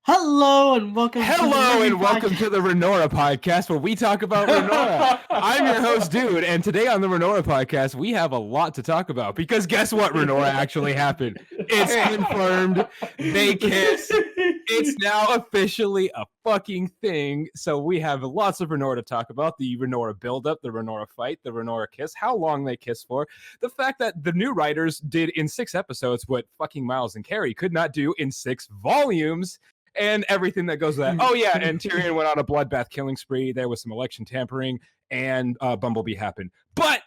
Hello and welcome to the Renora Podcast, where we talk about Renora. I'm your host, Dude, and today on the Renora Podcast, we have a lot to talk about because guess what, Renora actually happened? It's confirmed. They kiss. It's now officially a fucking thing. So we have lots of Renora to talk about. The Renora build-up, the Renora fight, the Renora kiss, how long they kiss for, the fact that the new writers did in 6 episodes what fucking Miles and Carrie could not do in 6 volumes. And everything that goes with that. Oh, yeah, and Tyrion went on a bloodbath killing spree. There was some election tampering, and Bumblebee happened. But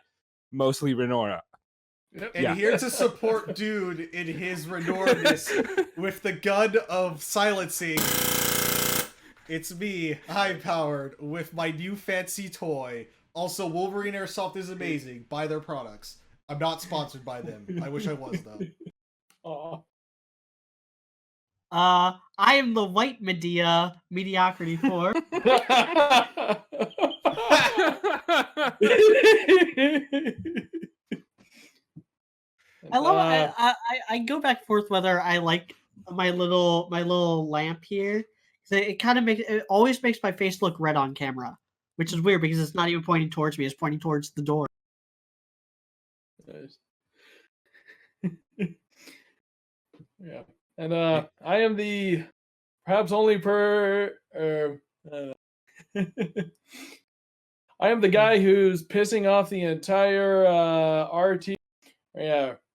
mostly Renora. And here to support Dude in his Renora-ness with the gun of silencing, it's me, high-powered, with my new fancy toy. Also, Wolverine Airsoft is amazing. Buy their products. I'm not sponsored by them. I wish I was, though. Aww. I am the white mediocrity 4. I love I go back and forth whether I like my little lamp here. It always makes my face look red on camera, which is weird because it's not even pointing towards me, it's pointing towards the door. Yeah. And I am the perhaps only I am the guy who's pissing off the entire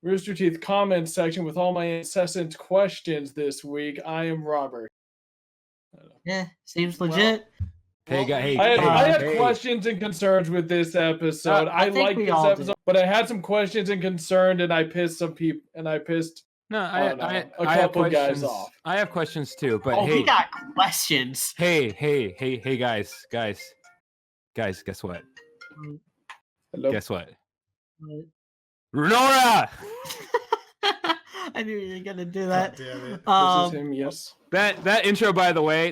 Rooster Teeth comment section with all my incessant questions this week. I am Robert. Yeah, seems legit. I had questions and concerns with this episode. I liked this episode, but I had some questions and concerns, and I pissed some people, and I pissed. No, a couple guys off. I have questions too, but we got questions. Hey, guys, guess what? Hello? Guess what? Renora! I knew you were gonna do that. God damn it. This is him, yes. That intro, by the way,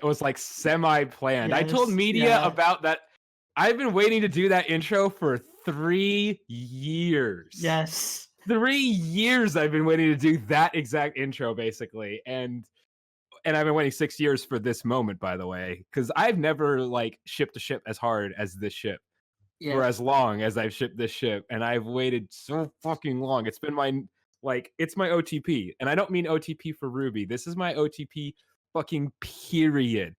was like semi-planned. Yes, I told media about that. I've been waiting to do that intro for 3 years. Yes. 3 years I've been waiting to do that exact intro, basically, and I've been waiting 6 years for this moment, by the way, because I've never shipped a ship as hard as this ship for as long as I've shipped this ship, and I've waited so fucking long. It's been it's my OTP, and I don't mean OTP for RWBY. This is my OTP fucking period.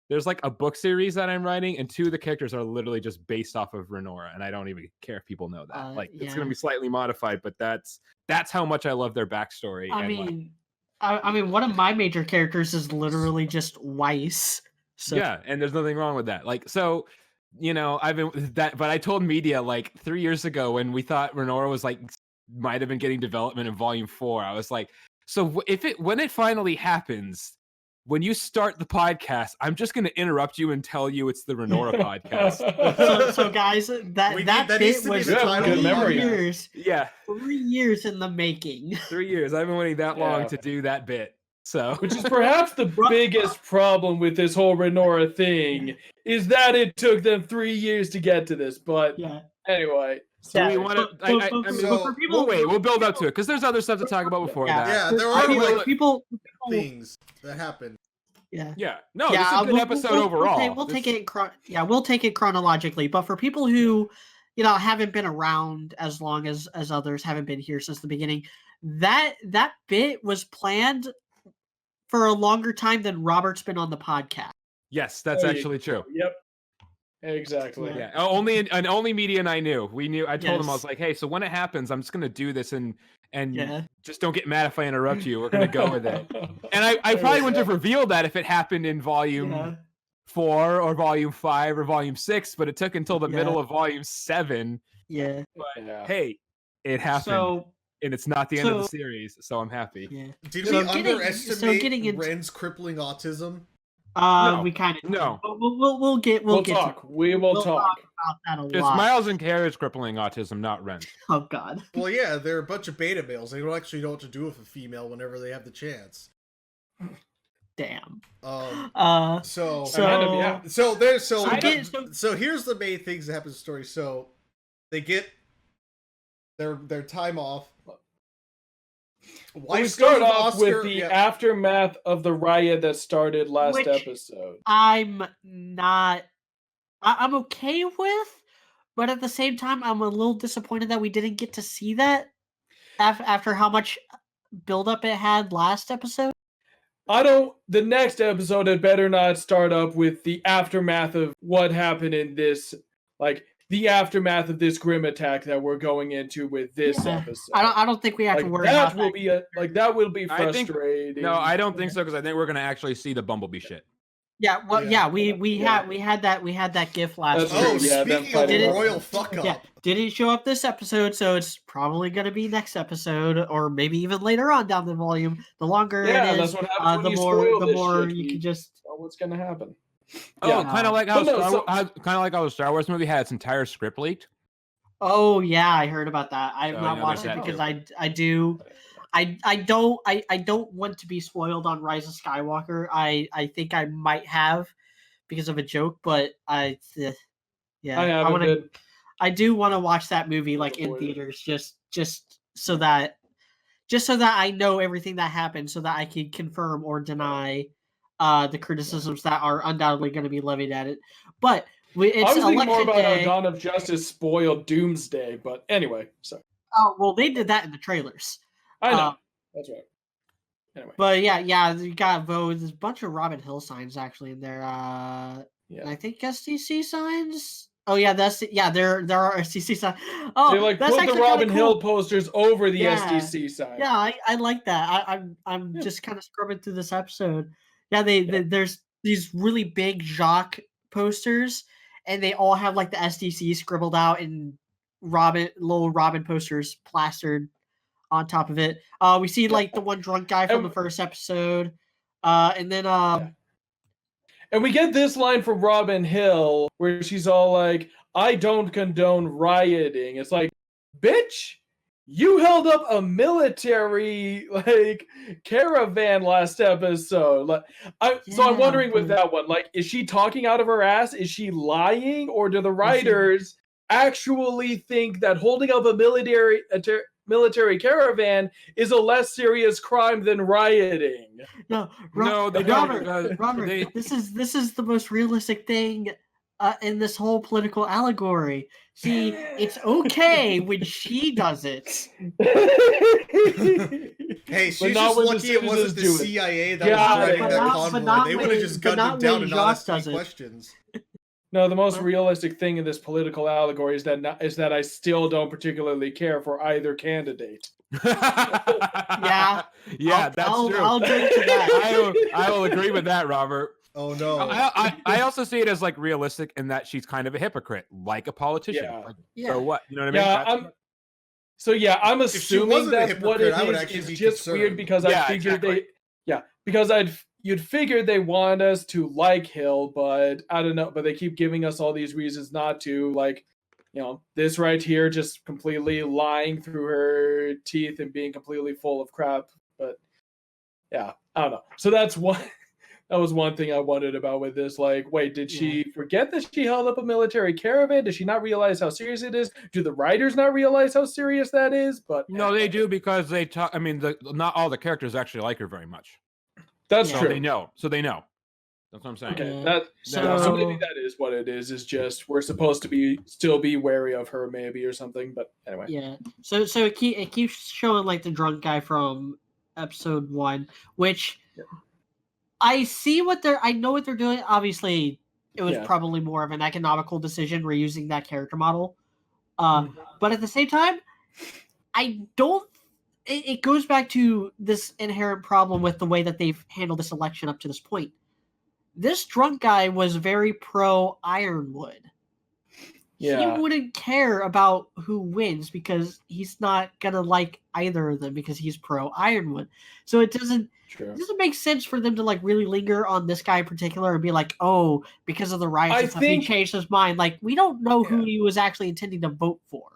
There's a book series that I'm writing, and 2 of the characters are literally just based off of Renora, and I don't even care if people know that. It's going to be slightly modified, but that's how much I love their backstory. I mean, one of my major characters is literally just Weiss. So. Yeah, and there's nothing wrong with that. I've been that, but I told media 3 years ago when we thought Renora was might have been getting development in Volume 4. I was like, so when it finally happens. When you start the podcast, I'm just going to interrupt you and tell you it's the Renora Podcast. so guys, that bit was 3 years. Yeah. 3 years in the making. 3 years. I've been waiting that long to do that bit. So, which is perhaps the biggest problem with this whole Renora thing is that it took them 3 years to get to this. But anyway. So we want to. We'll build up to it because there's other stuff to talk about before that. Yeah, there are people things that happen. Yeah. No, this is a good episode overall. We'll take it chronologically. But for people who, haven't been around as long as others, haven't been here since the beginning, that bit was planned for a longer time than Robert's been on the podcast. Yes, that's actually true. Yep. Exactly. Yeah. Only media and I knew. We knew. I told him, I was like, hey, so when it happens, I'm just gonna do this and just don't get mad if I interrupt you. We're gonna go with it. And I probably wouldn't have revealed that if it happened in volume 4 or volume 5 or volume 6, but it took until the middle of volume 7. Yeah. But hey, it happened. And it's not the end of the series, so I'm happy. Yeah. Did we underestimate Ren's crippling autism? No, we kind of no. We'll talk. We will talk about that a lot. It's Miles and Carrie's crippling autism, not Ren. Oh God. Well, yeah, they're a bunch of beta males. They don't actually know what to do with a female whenever they have the chance. Damn. So here's the main things that happen in the story. So they get their time off. Why we start Steve off Oscar- with the yeah. aftermath of the riot that started last Which- episode. I'm not. I'm okay with, but at the same time, I'm a little disappointed that we didn't get to see that after how much buildup it had last episode. The next episode had better not start up with the aftermath of what happened in this, like the aftermath of this grim attack that we're going into with this Yeah. episode. I don't think we have to Like worry that about will be that will be I think- frustrating. No, I don't think so because I think we're gonna actually see the Bumblebee shit. Yeah, well, Yeah. we had that GIF last That's week. Oh, true, yeah, them speaking of fighting Did it- royal fuck up. Yeah, didn't show up this episode, so it's probably gonna be next episode, or maybe even later on down the volume. The longer Yeah, it is, that's what happens when the you more spoil the this more shit. you We can just. know what's gonna happen. Oh, Yeah. kind of like how But no, kind of like how the Star Wars movie had its entire script leaked. Oh yeah, I heard about that. I have So, not yeah, watched there's it that because too. I don't want to be spoiled on Rise of Skywalker. I think I might have because of a joke, but yeah, I haven't wanna, been. I do want to watch that movie like in Avoid it. theaters, just so that I know everything that happened, so that I can confirm or deny the criticisms that are undoubtedly going to be levied at it. But it's I was thinking more election about how day. Dawn of Justice spoiled Doomsday, but anyway, sorry. Oh well, they did that in the trailers. I know. Uh, That's right. Anyway, But yeah, you got Vogue. There's a bunch of Robin Hill signs actually in there. And yeah. I think SDC signs. Oh yeah, there are SDC signs. Oh, They like that's put the actually Robin kinda Hill cool. posters over the Yeah. SDC side. Yeah, I like that. I'm Yeah. just kind of scrubbing through this episode. Yeah, Yeah. there's these really big Jacques posters, and they all have like the SDC scribbled out and little Robin posters plastered on top of it. We see like the one drunk guy from And- the first episode, and then And we get this line from Robin Hill where she's all like, I don't condone rioting. It's like, bitch, you held up a military like caravan last episode. So I'm Yeah, wondering with but- that one, like, is she talking out of her ass? Is she lying? Or do the writers actually think that holding up a military caravan is a less serious crime than rioting? no, No, they don't, Robert, because Robert, they- this is the most realistic thing in this whole political allegory. See, it's okay when she does it. Hey, But she's not just when the lucky it wasn't citizens the do it. CIA that Yeah, was running but that not- but convoy. not They would have when- just but gunned not him down when and Jacques not asked any does it. questions. No, the most Huh? realistic thing in this political allegory is that I still don't particularly care for either candidate. Yeah. yeah, that's true. I'll drink to that. I will agree with that, Robert. Oh no. I also see it as like realistic in that she's kind of a hypocrite, like a politician. Yeah. Like, Yeah. so what? You know what I mean? Yeah, I'm she assuming wasn't a that's what hypocrite, it I would is. actually It's be just concerned. weird because Yeah, I figured exactly. you'd figured they want us to like Hill, but I don't know. But they keep giving us all these reasons not to. Like, this right here, just completely lying through her teeth and being completely full of crap. But yeah, I don't know. So that's one. That was one thing I wondered about with this. Like, wait, did she forget that she held up a military caravan? Does she not realize how serious it is? Do the writers not realize how serious that is? But No, they do because they talk. I mean, not all the characters actually like her very much. that's Yeah. So true. they know. So they know. That's what I'm saying. Okay, Yeah. so maybe that is what it is. Is just we're supposed to still be wary of her, maybe or something. But anyway, Yeah. So it keeps showing like the drunk guy from episode 1, which I know what they're doing. Obviously, it was Yeah. probably more of an economical decision reusing that character model. Mm. But at the same time, I don't. It goes back to this inherent problem with the way that they've handled this election up to this point. This drunk guy was very pro Ironwood. Yeah. He wouldn't care about who wins because he's not gonna like either of them because he's pro Ironwood. So it doesn't make sense for them to like really linger on this guy in particular and be like, oh, because of the riots I and stuff, think- he changed his mind. Like, we don't know who he was actually intending to vote for.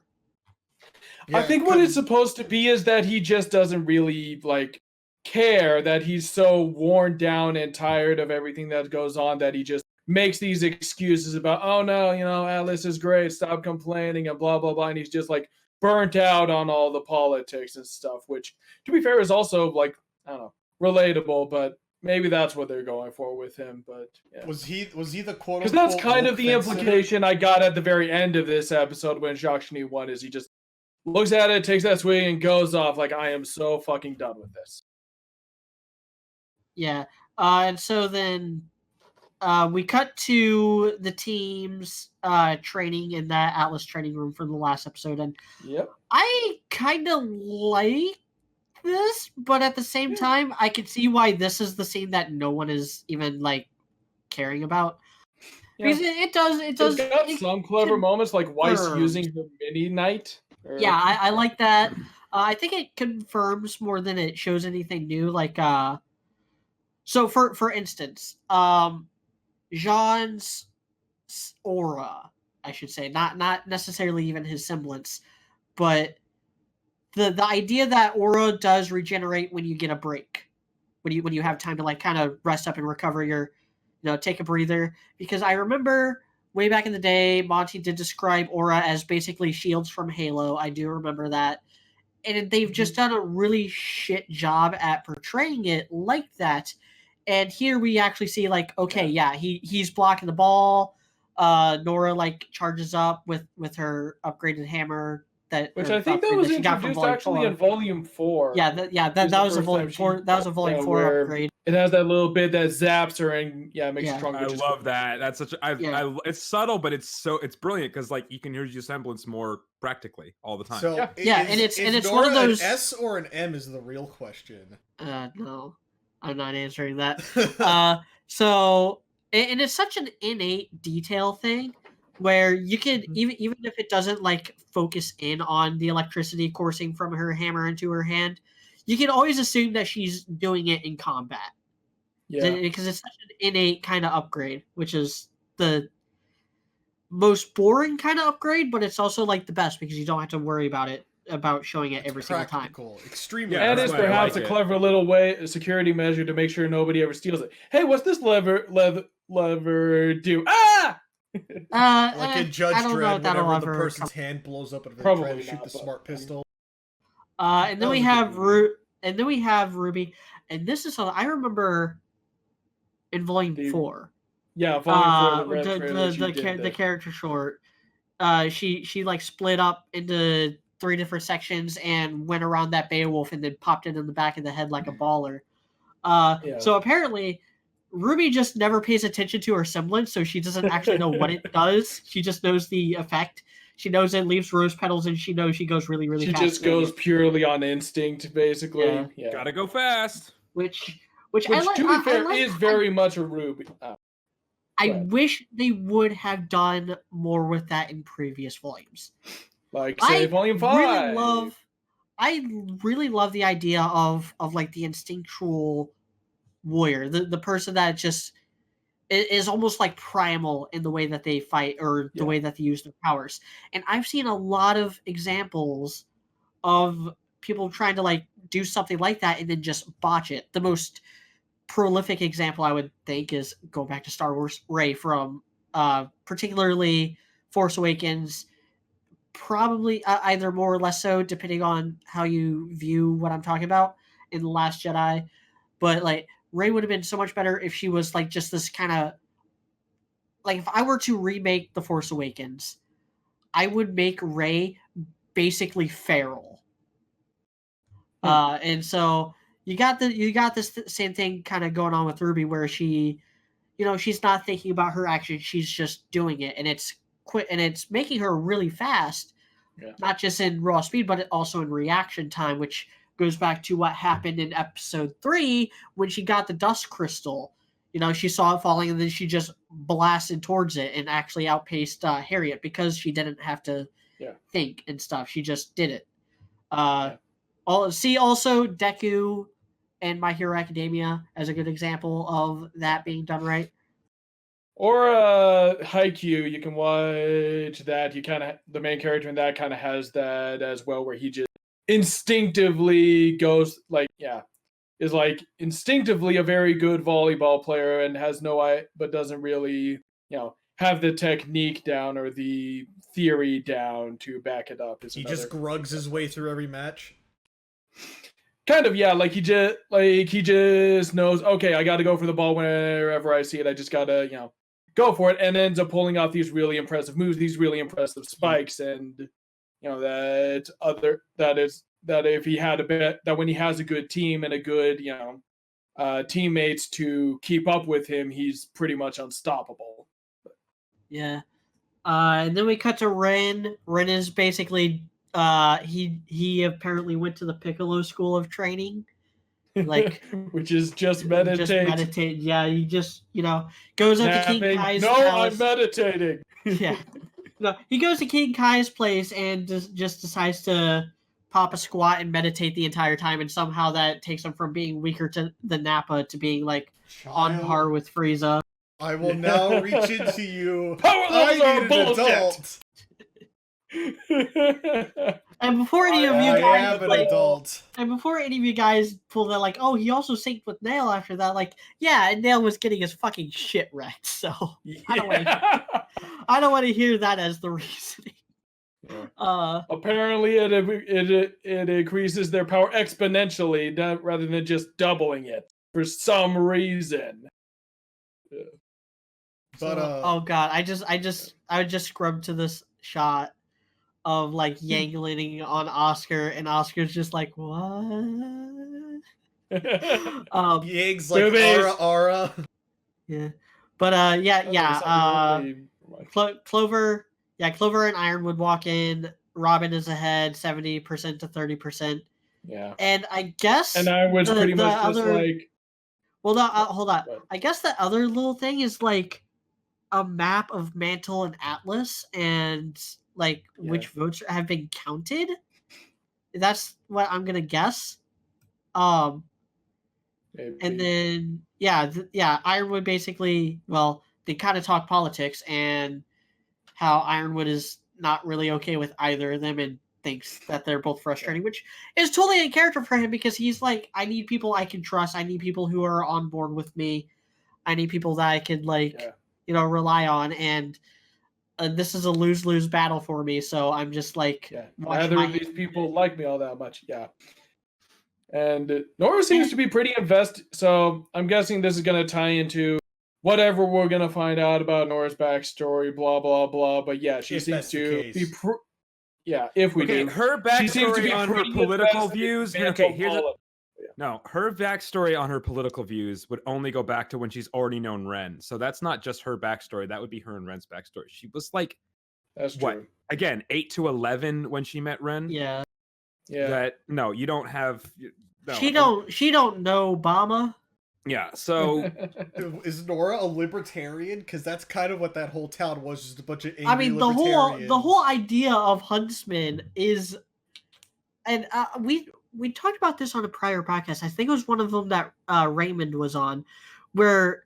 I think what it's supposed to be is that he just doesn't really like care, that he's so worn down and tired of everything that goes on that he just makes these excuses about, oh no, Alice is great, stop complaining and blah blah blah, and he's just like burnt out on all the politics and stuff, which, to be fair, is also like, I don't know, relatable, but maybe that's what they're going for with him. But yeah. Was he the quote? Because that's kind of the implication I got at the very end of this episode when Jacques Cheny won, is he just looks at it, takes that swing, and goes off like, I am so fucking done with this. Yeah. And so then we cut to the team's training in that Atlas training room from the last episode. And Yep. I kind of like this, but at the same time, I can see why this is the scene that no one is even like caring about. Yeah. Because it does. It's got some clever moments, like Weiss using her mini knight. Yeah, I like that. I think it confirms more than it shows anything new. Like, so for instance, Jean's aura, I should say, not necessarily even his semblance, but the idea that aura does regenerate when you get a break, when you have time to like kind of rest up and recover your, take a breather. Because I remember way back in the day, Monty did describe aura as basically shields from Halo. I do remember that. And they've just done a really shit job at portraying it like that. And here we actually see like, okay, yeah, he's blocking the ball. Nora like charges up with her upgraded hammer which I think that was introduced actually in Volume 4. Yeah, that was a Volume 4. That was a Volume 4 upgrade. It has that little bit that zaps her and makes her stronger. I love that. That's such it's subtle, but it's brilliant because like you can use your semblance more practically all the time. So and it's Nora one of those an S or an M is the real question. No, I'm not answering that. So and it's such an innate detail thing where you can even if it doesn't like focus in on the electricity coursing from her hammer into her hand, you can always assume that she's doing it in combat. Yeah, because it's such an innate kind of upgrade, which is the most boring kind of upgrade, but it's also like the best because you don't have to worry about showing it every single time. Extremely. Yeah, and it's perhaps a clever little a security measure to make sure nobody ever steals it. Hey, what's this lever do? Ah! Like in Judge Dredd, whenever the person's hand blows up and they're trying to shoot the smart pistol. And then we have RWBY, and this is something I remember in Volume 4. Yeah, Volume 4. The character short. She like split up into 3 different sections and went around that Beowulf and then popped it in the back of the head like a baller. So apparently RWBY just never pays attention to her semblance, so she doesn't actually know what it does. She just knows the effect. She knows it leaves rose petals, and she knows she goes really, really fast. She just goes purely on instinct, basically. Yeah. Gotta go fast. Which to be fair, is very much a RWBY. I wish they would have done more with that in previous volumes. Like, say, Volume 5. I really love the idea of like the instinctual warrior, the person that just is almost like primal in the way that they fight or the way that they use their powers. And I've seen a lot of examples of people trying to like do something like that and then just botch it. The most prolific example I would think is going back to Star Wars, Rey from particularly Force Awakens, probably either more or less so depending on how you view what I'm talking about in The Last Jedi. But like Rey would have been so much better if she was like just this kind of like if I were to remake The Force Awakens, I would make Rey basically feral. And so you got this same thing kind of going on with RWBY where she, she's not thinking about her actions, she's just doing it, and it's making her really fast, not just in raw speed, but also in reaction time, which goes back to what happened in episode 3 when she got the dust crystal. She saw it falling and then she just blasted towards it and actually outpaced Harriet because she didn't have to think and stuff. She just did it. Also Deku and My Hero Academia as a good example of that being done right. Or Haikyuu, you can watch that. The main character in that kind of has that as well, where he just instinctively goes is like instinctively a very good volleyball player and has but doesn't really have the technique down or the theory down to back it up. He just grugs his way through every match. Kind of, yeah. Like he just knows. Okay, I got to go for the ball whenever I see it. I just gotta, go for it, and ends up pulling off these really impressive moves, these really impressive spikes, and that if he had that when he has a good team and a good teammates to keep up with him, he's pretty much unstoppable. Yeah. And then we cut to Ren. Ren is basically he apparently went to the Piccolo School of Training. Like which is just meditate. Just meditate. Yeah, he just, goes up to King Kai's palace. I'm meditating. Yeah. No, he goes to King Kai's place and just decides to pop a squat and meditate the entire time, and somehow that takes him from being weaker than Nappa to being like on par with Frieza. I will now reach into you. I need an adult. And before any of you I guys, am an adult. And before any of you guys pull that, like, oh, he also synced with Nail after that, like, yeah, and Nail was getting his fucking shit wrecked. So I don't want to hear that as the reasoning. Yeah. Apparently, it increases their power exponentially, rather than just doubling it for some reason. Yeah. But oh god, I would just scrub to this shot of like Yang leaning on Oscar, and Oscar's just like, what? Yang's like Ara. Yeah, but Clover and Ironwood walk in. Robin is ahead 70% to 30%. Yeah, and I guess Ironwood's pretty much just like. Well, no, hold on. I guess the other little thing is like a map of Mantle and Atlas, and like which votes have been counted. That's what I'm gonna guess. Maybe. And then Ironwood basically, well, they kind of talk politics and how Ironwood is not really okay with either of them and thinks that they're both frustrating, which is totally in character for him, because he's like, I need people I can trust. I need people who are on board with me. I need people that I can rely on, and this is a lose-lose battle for me. So I'm just like, neither of these people like me all that much. Yeah. And Nora seems to be pretty invested. So I'm guessing this is going to tie into whatever we're going to find out about Nora's backstory, blah, blah, blah. But yeah, she seems to be... if we do. Her backstory on her political views... her backstory on her political views would only go back to when she's already known Ren. So that's not just her backstory. That would be her and Ren's backstory. She was like... That's true. Again, 8 to 11 when she met Ren? Yeah. Yeah. You don't have... No. She don't know Obama. Yeah, so... Is Nora a libertarian? Because that's kind of what that whole town was, just a bunch of angry libertarians. the whole idea of Huntsman is... And we talked about this on a prior podcast. I think it was one of them that Raymond was on, where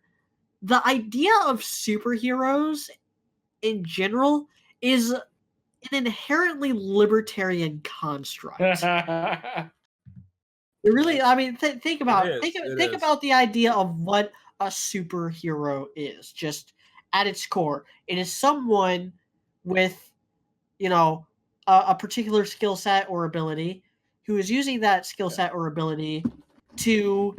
the idea of superheroes in general is an inherently libertarian construct. It really, I mean, think about the idea of what a superhero is. Just at its core, it is someone with, a particular skill set or ability, who is using that skill set or ability to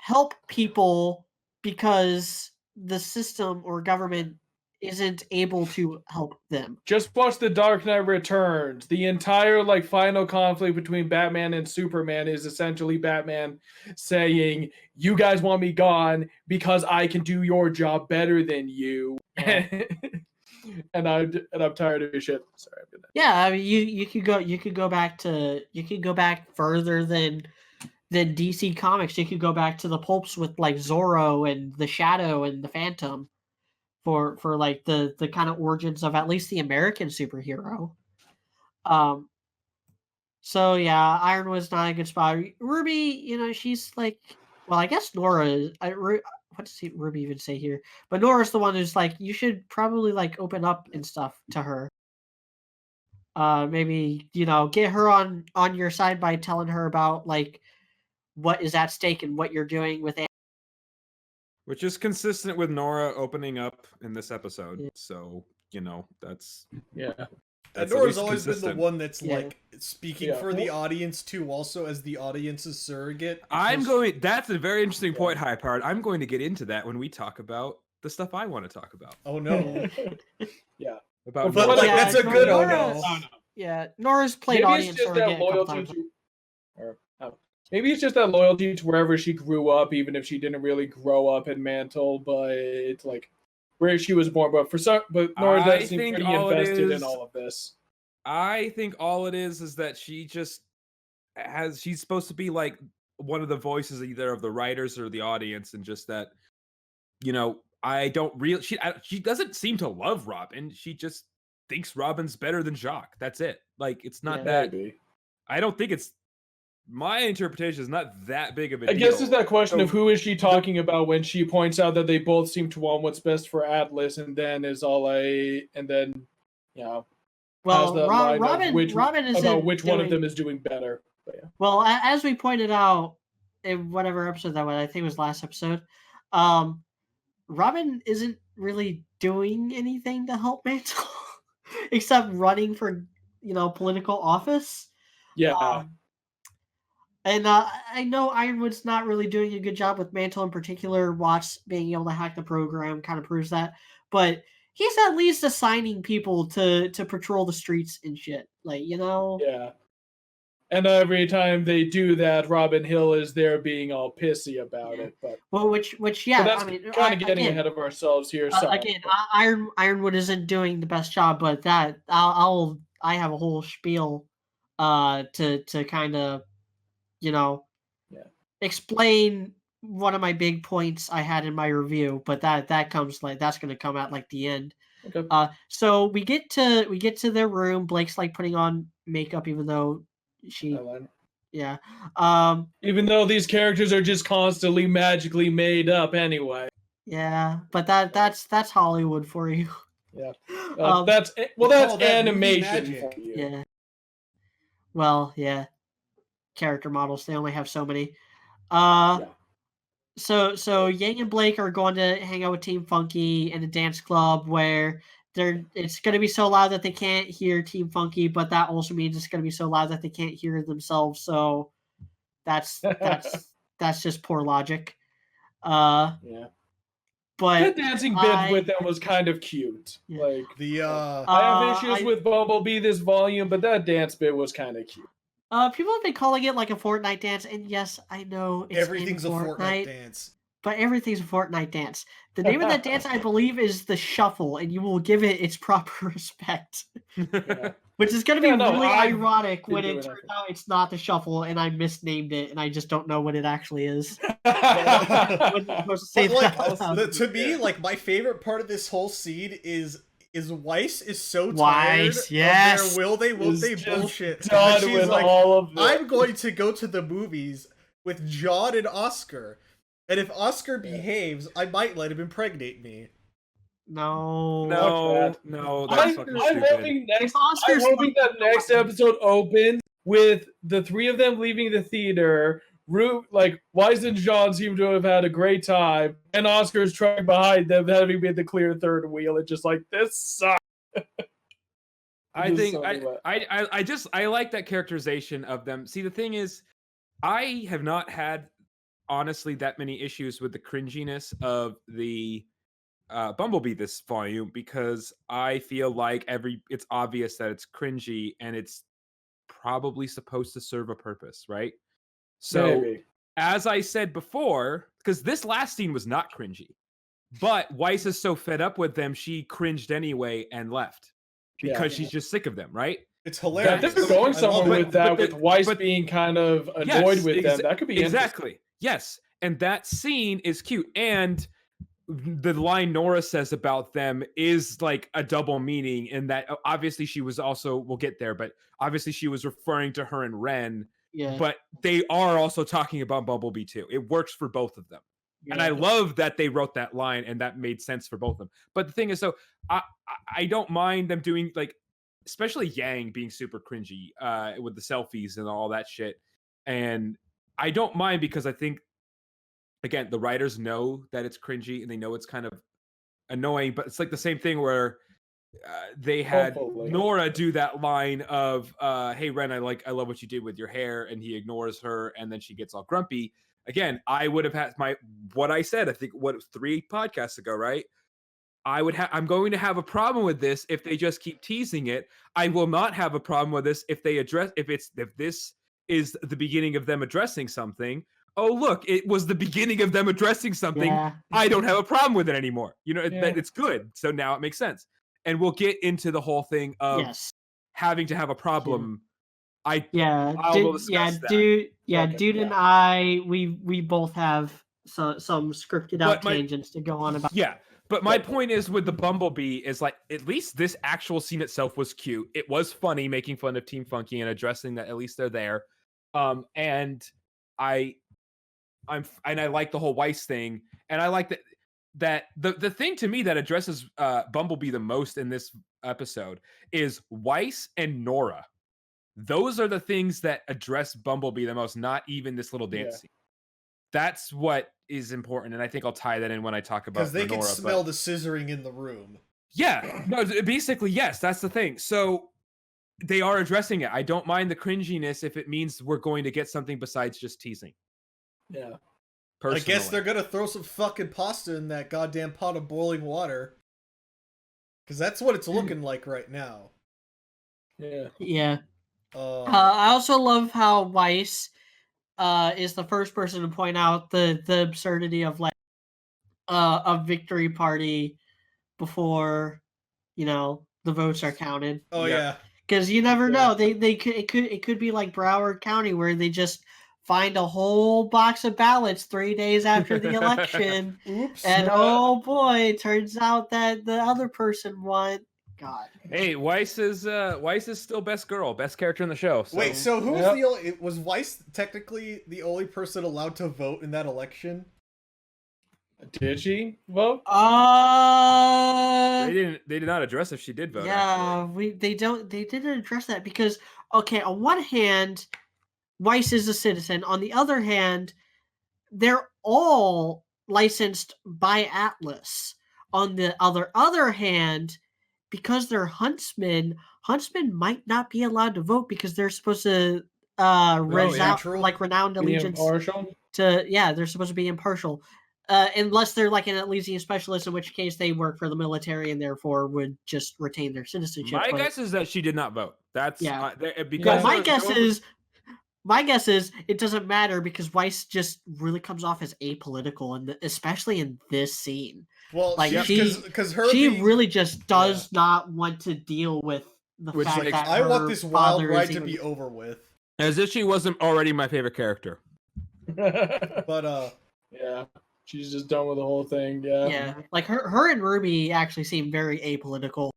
help people because the system or government isn't able to help them. Just watch The Dark Knight Returns. The entire final conflict between Batman and Superman is essentially Batman saying, you guys want me gone because I can do your job better than you. And I'm tired of your shit. Sorry, I'm good. Yeah, I mean, you could go back further than DC Comics. You could go back to the pulps with like Zorro and the Shadow and the Phantom for like the kind of origins of at least the American superhero. So yeah, Ironwood's not a good spot. RWBY, she's like, well, I guess Nora is. What does RWBY even say here? But Nora's the one who's like, you should probably like open up and stuff to her. Maybe get her on your side by telling her about like what is at stake and what you're doing with Which is consistent with Nora opening up in this episode. Yeah. So, that's Yeah. And at Nora's least always been the consistent. one that's Yeah. like speaking Yeah. for the audience too, also as the audience's surrogate. That's a very interesting point, High Powered. I'm going to get into that when we talk about the stuff I want to talk about. Oh no. Yeah. About But Nora. like Yeah, that's a good oh no. Nora's- Yeah, Nora's played Maybe audience it's just surrogate that a couple loyalty times. maybe it's just that loyalty to wherever she grew up, even if she didn't really grow up in Mantle, but it's like where she was born. But Nora I does seem think pretty all it invested is- in all of this. I think all it is that she just she's supposed to be like one of the voices either of the writers or the audience, and just that, I don't really, she doesn't seem to love Robin. She just thinks Robin's better than Jacques. That's it. Like, it's not Yeah. that, Maybe. I don't think it's, my interpretation is not that big of a I deal. guess it's that question of So- who is she talking about when she points out that they both seem to want what's best for Atlas, and then has the Well, line of Robin is about which one of them is doing better. But yeah. Well, as we pointed out in whatever episode that was, I think it was last episode, Robin isn't really doing anything to help Mantle except running for, political office. Yeah. And I know Ironwood's not really doing a good job with Mantle in particular. Watts being able to hack the program kind of proves that. But he's at least assigning people to patrol the streets and shit. Like, Yeah. And every time they do that, Robin Hill is there being all pissy about it. But Well, which yeah, that's I mean, kind of getting again, ahead of ourselves here. Sorry. again, Ironwood isn't doing the best job, but that I have a whole spiel, to kind of, explain one of my big points I had in my review, but that comes that's going to come at like the end. Okay. So we get to their room. Blake's like putting on makeup, even though she, yeah. Even though these characters are just constantly magically made up anyway. Yeah, but that's Hollywood for you. Yeah. That's that's call that movie animation magic. for you. yeah. Well, yeah. Character models, they only have so many. Yeah. So Yang and Blake are going to hang out with Team Funky in a dance club where it's going to be so loud that they can't hear Team Funky, but that also means it's going to be so loud that they can't hear themselves. So that's just poor logic. Yeah. But The dancing bit with them was kind of cute. Yeah. Like The I have issues with Bumblebee this volume, but that dance bit was kind of cute. people have been calling it like a Fortnite dance, and yes, I know it's everything's in a Fortnite dance. but everything's a Fortnite dance. The name of that dance, I believe, is the Shuffle, and you will give it its proper respect. Yeah. Which is going to be really I ironic when didn't it do turns anything. out it's not the Shuffle, and I misnamed it, and I just don't know what it actually is. But Wasn't supposed to say like that out loud. to me, like my favorite part of this whole scene is Weiss is so tired Weiss, yes. of their will they won't Is they just bullshit. And Done she's with like, all of this. I'm going to go to the movies with John and Oscar. And if Oscar behaves, I might let him impregnate me. No. No, that's I'm fucking hoping stupid. If Oscar's I'm hoping that next episode opens with the three of them leaving the theater. Weiss and Jean seem to have had a great time, and Oscar's trying behind them, having been the clear third wheel, and just like, this sucks. I This is think so wet. I like that characterization of them. See, the thing is, I have not had honestly that many issues with the cringiness of the Bumblebee this volume, because I feel like it's obvious that it's cringy and it's probably supposed to serve a purpose, right? So Maybe. as I said before, because this last scene was not cringy, but Weiss is so fed up with them, she cringed anyway and left because she's just sick of them, right? It's Yeah, hilarious. if they're going I love somewhere it. with that, but with Weiss but- being kind of annoyed with them, that could be interesting. exactly. Yes, and that scene is cute, and the line Nora says about them is like a double meaning in that obviously she was also, we'll get there, but obviously she was referring to her and Ren, Yeah. but they are also talking about Bumblebee too. It works for both of them. And I Yeah. love that they wrote that line and that made sense for both of them. But the thing is, so I don't mind them doing, like, especially Yang being super cringy with the selfies and all that shit. And I don't mind because I think again, the writers know that it's cringy and they know it's kind of annoying, but it's like the same thing where they had Hopefully. Nora do that line of hey Ren, I love what you did with your hair, and he ignores her and then she gets all grumpy. Again, I would have had what I said, I think 3 podcasts ago, right? I'm going to have a problem with this if they just keep teasing it. I will not have a problem with this if this is the beginning of them addressing something. Oh, look, it was the beginning of them addressing something. Yeah. I don't have a problem with it anymore. Yeah. It's good. So now it makes sense. And we'll get into the whole thing of having to have a problem. Dude And I, we both have some scripted out tangents to go on about. Yeah. But my point is with the Bumblebee is like, at least this actual scene itself was cute. It was funny making fun of Team Funky and addressing that at least they're there. And I like the whole Weiss thing. And I like that the thing to me that addresses Bumblebee the most in this episode is Weiss and Nora. Those are the things that address Bumblebee the most, not even this little dance scene. That's what is important, and I think I'll tie that in when I talk about because they Renora, can smell the scissoring in the room. Yeah, no, basically yes, that's the thing. So they are addressing it. I don't mind the cringiness if it means we're going to get something besides just teasing. Yeah, personally. I guess they're gonna throw some fucking pasta in that goddamn pot of boiling water, because that's what it's looking like right now. Yeah. I also love how Weiss is the first person to point out the absurdity of like a victory party before the votes are counted. Oh yeah, because you never know. It could be like Broward County where they just find a whole box of ballots 3 days after the election. Oops! And oh boy, turns out that the other person won. God. Hey, Weiss is still best character in the show. So. Wait, so who's was Weiss technically the only person allowed to vote in that election? Did she vote? They did not address if she did vote. Yeah, they didn't address that because on one hand, Weiss is a citizen. On the other hand, they're all licensed by Atlas. On the other hand, because they're huntsmen might not be allowed to vote because they're supposed to renowned allegiance they're supposed to be impartial. Unless they're like an Elysian specialist, in which case they work for the military and therefore would just retain their citizenship. My guess is that she did not vote. That's because my guess is it doesn't matter because Weiss just really comes off as apolitical, and especially in this scene. Well, like she really just does not want to deal with the fact that I want this wild ride to be over with. As if she wasn't already my favorite character. But yeah. She's just done with the whole thing, Yeah, like her and RWBY actually seem very apolitical.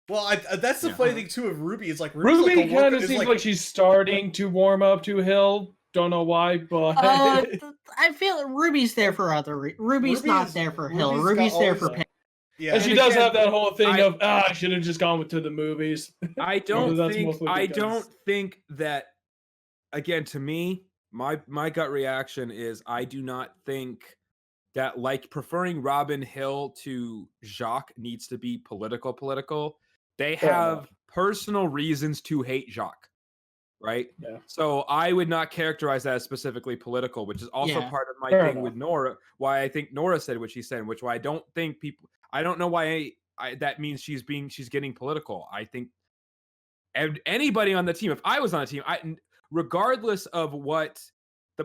Well, that's the funny thing too of RWBY is like RWBY kind of seems like she's starting to warm up to Hill. Don't know why, but I feel RWBY's there for other RWBY's not there for Hill. RWBY's there for Pam. Yeah, and she does have that whole thing of I should have just gone to the movies. I don't think that. Again, to me, my gut reaction is I do not think that like preferring Robin Hill to Jacques needs to be political. They have personal reasons to hate Jacques, right? Yeah. So I would not characterize that as specifically political, which is also part of my thing with Nora. Why I think Nora said what she said, which why I don't think people. I don't know why that means she's getting political. I think anybody on the team, if I was on the team, regardless of what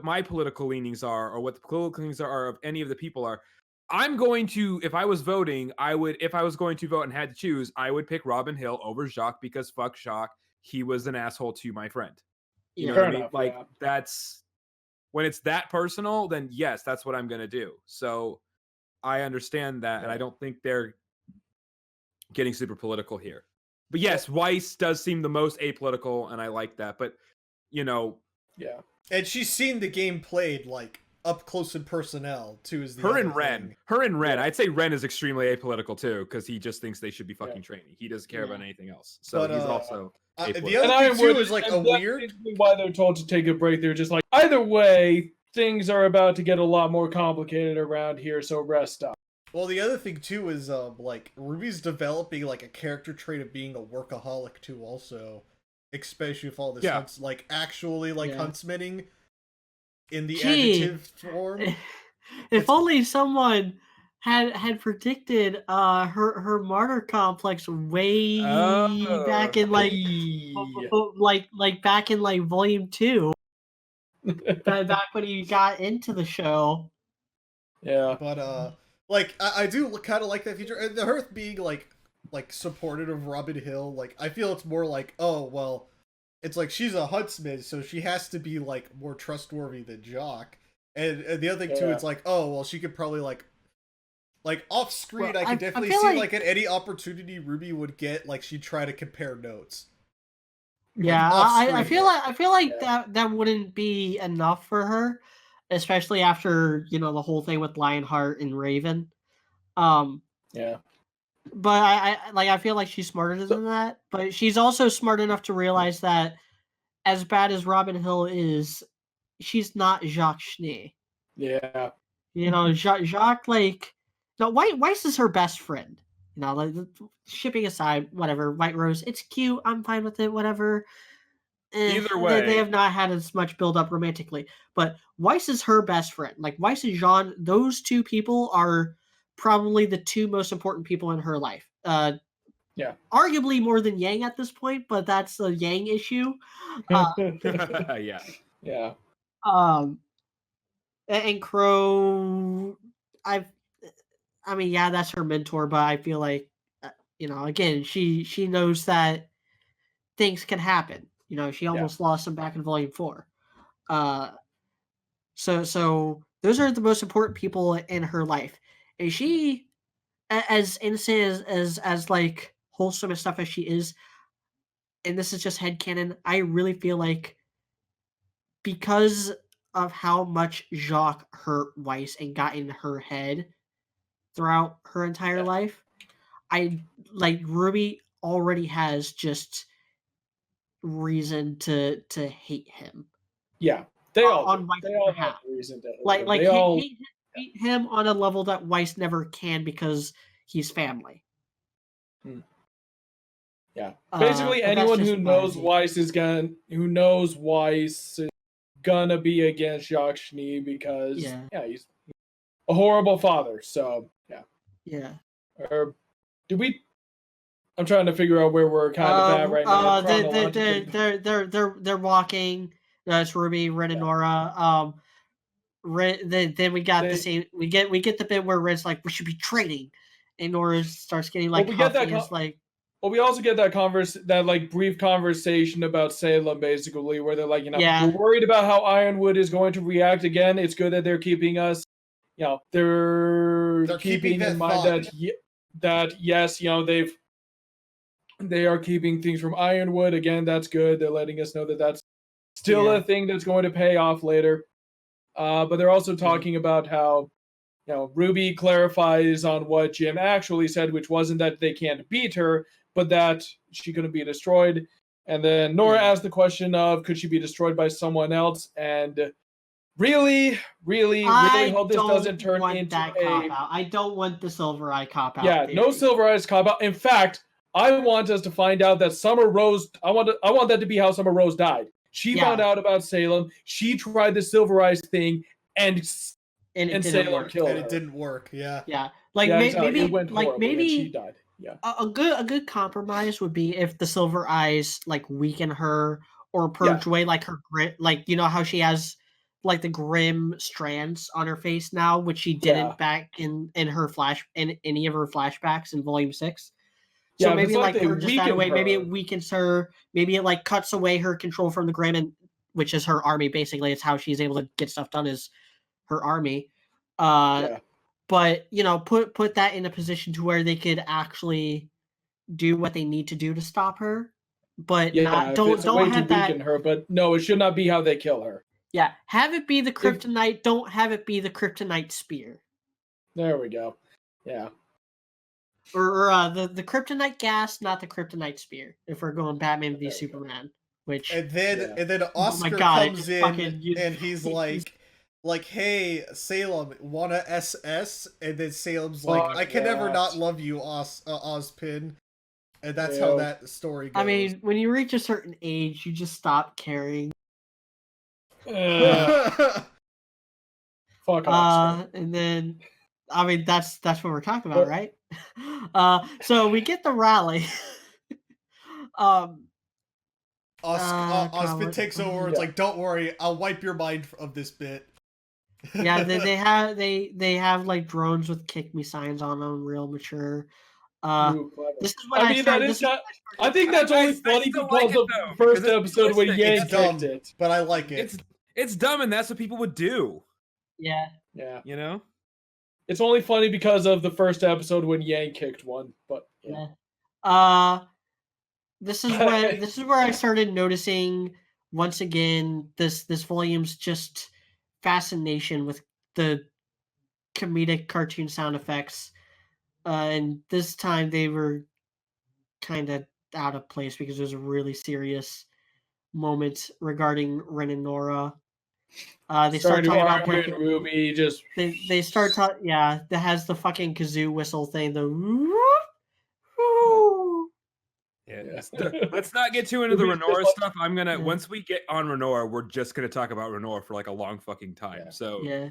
my political leanings are or what the political leanings are of any of the people are, I'm going to, if I was voting, if I was going to vote and had to choose, I would pick Robin Hill over Jacques because fuck Jacques. He was an asshole to my friend. You know what I mean? Like that's when it's that personal, then yes, that's what I'm going to do. So I understand that. And I don't think they're getting super political here, but yes, Weiss does seem the most apolitical and I like that, but yeah. And she's seen the game played like up close in personnel too. Is her and Ren. I'd say Ren is extremely apolitical too because he just thinks they should be fucking training. He doesn't care about anything else. So he's also. The other thing too is like a weird. Why they're told to take a break? They're just like either way. things are about to get a lot more complicated around here, so rest up. Well, the other thing too is like Ruby's developing like a character trait of being a workaholic too, also, especially with all this hunts, like actually like huntsmaning in the adjective form. If only someone had predicted her martyr complex way back in like back in like volume 2. Back when he got into the show. Yeah. But like I do kind of like that feature, and the Hearth being like supportive of Robin Hill. Like I feel it's more like, oh well, it's like she's a huntsman, so she has to be like more trustworthy than Jock. And the other thing too, it's like, oh well, she could probably like off screen. I could definitely see like at any opportunity Ruby would get, like she'd try to compare notes. Yeah, I feel like that wouldn't be enough for her, especially after the whole thing with Lionheart and Raven. Yeah. But I feel like she's smarter than that. But she's also smart enough to realize that as bad as Robin Hill is, she's not Jacques Schnee. Yeah. Jacques like no Weiss is her best friend. Like shipping aside, whatever. White Rose, it's cute. I'm fine with it. Whatever. Either way, they have not had as much build up romantically, but Weiss is her best friend. Like Weiss and Jean, those two people are probably the two most important people in her life. Yeah, arguably more than Yang at this point, but that's a Yang issue. Yeah. And Crow, I mean, yeah, that's her mentor, but I feel like, again, she knows that things can happen. She almost lost him back in volume 4. So those are the most important people in her life. And she, as innocent as like wholesome and stuff as she is, and this is just headcanon, I really feel like because of how much Jacques hurt Weiss and got in her head throughout her entire life, I like RWBY already has just reason to hate him. Yeah, they all have reason to hate him on a level that Weiss never can because he's family. Yeah, basically anyone who knows Weiss is gonna be against Jacques Schnee because he's a horrible father. So yeah. I'm trying to figure out where we're kind of at right now. They're walking. That's RWBY, Ren, and Nora. Then we got the same. We get the bit where Ren's like, we should be trading, and Nora starts getting like huffy. Well, we also get that brief conversation about Salem, basically, where they're like, we're worried about how Ironwood is going to react again. It's good that they're keeping us, they're keeping in mind that yes, they are keeping things from Ironwood. Again, that's good. They're letting us know that that's still a thing that's going to pay off later. But they're also talking about how, RWBY clarifies on what Jim actually said, which wasn't that they can't beat her, but that she couldn't be destroyed. And then Nora asked the question of, could she be destroyed by someone else? And really hope this doesn't turn into cop-out. I don't want the Silver Eye cop-out. Yeah, no Silver Eyes cop-out. In fact, I want us to find out that Summer Rose, I want that to be how Summer Rose died. She found out about Salem. She tried the Silver Eyes thing, and Salem killed her. And it didn't work. Yeah. Maybe she died. Yeah. A good compromise would be if the Silver Eyes weaken her or purge away her grit, how she has the grim strands on her face now, which she didn't back in her in any of her flashbacks in volume 6. So maybe her just that way. Maybe it weakens her. Maybe it cuts away her control from the Grim, and which is her army. Basically, it's how she's able to get stuff done. Is her army. But put that in a position to where they could actually do what they need to do to stop her. But don't have that. Weaken her, but no, it should not be how they kill her. Yeah, have it be the kryptonite. Don't have it be the kryptonite spear. There we go. Yeah. Or the kryptonite gas, not the kryptonite spear. If we're going Batman v Superman, which and then Oscar comes in and he's like, like, hey, Salem, wanna SS? And then Salem's like, Fuck I can never that. not love you, Ozpin. And that's how Ew. that story goes. I mean, when you reach a certain age, you just stop caring. Fuck off. And then, I mean, that's what we're talking about, right? So we get the rally. God, Ozpin what- takes over. It's Yeah. like, don't worry, I'll wipe your mind of this bit. Yeah, they have like drones with kick me signs on them, real mature. Ooh, clever. This is when I mean, that is not. I think that's I only funny still because like it, of though, the first because it's episode when realistic. Yang It's dumb, kicked it. but I like it. It's dumb, and that's what people would do. Yeah. Yeah. You know. It's only funny because of the first episode when Yang kicked one, but yeah. This is where I started noticing once again this volume's just fascination with the comedic cartoon sound effects. And this time they were kind of out of place because there's a really serious moment regarding Ren and Nora. They start talking about Mario and Ruby just they start talking. Yeah, that has the fucking kazoo whistle thing. The Yeah. Let's not get too into the Ruby's Renora just stuff. I'm gonna Yeah. once we get on Renora, we're just gonna talk about Renora for like a long fucking time. Yeah. So yeah.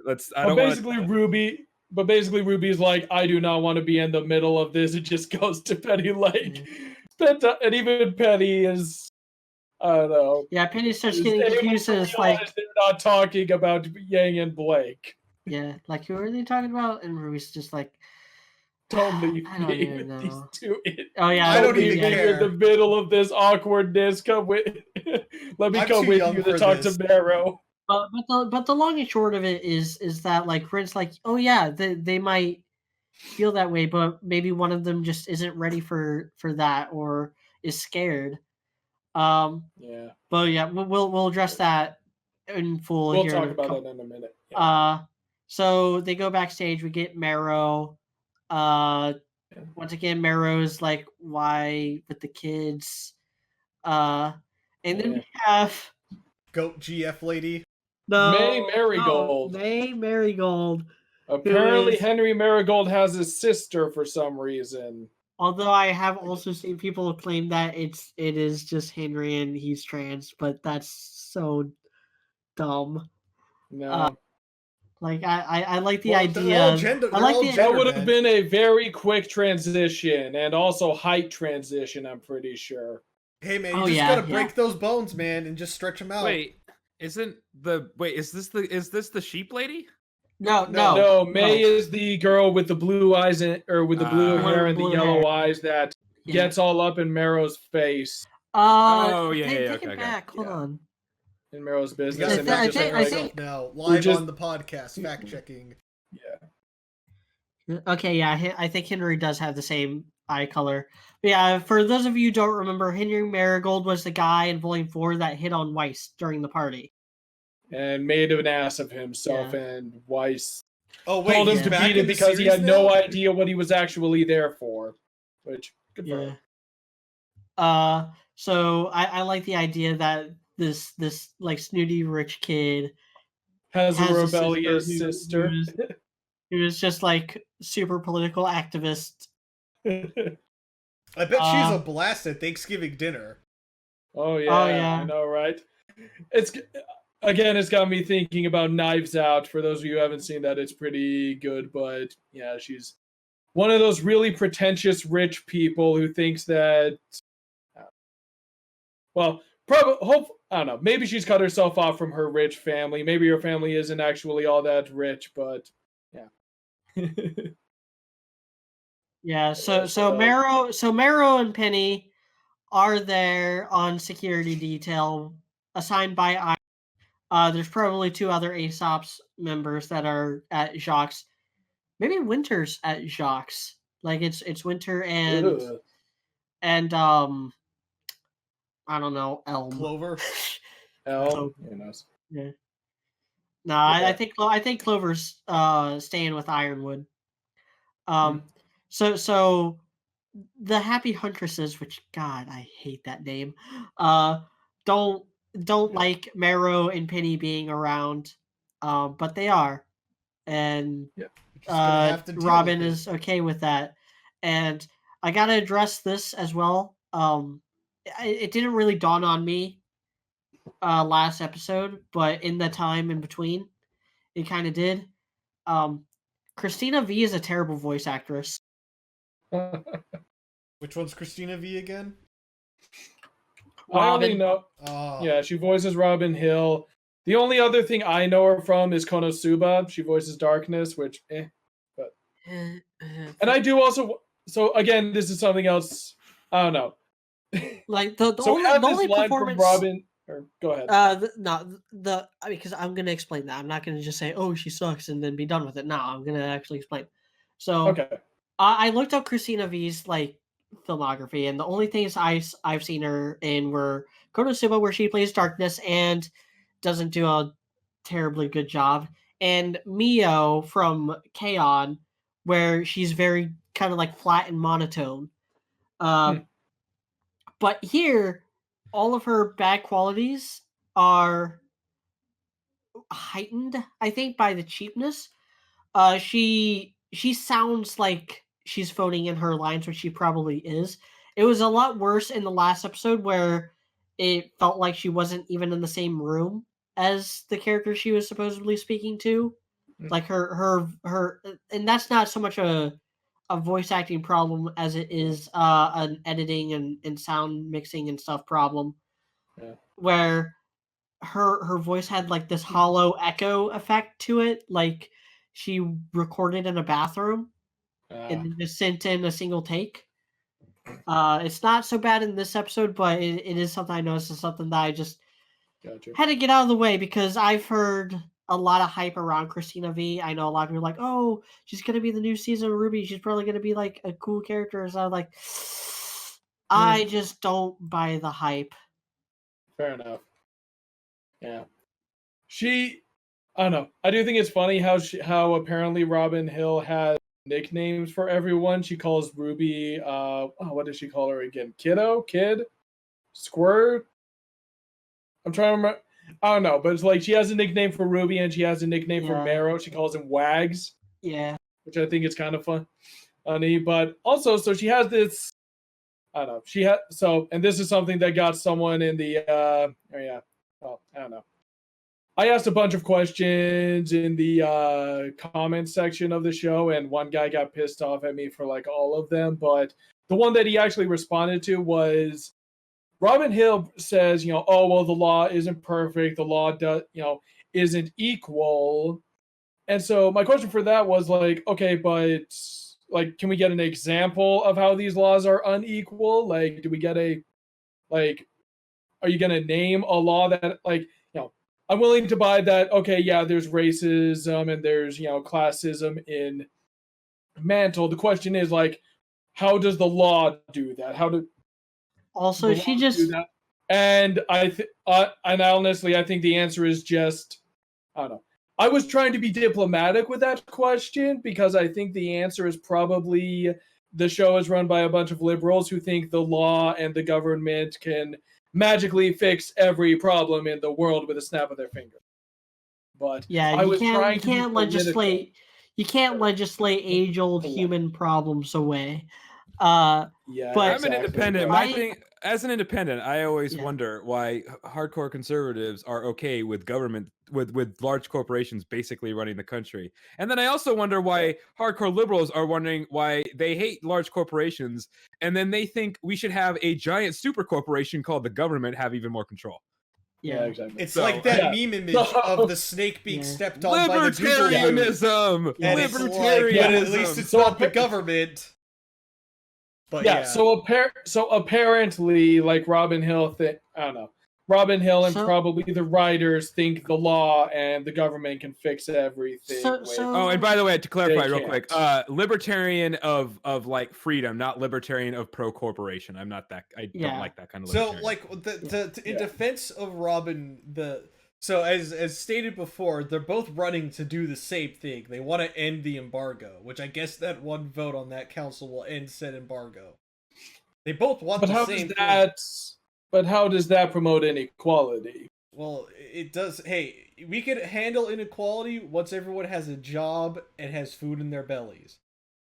let's. I But don't basically, wanna... Ruby's like, I do not want to be in the middle of this. It just goes to Penny like, and even Penny is, I don't know. Yeah, Penny starts is getting able confused to and it's realize like, they're not talking about Yang and Blake. yeah, like who are they talking about? And Ruby's just like, Don't leave I don't me even with these know. two. Oh yeah, I don't leave even me care. in the middle of this awkwardness. Come with, let me I'm come too with young you to for talk this. to Marrow. But the long and short of it is that like Ren's like, oh yeah, they might feel that way, but maybe one of them just isn't ready for that or is scared. Yeah, But yeah, we'll address that in full we'll here. talk in a about couple- that in a minute. Yeah. So they go backstage. We get Marrow. Once again, Marrow's like, why with the kids? And then we have Goat GF lady. May Marigold. May Marigold. Apparently, is- Henry Marigold has a sister for some reason. Although I have also seen people claim that it is just Henry and he's trans, but that's so dumb. No, Like I like the Well, idea. they're all gender- I like they're all the gender- that would have man. been a very quick transition and also height transition. I'm pretty sure. Hey man, you Oh, just yeah, gotta break those bones, man, and just stretch them out. Wait, is this the sheep lady? no. No, May is the girl with the blue eyes or with the blue Ah. hair and the Blue yellow hair. eyes that Yeah. gets all up in Marrow's face Oh, yeah, take yeah, it okay, back. Hold yeah. on. in Marrow's You business. gotta And I they're fact just think- check I like, think- yourself now, live just- on the podcast, fact checking. yeah. Okay, yeah, I think Henry does have the same eye color. But yeah, for those of you who don't remember, Henry Marigold was the guy in Volume 4 that hit on Weiss during the party. And made an ass of himself, Yeah. and Weiss Oh wait, told him he's to back beat in him the because he series had no now? idea what he was actually there for. Which, good for him. So I like the idea that this like snooty rich kid Has a has a rebellious sister sister. who is just like super political activist. I bet she's Uh, a blast at Thanksgiving dinner. Oh yeah, yeah. I know, right? It's got me thinking about Knives Out. For those of you who haven't seen that, it's pretty good. But yeah, she's one of those really pretentious rich people who thinks that. Well, probably. I don't know. Maybe she's cut herself off from her rich family. Maybe her family isn't actually all that rich, but yeah. Yeah, so so- Marrow and Penny are there on security detail assigned by there's probably 2 other Aesop's members that are at Jacques. Maybe Winter's at Jacques. Like it's Winter Ugh. and I don't know, Elm. Clover. Hell, who knows? Yeah. No, I think Clover's staying with Ironwood. So the Happy Huntresses, which God, I hate that name. Don't like Marrow and Penny being around. but they are, and Yeah. Just gonna have to deal Robin with it. is okay with that. And I gotta address this as well. It didn't really dawn on me last episode, but in the time in between, it kind of did. Um, Christina V is a terrible voice actress. Which one's Christina V again? I only Robin. know. Oh, Yeah, she voices Robin Hill. The only other thing I know her from is Konosuba. She voices Darkness, which and I do also. So again, this is something else. I don't know. Like the So only have the this only line from performance. Robin. Or go ahead. Because I'm gonna explain that. I'm not gonna just say, "Oh, she sucks," and then be done with it. No, I'm gonna actually explain. So Okay. I looked up Christina V's like filmography, and the only things I've seen her in were Konosuba, where she plays Darkness and doesn't do a terribly good job, and Mio from K-On, where she's very kind of like flat and monotone. But here, all of her bad qualities are heightened, I think, by the cheapness. She sounds like she's phoning in her lines, which she probably is. It was a lot worse in the last episode where it felt like she wasn't even in the same room as the character she was supposedly speaking to. Like her and that's not so much a voice acting problem as it is an editing and sound mixing and stuff problem. Yeah. Where her voice had like this hollow echo effect to it, like she recorded in a bathroom and then just sent in a single take. It's not so bad in this episode, but it is something I noticed. Is something that I just Gotcha. had to get out of the way because I've heard a lot of hype around Christina V. I know a lot of people are like, "Oh, she's gonna be the new season of RWBY. She's probably gonna be like a cool character." So I'm like, I just don't buy the hype. Fair enough. Yeah. I don't know. I do think it's funny how apparently Robin Hill has nicknames for everyone. She calls Ruby, what does she call her again? Kiddo? Kid? Squirt? I'm trying to remember. I don't know, but it's like she has a nickname for Ruby and she has a nickname for Yeah. Marrow. She calls him Wags, Yeah. which I think is kind of funny. But also, so she has this. I don't know. And this is something that got someone in the. I don't know. I asked a bunch of questions in the comment section of the show, and one guy got pissed off at me for like all of them. But the one that he actually responded to was Robin Hill says, oh, well, the law isn't perfect. The law isn't equal. And so my question for that was like, okay, but like, can we get an example of how these laws are unequal? Like, do we get are you going to name a law that I'm willing to buy that. Okay, yeah, there's racism and there's classism in Mantle. The question is like, how does the law do that? Also, she just do that? And and honestly, I think the answer is just I don't know. I was trying to be diplomatic with that question because I think the answer is probably the show is run by a bunch of liberals who think the law and the government can magically fix every problem in the world with a snap of their finger. But yeah, you can't legislate age-old human problems away. Yeah, but I'm an independent. but My thing, as an independent, I always wonder why hardcore conservatives are okay with government, with large corporations basically running the country. And then I also wonder why hardcore liberals are wondering why they hate large corporations, and then they think we should have a giant super corporation called the government have even more control. Yeah, exactly. It's like that meme image of the snake being stepped on by the libertarianism. And Libertarianism. but at least it's not the government. But so apparently, like Robin Hill, I don't know. Robin Hill and probably the writers think the law and the government can fix everything. And by the way, to clarify real quick, libertarian of like freedom, not libertarian of pro corporation. I'm not that. I don't like that kind of. So like in defense of Robin, so as stated before, they're both running to do the same thing. They want to end the embargo, which I guess that one vote on that council will end said embargo. They both want the same thing. But how does that promote inequality? Well, it does. Hey, we could handle inequality once everyone has a job and has food in their bellies.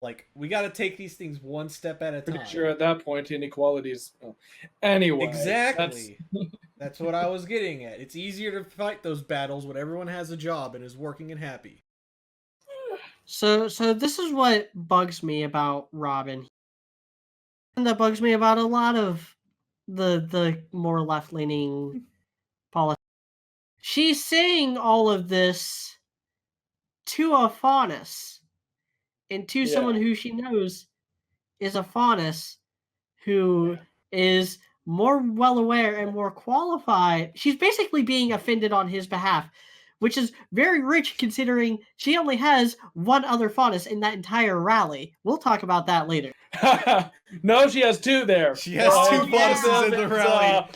Like, we got to take these things one step at a time. Pretty sure at that point inequality is. Anyway, Exactly. That's what I was getting at. It's easier to fight those battles when everyone has a job and is working and happy. So this is what bugs me about Robin. And that bugs me about a lot of the more left-leaning politics. She's saying all of this to a faunus, and to someone who she knows is a faunus who is more well aware and more qualified. She's basically being offended on his behalf, which is very rich considering she only has one other faunus in that entire rally. We'll talk about that later. No, she has two there. She has two faunuses in the rally.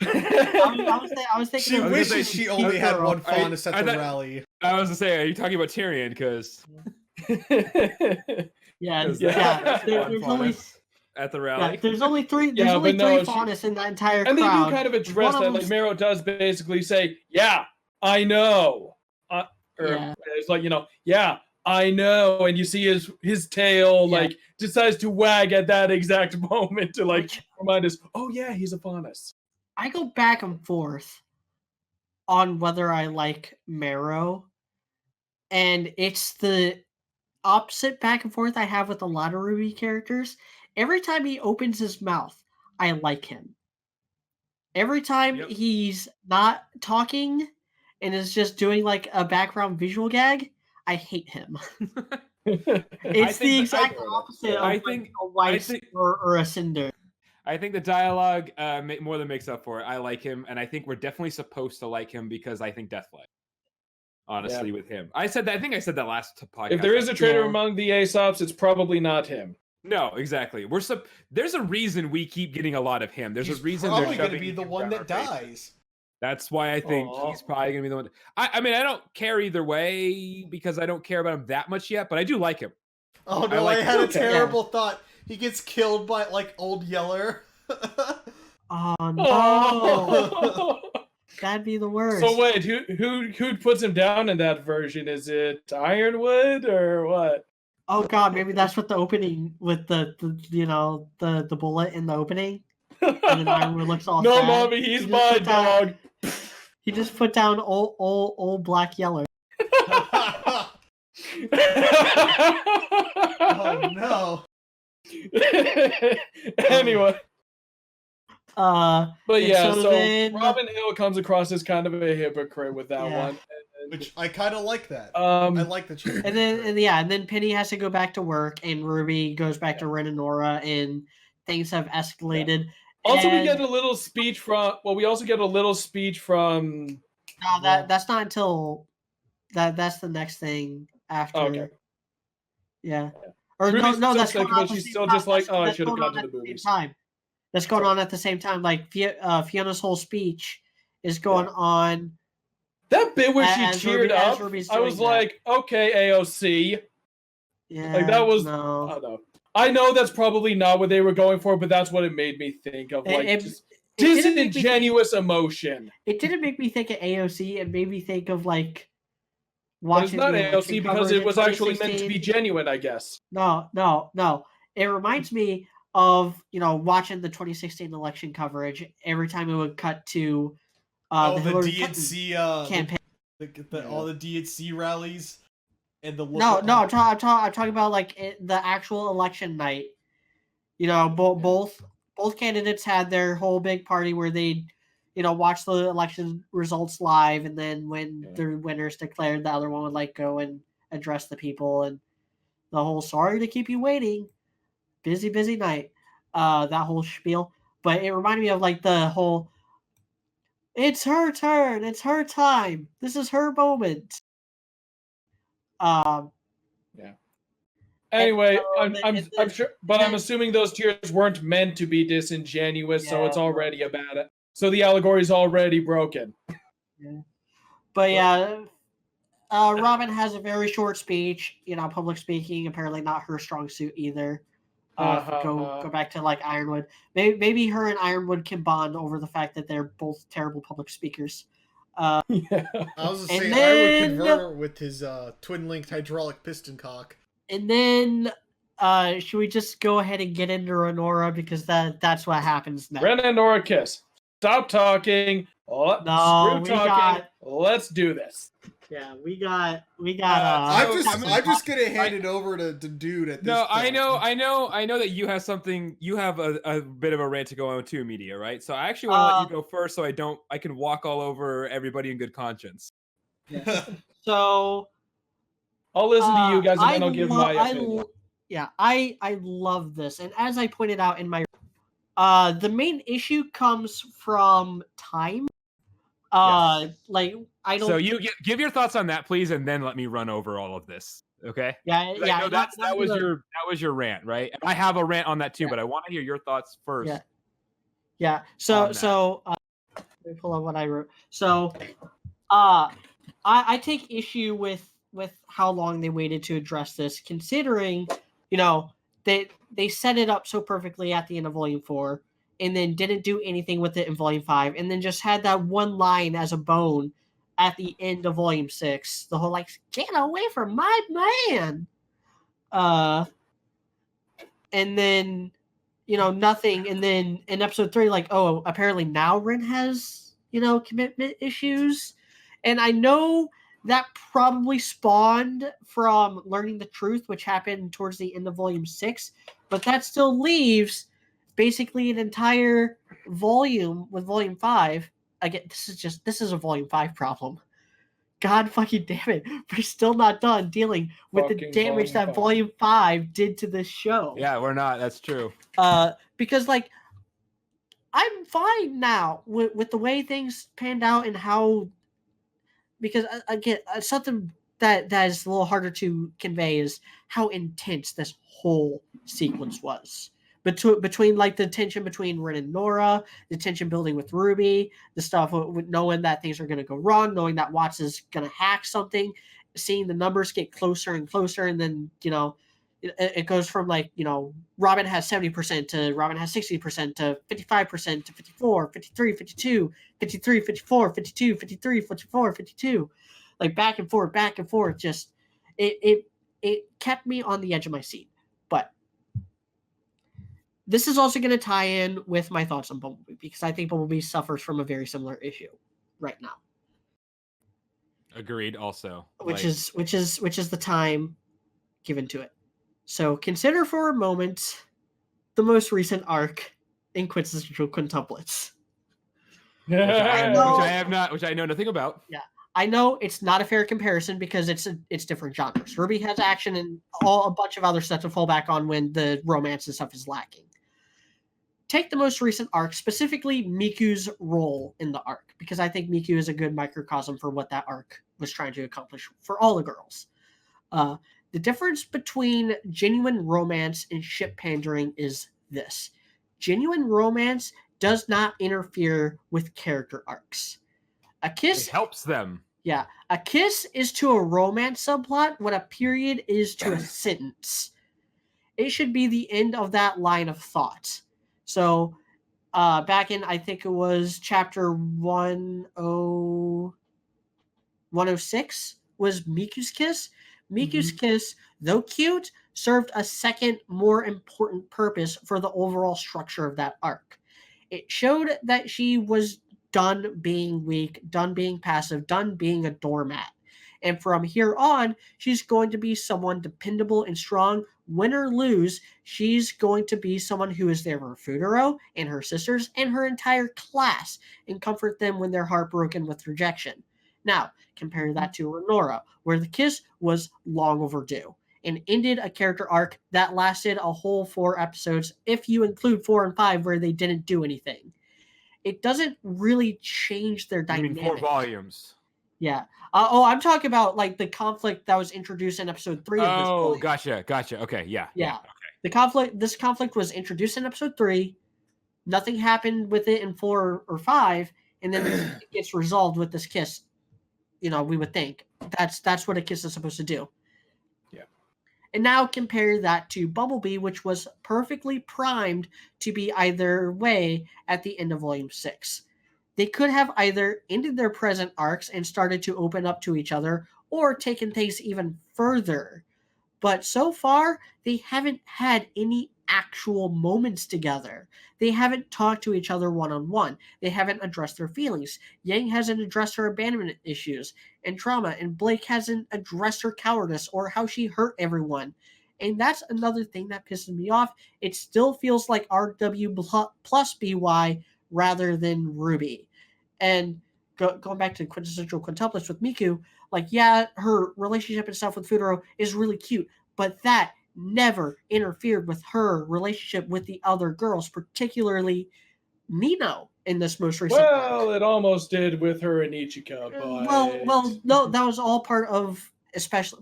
I was thinking She wishes she only had one faunus at the rally. I was gonna say, are you talking about Tyrion? Because there's only at the rally. Yeah, there's only three. There's only three faunus in that entire crowd. And they do kind of address that. Like Mero does basically say, "Yeah, I know," it's like, "Yeah, I know," and you see his tail like decides to wag at that exact moment to like remind us, "Oh yeah, he's a faunus." I go back and forth on whether I like Mero, and it's the opposite back and forth I have with a lot of RWBY characters. Every time he opens his mouth, I like him. Every time he's not talking and is just doing like a background visual gag, I hate him. It's the exact opposite of a Weiss or a Cinder. I think the dialogue more than makes up for it. I like him, and I think we're definitely supposed to like him because I think Deathfly. Honestly, with him, I said that. I think I said that last podcast. If there is a traitor among the Aesops, it's probably not him. No, exactly. There's a reason we keep getting a lot of him. There's a reason they're probably going to be the one that dies. That's why I think he's probably going to be the one. I mean, I don't care either way because I don't care about him that much yet, but I do like him. Oh no, I had a terrible thought. He gets killed by like Old Yeller. Oh no. That'd be the worst. So wait, who puts him down in that version? Is it Ironwood or what? Oh god, maybe that's what the opening with the bullet in the opening. And then Ironwood looks all No, sad. mommy, he's my dog. He just put down old Black Yeller. Oh no. Anyway. But yeah, so Robin Hill comes across as kind of a hypocrite with that one. Which I kind of like that. I like that. And then Penny has to go back to work, and RWBY goes back to Renora, and things have escalated. Yeah. Also, we get a little speech from. Well, we also get a little speech from. No, that's not until that's the next thing after. Okay. Yeah. Or no, that's going on. She's still just like, oh, I should have gone to the movies. That's going on at the same time. Like Fiona's whole speech is going on. That bit where she cheered up, I was like, okay, AOC. Yeah. Like that was. No. I don't know. I know that's probably not what they were going for, but that's what it made me think of. Like just disingenuous emotion. It didn't make me think of AOC. It made me think of like. But it's not AOC because it was actually meant to be genuine, I guess. No. It reminds me of watching the 2016 election coverage. Every time it would cut to the DNC campaign, all the DNC rallies, and the I'm talking about like the actual election night. Both candidates had their whole big party where they'd watch the election results live, and then when the winners declared, the other one would like go and address the people, and the whole sorry to keep you waiting, busy night, that whole spiel. But it reminded me of like the whole, it's her turn, it's her time, this is her moment. Anyway, I'm sure, but I'm assuming those tears weren't meant to be disingenuous, so it's already a bad. So the allegory is already broken. Yeah. But Robin has a very short speech. Public speaking apparently not her strong suit either. Go back to like Ironwood. Maybe her and Ironwood can bond over the fact that they're both terrible public speakers. Yeah. I was And gonna say then- I would convert with his twin-linked hydraulic piston cock. And then, should we just go ahead and get into Renora because that's what happens next? Ren and Nora kiss. Stop talking. No, Screw we talking. got- Let's do this. Yeah, we got. I'm I'm just gonna hand it over to dude at this No, point. I know that you have something. You have a bit of a rant to go on too, media, right? So I actually want to let you go first, so I can walk all over everybody in good conscience. So I'll listen to you guys and then I'll give my I opinion. I love this, and as I pointed out in my, the main issue comes from time. Like I don't. So you give your thoughts on that, please, and then let me run over all of this. Okay? Yeah, 'Cause I yeah. know that was your rant, right? And I have a rant on that too, Yeah. but I want to hear your thoughts first. Yeah. on So that. let me pull up what I wrote. So, I take issue with how long they waited to address this, considering, they set it up so perfectly at the end of Volume 4, and then didn't do anything with it in Volume 5, and then just had that one line as a bone at the end of Volume 6. The whole like, get away from my man. And then, nothing. And then in episode 3, like, oh, apparently now Ren has, commitment issues. And I know that probably spawned from learning the truth, which happened towards the end of Volume 6, but that still leaves basically an entire volume with Volume 5. Again, this is a Volume 5 problem. God fucking damn it. We're still not done dealing with the Fucking damage Volume that 5. Volume 5 did to this show. Yeah, we're not. That's true. Because like I'm fine now with the way things panned out and how, because again, something that is a little harder to convey is how intense this whole sequence was. Between like the tension between Ren and Nora, the tension building with RWBY, the stuff with knowing that things are going to go wrong, knowing that Watts is going to hack something, seeing the numbers get closer and closer, and then it goes from like Robin has 70% to Robin has 60% to 55% to 54, 53, 52, 53, 54, 52, 53, 54, 52, like back and forth. Just it kept me on the edge of my seat. But this is also going to tie in with my thoughts on Bumblebee, because I think Bumblebee suffers from a very similar issue right now. Agreed. Also, Which is the time given to it. So consider for a moment the most recent arc in Quintessential Quintuplets. which I know nothing about. I know it's not a fair comparison because it's different genres. RWBY has action and a bunch of other stuff to fall back on when the romance and stuff is lacking. Take the most recent arc, specifically Miku's role in the arc, because I think Miku is a good microcosm for what that arc was trying to accomplish for all the girls. The difference between genuine romance and ship pandering is this. Genuine romance does not interfere with character arcs. A kiss It helps them. Yeah, a kiss is to a romance subplot what a period is to a sentence. It should be the end of that line of thought. So, back in, I think it was chapter 106 was Miku's kiss. Miku's kiss, though cute, served a second, more important purpose for the overall structure of that arc. It showed that she was done being weak, done being passive, done being a doormat. And from here on, she's going to be someone dependable and strong. Win or lose, she's going to be someone who is there for Futuro and her sisters and her entire class and comfort them when they're heartbroken with rejection. Now, compare that to Renora, where the kiss was long overdue and ended a character arc that lasted a whole 4 episodes, if you include 4 and 5 where they didn't do anything. It doesn't really change their I dynamic. mean, 4 volumes. Yeah. I'm talking about like the conflict that was introduced in episode 3 of this Oh, volume. gotcha. Okay, yeah. Yeah. Okay. This conflict was introduced in episode 3. Nothing happened with it in 4 or 5, and then it gets resolved with this kiss. We would think that's what a kiss is supposed to do. Yeah. And now compare that to Bumblebee, which was perfectly primed to be either way at the end of Volume 6. They could have either ended their present arcs and started to open up to each other, or taken things even further. But so far, they haven't had any actual moments together. They haven't talked to each other one on one. They haven't addressed their feelings. Yang hasn't addressed her abandonment issues and trauma, and Blake hasn't addressed her cowardice or how she hurt everyone. And that's another thing that pisses me off. It still feels like RW plus BY rather than RWBY. And going back to quintessential quintuplets with Miku, like, yeah, her relationship and stuff with Futaro is really cute, but that never interfered with her relationship with the other girls, particularly Nino in this most recent Well, arc. it almost did with her and Ichika, but No, that was all part of,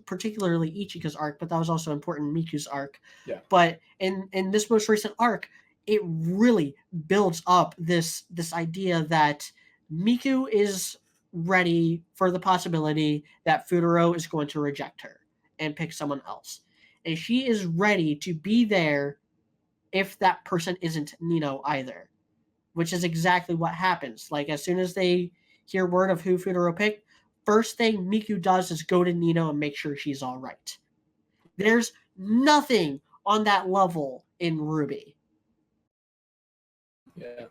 particularly Ichika's arc, but that was also important in Miku's arc. Yeah. But in this most recent arc, it really builds up this idea that Miku is ready for the possibility that Futaro is going to reject her and pick someone else. And she is ready to be there if that person isn't Nino either, which is exactly what happens. Like, as soon as they hear word of who Futaro picked, first thing Miku does is go to Nino and make sure she's all right. There's nothing on that level in RWBY. yeah.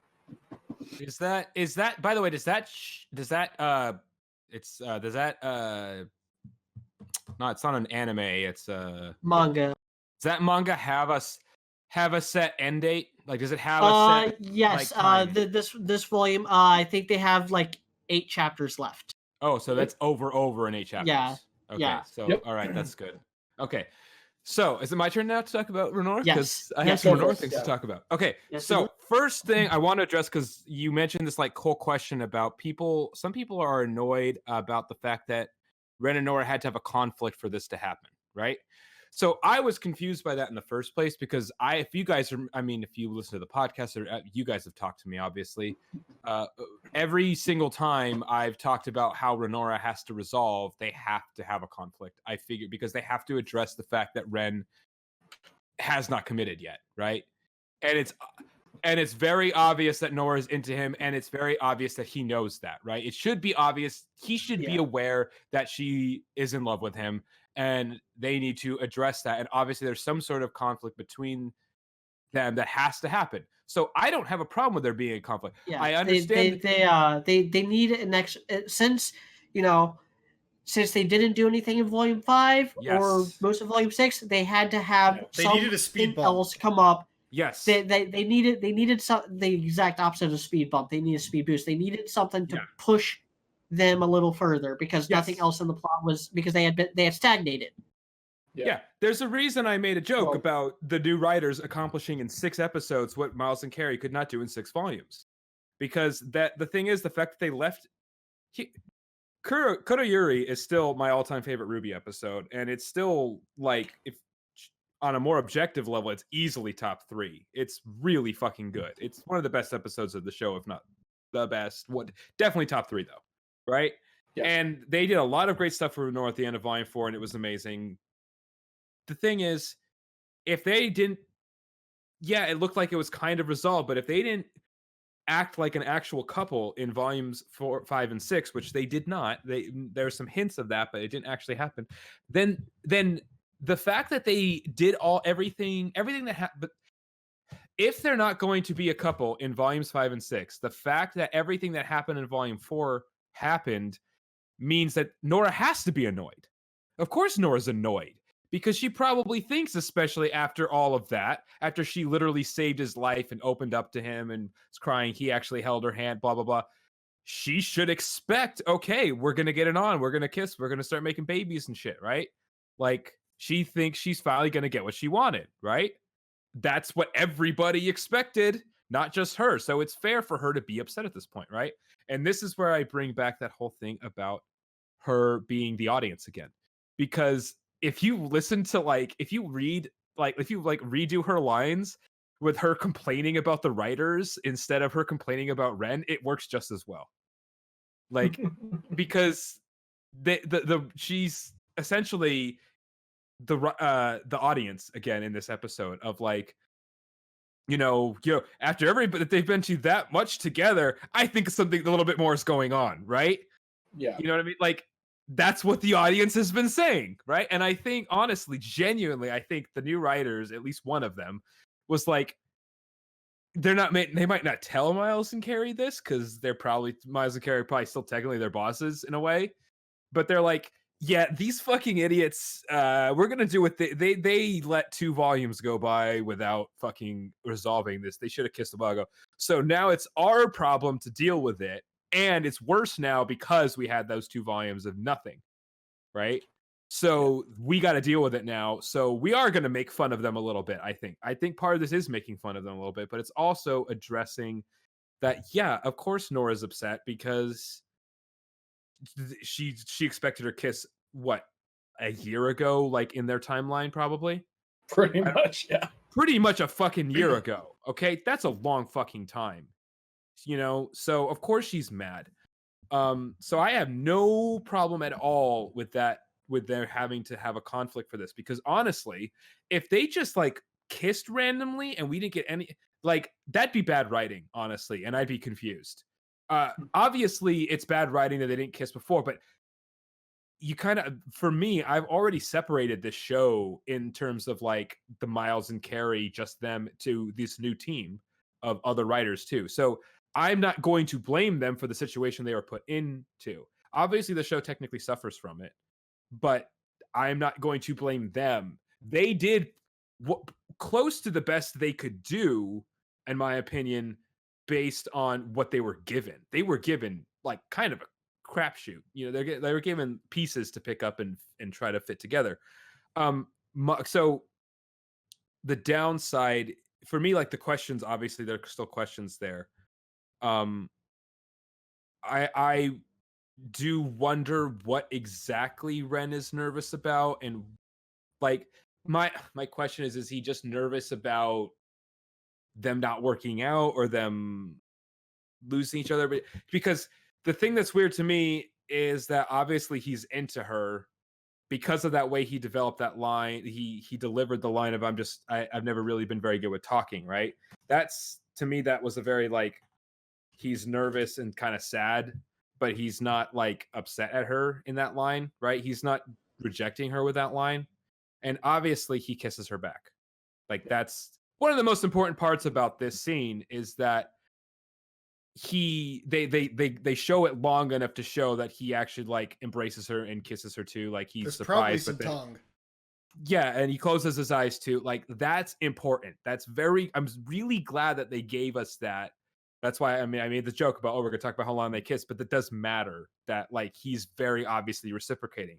Is that by the way, does that no, it's not an anime, it's Manga. does that manga have a set end date? Like, does it have a set yes, like, time? this volume, I think they have like 8 chapters left. Oh, so that's over in 8 chapters. Yeah. Okay. Yeah. So Yep. all right, that's good. Okay. So is it my turn now to talk about Renora? Yes. I have Yes, some it Renora is. things to talk about. Okay. Yes, it So is. first thing I want to address, because you mentioned this like whole question about some people are annoyed about the fact that Ren and Nora had to have a conflict for this to happen, right? So I was confused by that in the first place, because if you listen to the podcast, or you guys have talked to me, obviously, every single time I've talked about how Renora has to resolve, they have to have a conflict. I figured, because they have to address the fact that Ren has not committed yet, right? And it's very obvious that Nora's into him, and it's very obvious that he knows that, right? It should be obvious. He should be aware that she is in love with him, and they need to address that. And obviously there's some sort of conflict between them that has to happen. So I don't have a problem with there being a conflict. Yeah, I understand. they need an extra, since they didn't do anything in volume 5 or Yes. most of volume 6, they had to have They needed a speed something bump. else come up. Yes. They needed the exact opposite of speed bump. They needed a speed boost. They needed something to push them a little further, because nothing else in the plot was, because they had stagnated. Yeah, there's a reason I made a joke about the new writers accomplishing in 6 episodes what Miles and Carey could not do in 6 volumes. Because the thing is, the fact that they left... Kuroyuri is still my all-time favorite RWBY episode, and it's still, like, if on a more objective level, it's easily top 3. It's really fucking good. It's one of the best episodes of the show, if not the best. Definitely top 3, though, right? Yes. And they did a lot of great stuff for Renora at the end of Volume 4, and it was amazing. The thing is, if they didn't... Yeah, it looked like it was kind of resolved, but if they didn't act like an actual couple in volumes 4, 5, and 6, which they did not, there's some hints of that, but it didn't actually happen, then the fact that they did everything that happened... But if they're not going to be a couple in volumes 5 and 6, the fact that everything that happened in volume 4 happened means that Nora has to be annoyed. Of course Nora's annoyed, because she probably thinks, especially after all of that, after she literally saved his life and opened up to him and was crying, he actually held her hand, blah, blah, blah. She should expect, okay, we're going to get it on. We're going to kiss. We're going to start making babies and shit, right? Like, she thinks she's finally going to get what she wanted, right? That's what everybody expected, not just her. So it's fair for her to be upset at this point, right? And this is where I bring back that whole thing about her being the audience again. Because if you listen to, if you redo her lines with her complaining about the writers instead of her complaining about Ren, it works just as well. Like, because she's essentially the audience again in this episode of, like, after everybody that they've been to that much together, I think something a little bit more is going on, right? Yeah. You know what I mean? Like, that's what the audience has been saying, right? And I think, honestly, genuinely, I think the new writers, at least one of them, was like, they might not tell Miles and Carrie this, because Miles and Carrie probably still technically their bosses in a way, but they're like, yeah, these fucking idiots, we're gonna do what they let 2 volumes go by without fucking resolving this. They should have kissed a while ago. So now it's our problem to deal with it, and it's worse now because we had those 2 volumes of nothing, right? So we got to deal with it now. So we are going to make fun of them a little bit. I think part of this is making fun of them a little bit, but it's also addressing that, yeah, of course Nora's upset because she expected her kiss a year ago, like in their timeline, probably Pretty much, yeah. pretty much a fucking year ago. Okay, that's a long fucking time, so of course she's mad. So I have no problem at all with that, with their having to have a conflict for this, because honestly, if they just like kissed randomly and we didn't get any, like, that'd be bad writing, honestly, and I'd be confused. Obviously it's bad writing that they didn't kiss before, but you kind of, for me, I've already separated this show in terms of like the Miles and Carrie, just them, to this new team of other writers too. So I'm not going to blame them for the situation they were put into. Obviously the show technically suffers from it, but I'm not going to blame them. They did close to the best they could do, in my opinion, based on what they were given. They were given like kind of a crapshoot. They were given pieces to pick up and try to fit together. So the downside for me, like the questions, obviously there are still questions there. I do wonder what exactly Ren is nervous about, and like my question is he just nervous about them not working out or them losing each other? But because the thing that's weird to me is that obviously he's into her because of that way he developed that line. He delivered the line of I've never really been very good with talking, right? That's, to me, that was a very like, he's nervous and kind of sad, but he's not like upset at her in that line, right? He's not rejecting her with that line. And obviously he kisses her back. Like, that's one of the most important parts about this scene, is that they show it long enough to show that he actually like embraces her and kisses her too. Like, he's There's surprised. probably some tongue. Yeah, and he closes his eyes too. Like, that's important. I'm really glad that they gave us that. That's why I made the joke about, we're gonna talk about how long they kiss, but that does matter, that like he's very obviously reciprocating.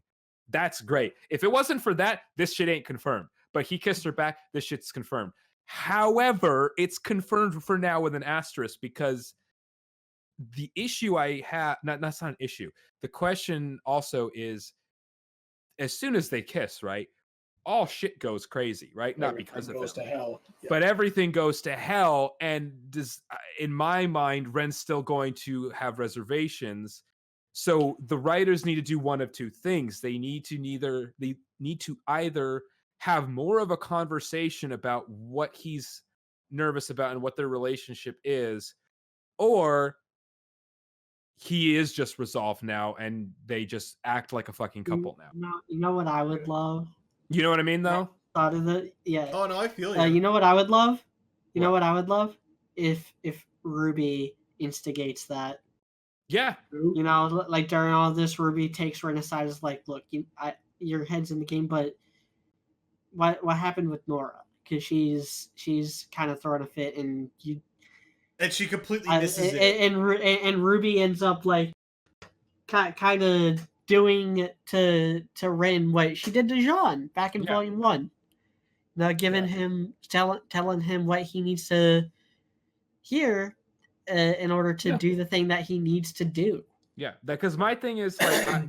That's great. If it wasn't for that, this shit ain't confirmed. But he kissed her back, this shit's confirmed. However, it's confirmed for now with an asterisk, because the issue I have, that's not an issue. The question also is, as soon as they kiss, right, all shit goes crazy, right? Not because of it, to hell. Yeah. but everything goes to hell. And in my mind, Ren's still going to have reservations. So the writers need to do one of two things. They need to either have more of a conversation about what he's nervous about and what their relationship is, or he is just resolved now and they just act like a fucking couple now. You know what I would love? You know what I mean, though? Thought of it, yeah. Oh no, I feel you. You know what I would love? You know what I would love? If RWBY instigates that. Yeah. You know, like during all this, RWBY takes Ren aside, is like, look, your head's in the game, but what happened with Nora? Because she's kind of throwing a fit, and she completely misses it. And RWBY ends up like kind of doing to Ren what she did to Jean back in Volume 1. Now giving him, telling him what he needs to hear in order to do the thing that he needs to do. Yeah, because my thing is, like,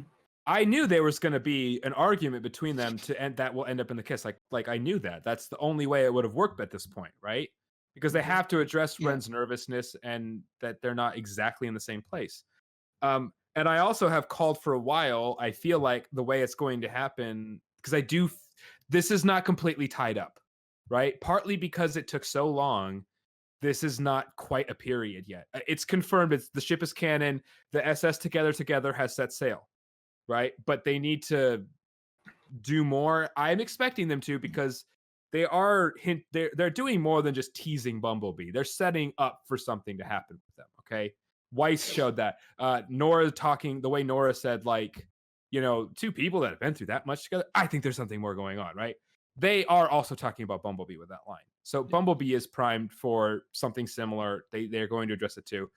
I knew there was going to be an argument between them that will end up in the kiss. Like I knew that. That's the only way it would have worked at this point, right? Because they have to address Ren's nervousness and that they're not exactly in the same place. And I also have called for a while, I feel like the way it's going to happen, because this is not completely tied up. right? Partly because it took so long. This is not quite a period yet. It's confirmed. It's the ship is canon. The SS together has set sail, right? But they need to do more. I'm expecting them to, because they're doing more than just teasing Bumblebee. They're setting up for something to happen with them. Okay, Weiss showed that. Nora talking the way Nora said, like, two people that have been through that much together. I think there's something more going on, right? They are also talking about Bumblebee with that line. So Bumblebee is primed for something similar. They're going to address it too.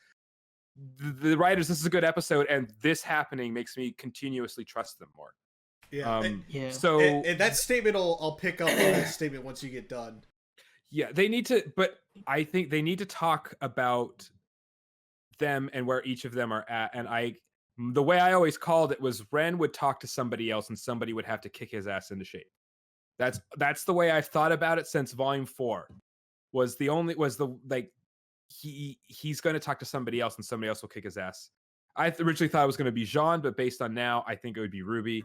The writers, this is a good episode, and this happening makes me continuously trust them more. Yeah. So and that statement, I'll pick up on that statement once you get done. Yeah, they need to, but I think they need to talk about them and where each of them are at. And the way I always called it was Ren would talk to somebody else and somebody would have to kick his ass into shape. That's the way I've thought about it since Volume 4. He's going to talk to somebody else and somebody else will kick his ass. I originally thought it was going to be Jean, but based on now, I think it would be RWBY.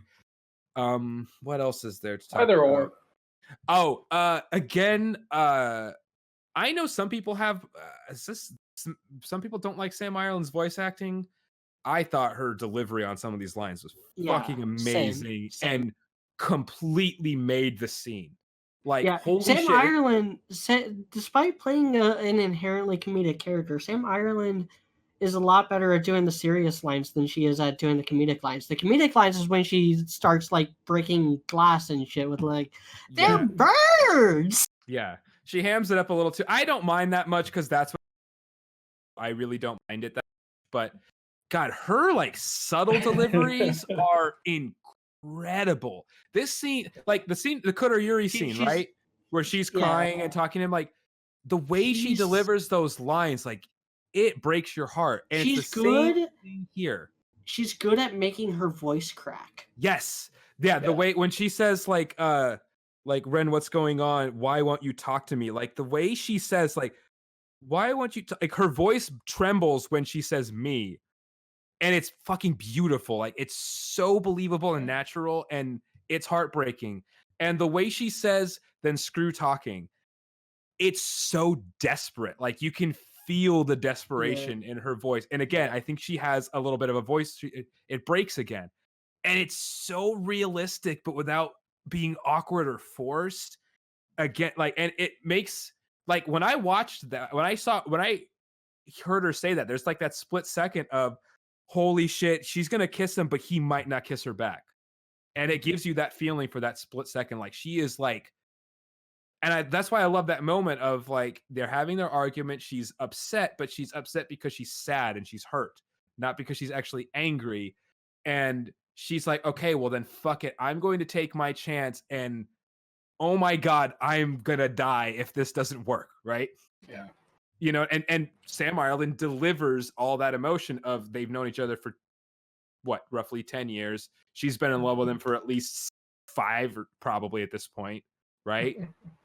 What else is there to talk Either about? or. Again, I know some people have some people don't like Sam Ireland's voice acting. I thought her delivery on some of these lines was fucking amazing and completely made the scene. Like, holy Sam shit. Ireland, despite playing an inherently comedic character, Sam Ireland is a lot better at doing the serious lines than she is at doing the comedic lines. The comedic lines is when she starts like breaking glass and shit with like, they're birds. Yeah, she hams it up a little too. I don't mind that much because that's what I really don't mind it. But God, her like subtle deliveries are incredible. This scene, like the Kurayuri scene, right, where she's crying and talking to him, like the way she delivers those lines, like it breaks your heart. And she's it's the good same thing here. She's good at making her voice crack. Yes, yeah. The way when she says like Ren, what's going on? Why won't you talk to me? Like the way she says like, why won't you? Like her voice trembles when she says me. And it's fucking beautiful. Like it's so believable and natural, and it's heartbreaking. And the way she says, then screw talking, it's so desperate. Like you can feel the desperation in her voice. And again, I think she has a little bit of a voice. It breaks again. And it's so realistic, but without being awkward or forced. Again, like, and it makes, like, when I watched that, when I heard her say that, there's like that split second of, holy shit, she's gonna kiss him, but he might not kiss her back. And it gives you that feeling for that split second. Like she is like, and that's why I love that moment of like, they're having their argument. She's upset, but she's upset because she's sad and she's hurt, not because she's actually angry. And she's like, okay, well then fuck it. I'm going to take my chance. And oh my God, I'm gonna die if this doesn't work. Right. Yeah. You know, and Sam Ireland delivers all that emotion of they've known each other for what, roughly 10 years. She's been in love with him for at least 5 or probably at this point, right?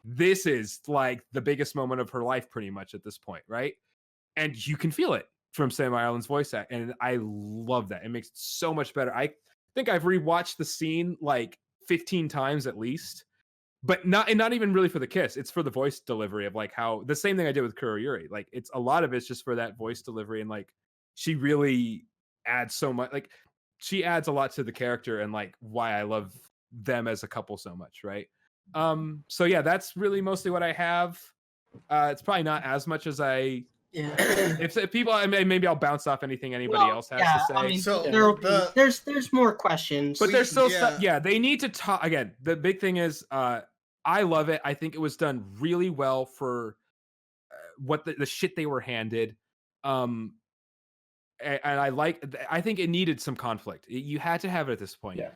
This is like the biggest moment of her life pretty much at this point, right? And you can feel it from Sam Ireland's voice act. And I love that. It makes it so much better. I think I've rewatched the scene like 15 times at least. But not even really for the kiss. It's for the voice delivery of like how the same thing I did with Kurayuri. Like it's a lot of it's just for that voice delivery, and like she really adds so much. Like she adds a lot to the character and like why I love them as a couple so much, right? So yeah, that's really mostly what I have. It's probably not as much as I. Yeah. If people, maybe I'll bounce off anything anybody else has to say. I mean, So there's more questions, but there's still stuff. Yeah, they need to talk again. The big thing is, I love it. I think it was done really well for what the shit they were handed. And I think it needed some conflict. You had to have it at this point. Yeah.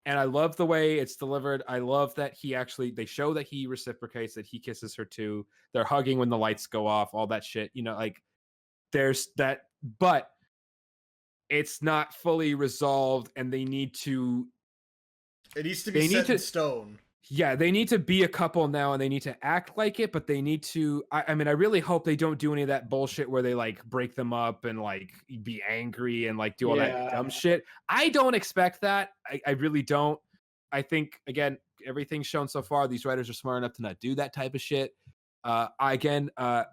And I love the way it's delivered. I love that they show that he reciprocates, that he kisses her too. They're hugging when the lights go off, all that shit. You know, like there's that, but it's not fully resolved, and they need to. It needs to be set in stone. Yeah, they need to be a couple now, and they need to act like it, but they need to. I mean, I really hope they don't do any of that bullshit where they like break them up and like be angry and like do all that dumb shit. I don't expect that. I really don't. I think again, everything's shown so far, these writers are smart enough to not do that type of shit.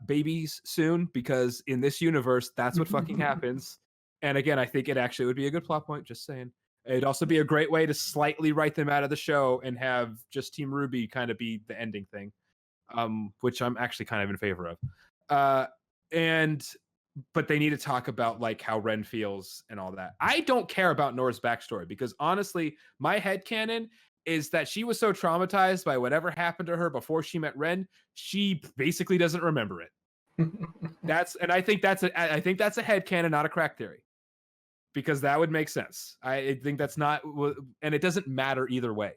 Babies soon, because in this universe, that's what fucking happens. And again, I think it actually would be a good plot point. Just saying. It'd also be a great way to slightly write them out of the show and have just Team RWBY kind of be the ending thing, which I'm actually kind of in favor of. But they need to talk about like how Ren feels and all that. I don't care about Nora's backstory because honestly, my headcanon is that she was so traumatized by whatever happened to her before she met Ren, she basically doesn't remember it. I think that's a headcanon, not a crack theory. Because that would make sense. I think that's not, and it doesn't matter either way.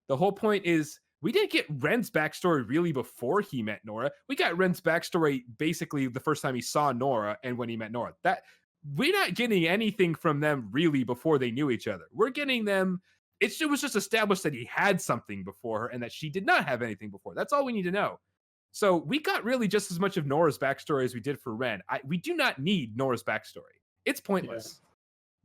The whole point is we didn't get Ren's backstory really before he met Nora. We got Ren's backstory basically the first time he saw Nora and when he met Nora. That we're not getting anything from them really before they knew each other. We're getting them. It was just established that he had something before her and that she did not have anything before. That's all we need to know. So we got really just as much of Nora's backstory as we did for Ren. We do not need Nora's backstory. It's pointless. Yeah.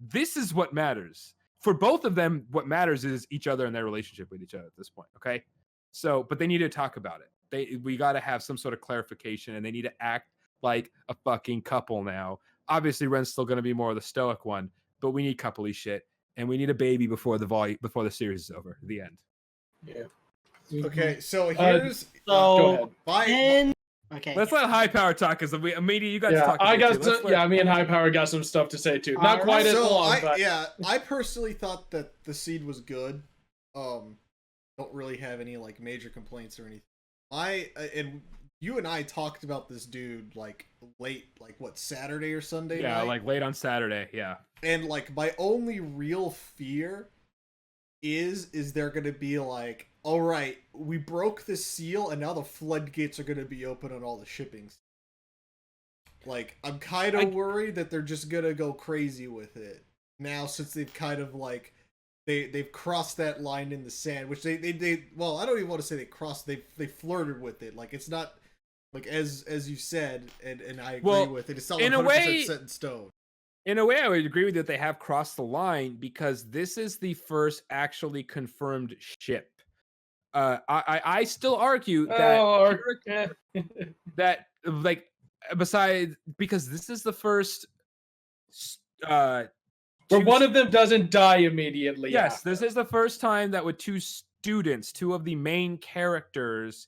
This is what matters. For both of them, what matters is each other and their relationship with each other at this point, okay? So, but they need to talk about it. We got to have some sort of clarification, and they need to act like a fucking couple now. Obviously, Ren's still going to be more of the stoic one, but we need coupley shit, and we need a baby before the series is over, the end. Yeah. Okay, so here's... go ahead. Okay. Let's let High Power talk because Media, you got to talk. Me and High Power got some stuff to say too. Not quite as long. I personally thought that the scene was good. Don't really have any like major complaints or anything. And you and I talked about this dude like late, like what, Saturday or Sunday? Yeah, night? like late on Saturday. Yeah. And like my only real fear is there gonna be like, all right, we broke the seal and now the floodgates are going to be open on all the shippings. Like, I'm kind of worried that they're just going to go crazy with it now, since they've kind of like they've crossed that line in the sand, which they well, I don't even want to say they crossed, they flirted with it. Like, it's not like as you said, and I agree with it, it's not 100% set in stone. In a way, I would agree with you that they have crossed the line because this is the first actually confirmed ship. I still argue that that like besides, because this is the first where one of them doesn't die immediately. Yes, after. This is the first time that with two of the main characters,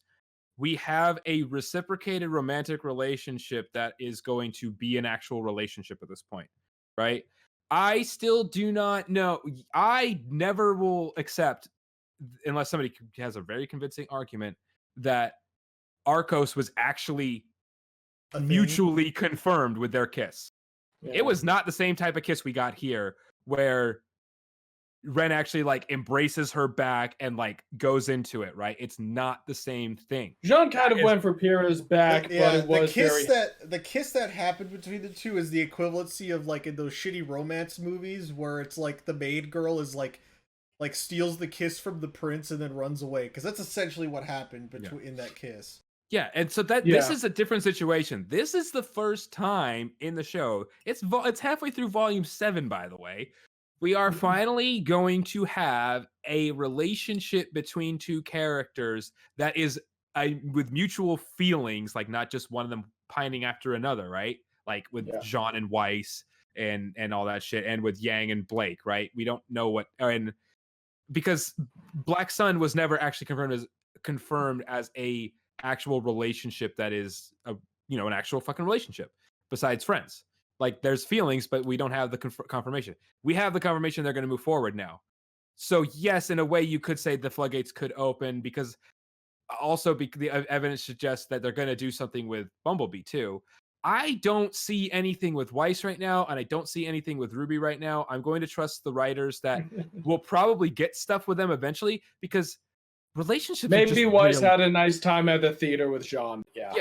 we have a reciprocated romantic relationship that is going to be an actual relationship at this point, right? I still do not know. I never will accept, unless somebody has a very convincing argument, that Arcos was actually mutually confirmed with their kiss. Yeah. It was not the same type of kiss we got here, where Ren actually like embraces her back and like goes into it, right? It's not the same thing. Jean kind of went for Pyrrha's back, but it was the kiss that happened between the two is the equivalency of like in those shitty romance movies where it's like the maid girl is like steals the kiss from the prince and then runs away, because that's essentially what happened in that kiss. Yeah, and so this is a different situation. This is the first time in the show. It's halfway through volume 7, by the way. We are finally going to have a relationship between two characters that is with mutual feelings, like not just one of them pining after another, right? Like with Jean and Weiss and all that shit, and with Yang and Blake, right? We don't know what, and because Black Sun was never actually confirmed as a actual relationship that is an actual fucking relationship besides friends. Like, there's feelings, but we don't have the confirmation. We have the confirmation they're going to move forward now. So yes, in a way, you could say the floodgates could open, because also the evidence suggests that they're going to do something with Bumblebee too. I don't see anything with Weiss right now, and I don't see anything with RWBY right now. I'm going to trust the writers that we'll probably get stuff with them eventually, because relationships. Maybe Weiss had a nice time at the theater with Jean. Yeah,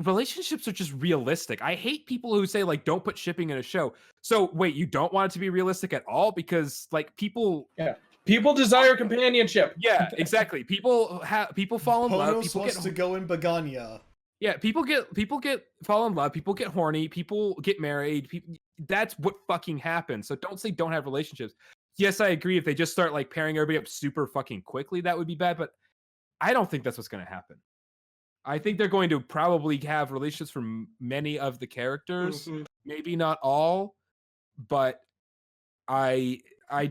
relationships are just realistic. I hate people who say like don't put shipping in a show. So wait, you don't want it to be realistic at all? Because like people desire companionship. Yeah, exactly. People fall in love. People wants to go in Begania. Yeah, people fall in love. People get horny. People get married. That's what fucking happens. So don't say don't have relationships. yes, I agree. If they just start like pairing everybody up super fucking quickly, that would be bad. But I don't think that's what's going to happen. I think they're going to probably have relationships from many of the characters, maybe not all, but I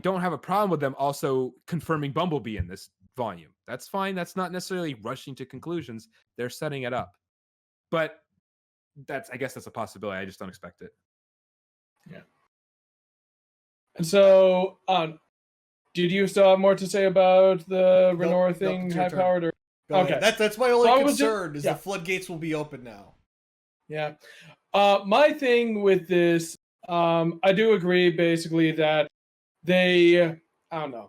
don't have a problem with them also confirming Bumblebee in this volume. That's fine. That's not necessarily rushing to conclusions. They're setting it up. But I guess that's a possibility. I just don't expect it. Yeah. And so, did you still have more to say about the Renora thing, it's your turn. high-powered? Or... Okay. That's my only concern is the floodgates will be open now. Yeah. My thing with this, I do agree basically that they, I don't know.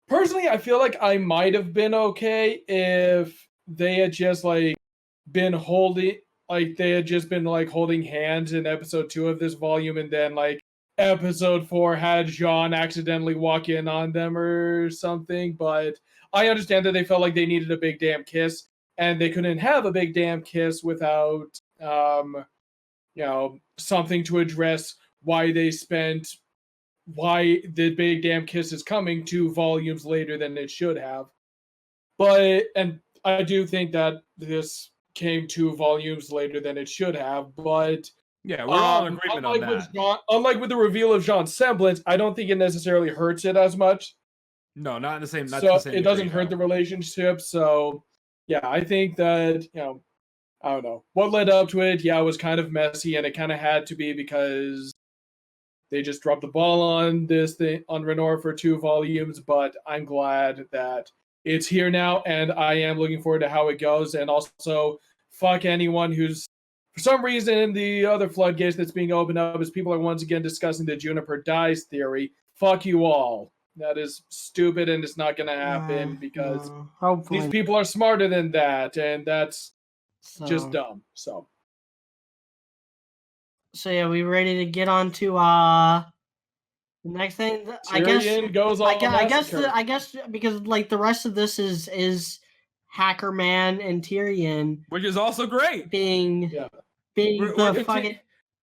Personally, I feel like I might have been okay if they had just like been holding, like they had just been like holding hands in episode 2 of this volume, and then like episode 4 had Jean accidentally walk in on them or something. But I understand that they felt like they needed a big damn kiss, and they couldn't have a big damn kiss without, something to address why the big damn kiss is coming 2 volumes later than it should have. And I do think that this came 2 volumes later than it should have, but yeah, we're all in agreement on that. Unlike with the reveal of Jean's semblance, I don't think it necessarily hurts it as much. No, not in the same. Not so the same it doesn't hurt the relationship. So yeah, I think that I don't know what led up to it. Yeah, it was kind of messy, and it kind of had to be because they just dropped the ball on this thing on Renora for 2 volumes. But I'm glad that it's here now, and I am looking forward to how it goes. And also, fuck anyone who's, for some reason, the other floodgates that's being opened up is people are once again discussing the Juniper dies theory. Fuck you all. That is stupid, and it's not going to happen because these people are smarter than that, and that's just dumb. So yeah, we ready to get on to the next thing? Tyrion goes on. I guess because like the rest of this is Hacker Man and Tyrion, which is also great. Being the fucking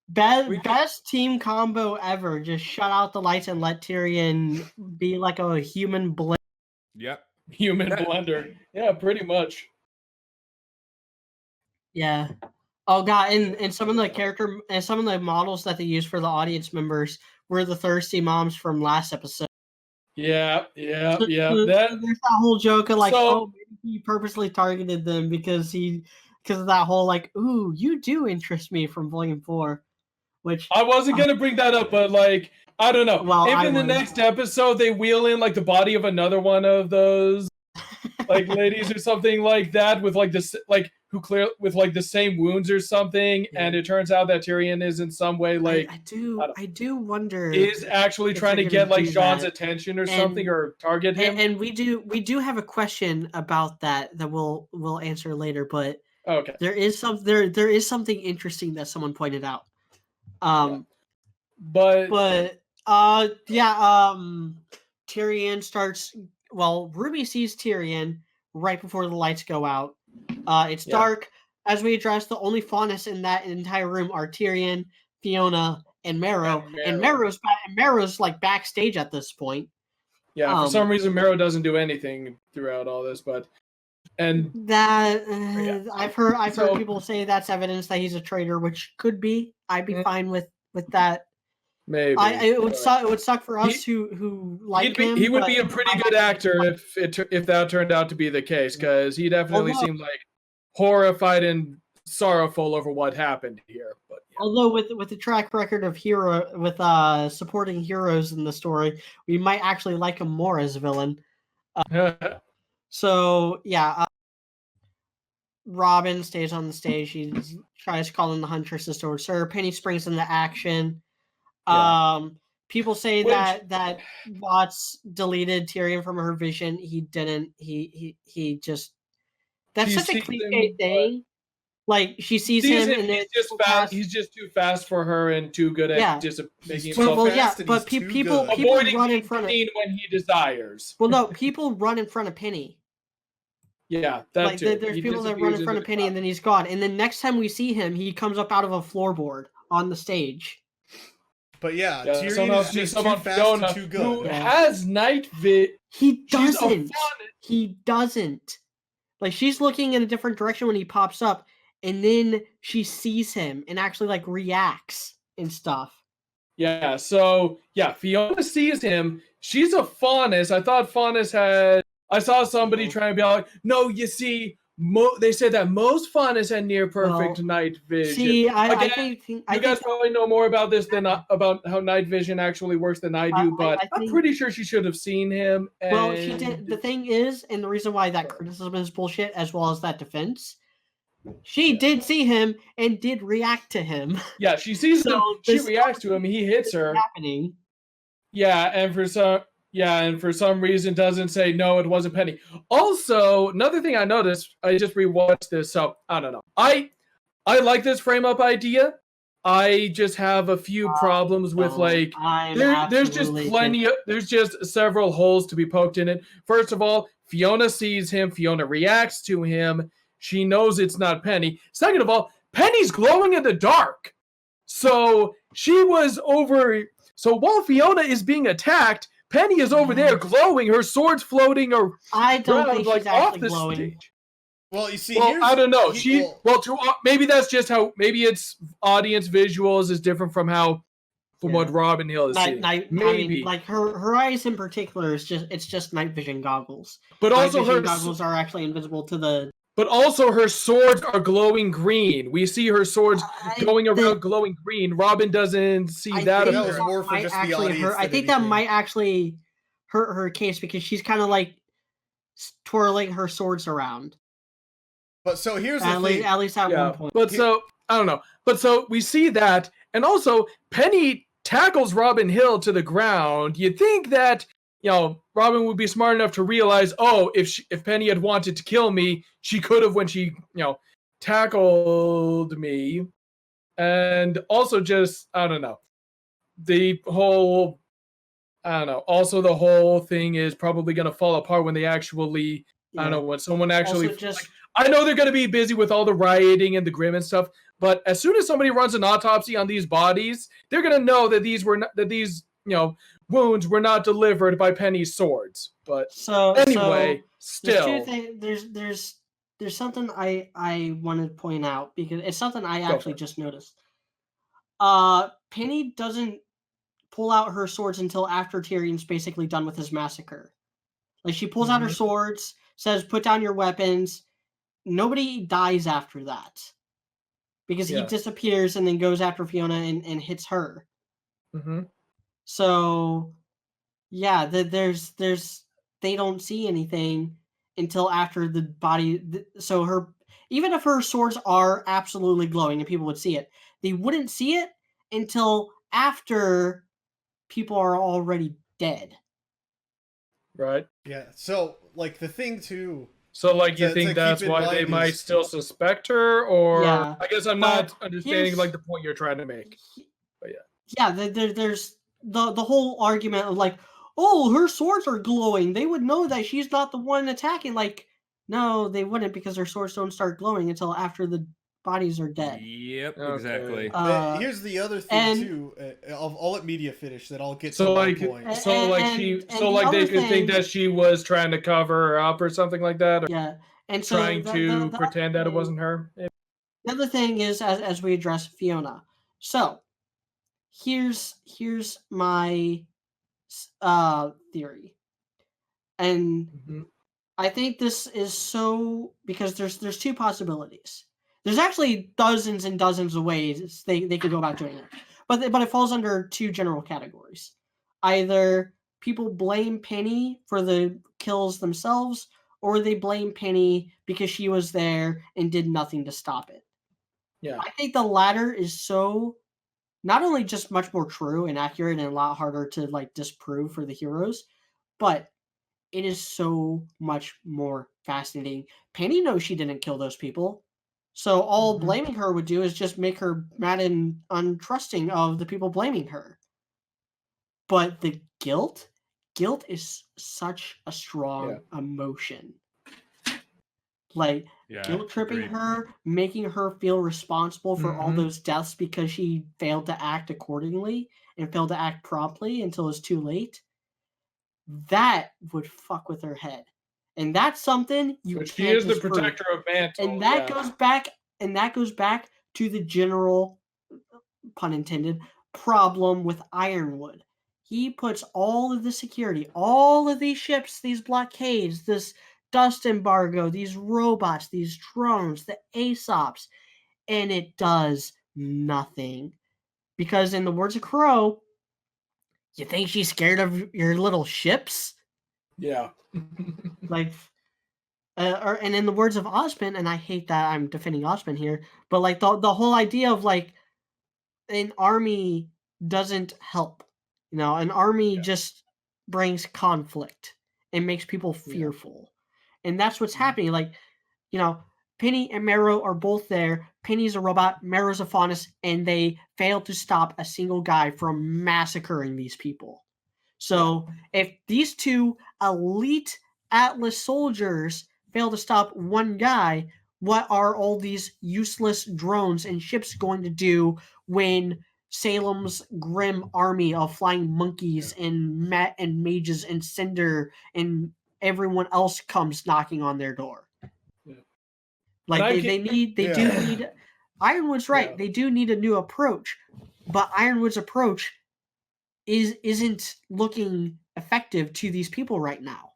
best team combo ever. Just shut out the lights and let Tyrion be like a human blender. Yep, human blender. Yeah, pretty much. Yeah. Oh god, and some of the models that they used for the audience members were the thirsty moms from last episode. Yeah. There's that whole joke of like, maybe he purposely targeted them because of that whole like, ooh, you do interest me from Volume 4, which I wasn't gonna bring that up, but like, I don't know. Well, if in the next episode they wheel in like the body of another one of those like ladies or something like that with like this like who clear with like the same wounds or something, and it turns out that Tyrion is in some way like I do wonder is actually trying to get like Jean's attention or something or target him. And we do have a question about that we'll answer later, but okay. There is something interesting that someone pointed out. Tyrion starts. Well, RWBY sees Tyrion right before the lights go out. It's dark. As we addressed, the only faunus in that entire room are Tyrion, Fiona, and Marrow. And Marrow's like backstage at this point. Yeah, for some reason Marrow doesn't do anything throughout all this, but I've heard people say that's evidence that he's a traitor, which could be. I'd be fine with that. Maybe it would suck for us who like him. He would be a pretty good actor if that turned out to be the case, because he definitely seemed like horrified and sorrowful over what happened here. But although with the track record of supporting heroes in the story, we might actually like him more as a villain. So yeah, Robin stays on the stage. She tries calling the Huntresses towards her. Penny springs into action. People say that Watts deleted Tyrion from her vision. He didn't. He just. That's such a cliche thing. Like she sees him, and he's just fast. He's just too fast for her and too good at just making himself fast. But people run in front of when he desires. Well, no, people run in front of Penny. Yeah, that too. There's people that run in front of Penny, and then he's gone. And then next time we see him, he comes up out of a floorboard on the stage. But yeah, Yeah, Tyrion is just too fast Fiona, and too who good. has night vision. He She's a doesn't. fawn. He doesn't. Like, she's looking in a different direction when he pops up, and then she sees him and actually like reacts and stuff. Yeah, so yeah, Fiona sees him. She's a faunus. I thought faunus had. I saw somebody trying to be like, no, you see, they said that most faunus had near perfect night vision. See, I think you you guys probably know more about this than about how night vision actually works than I do, but I'm pretty sure she should have seen him. And... Well, she did. The thing is, and the reason why that criticism is bullshit, as well as that defense, she did see him and did react to him. Yeah, she sees him. She reacts to him. He hits her. Happening. Yeah, and for some reason doesn't say no, it wasn't Penny. Also, another thing I noticed, I just rewatched this, so I don't know. I like this frame up idea. I just have a few problems with like there's just several holes to be poked in it. First of all, Fiona sees him, Fiona reacts to him. She knows it's not Penny. Second of all, Penny's glowing in the dark. So she was over. So while Fiona is being attacked, Penny is over there glowing. Her sword's floating around, I don't think she's off the glowing. stage. Well, you see, I don't know. Maybe that's just how. Maybe it's audience visuals is different from what Robin Hill is seeing. Maybe I mean, like her eyes in particular is just night vision goggles. But night also her goggles are actually invisible to the. But also her swords are glowing green. We see her swords going around glowing green. Robin doesn't see that. That was more for just the audience. I think that might actually hurt her case because she's kind of like twirling her swords around. But so here's the thing. At least at one point. But so I don't know. But so we see that, and also Penny tackles Robin Hill to the ground. You'd think that Robin would be smart enough to realize, if Penny had wanted to kill me, she could have when she tackled me. And also just I don't know. The whole Also, the whole thing is probably going to fall apart when they actually. I don't know, when someone actually. I know they're going to be busy with all the rioting and the grim and stuff, but as soon as somebody runs an autopsy on these bodies, they're going to know that these wounds were not delivered by Penny's swords. But anyway, still, there's something I want to point out because it's something I actually just noticed. Penny doesn't pull out her swords until after Tyrion's basically done with his massacre. Like she pulls out her swords, says, "Put down your weapons." Nobody dies after that because he disappears and then goes after Fiona and hits her. Mm-hmm. So, yeah, there's they don't see anything until after the body. So even if her swords are absolutely glowing and people would see it, they wouldn't see it until after people are already dead. Right. Yeah. So, like the thing too. So, like, you think that's why they might still suspect her, or I guess I'm not understanding like the point you're trying to make. But there's the whole argument of like, oh, her swords are glowing. They would know that she's not the one attacking. Like, no, they wouldn't because her swords don't start glowing until after the bodies are dead. Yep, exactly. Here's the other thing too. I'll let media finish. Then I'll get to my point. They could think that she was trying to cover her up or something like that. Or and so trying to pretend that it wasn't her. The other thing is as we address Fiona. So here's my theory, and I think this is so because there's two possibilities. There's actually dozens and dozens of ways they could go about doing it. But it falls under two general categories. Either people blame Penny for the kills themselves, or they blame Penny because she was there and did nothing to stop it. Yeah. I think the latter is so not only just much more true and accurate and a lot harder to like disprove for the heroes, but it is so much more fascinating. Penny knows she didn't kill those people. So all blaming her would do is just make her mad and untrusting of the people blaming her. But the guilt is such a strong emotion. Like guilt tripping her, making her feel responsible for all those deaths because she failed to act accordingly and failed to act promptly until it was too late. That would fuck with her head. And that's something you can't. She is the protector of Mantle. And that goes back to the general, pun intended, problem with Ironwood. He puts all of the security, all of these ships, these blockades, this dust embargo, these robots, these drones, the ASOPs, and it does nothing. Because in the words of Crow, you think she's scared of your little ships? Yeah. Like, and in the words of Osmond, and I hate that I'm defending Osmond here, but like the whole idea of like an army doesn't help. An army just brings conflict and makes people fearful. And that's what's happening. Like, Penny and Marrow are both there. Penny's a robot, Marrow's a faunus, and they fail to stop a single guy from massacring these people. So if these two elite Atlas soldiers fail to stop one guy, what are all these useless drones and ships going to do when Salem's grim army of flying monkeys and mages and Cinder and everyone else comes knocking on their door? Like they do need. Ironwood's right. They do need a new approach, but Ironwood's approach isn't looking effective to these people right now.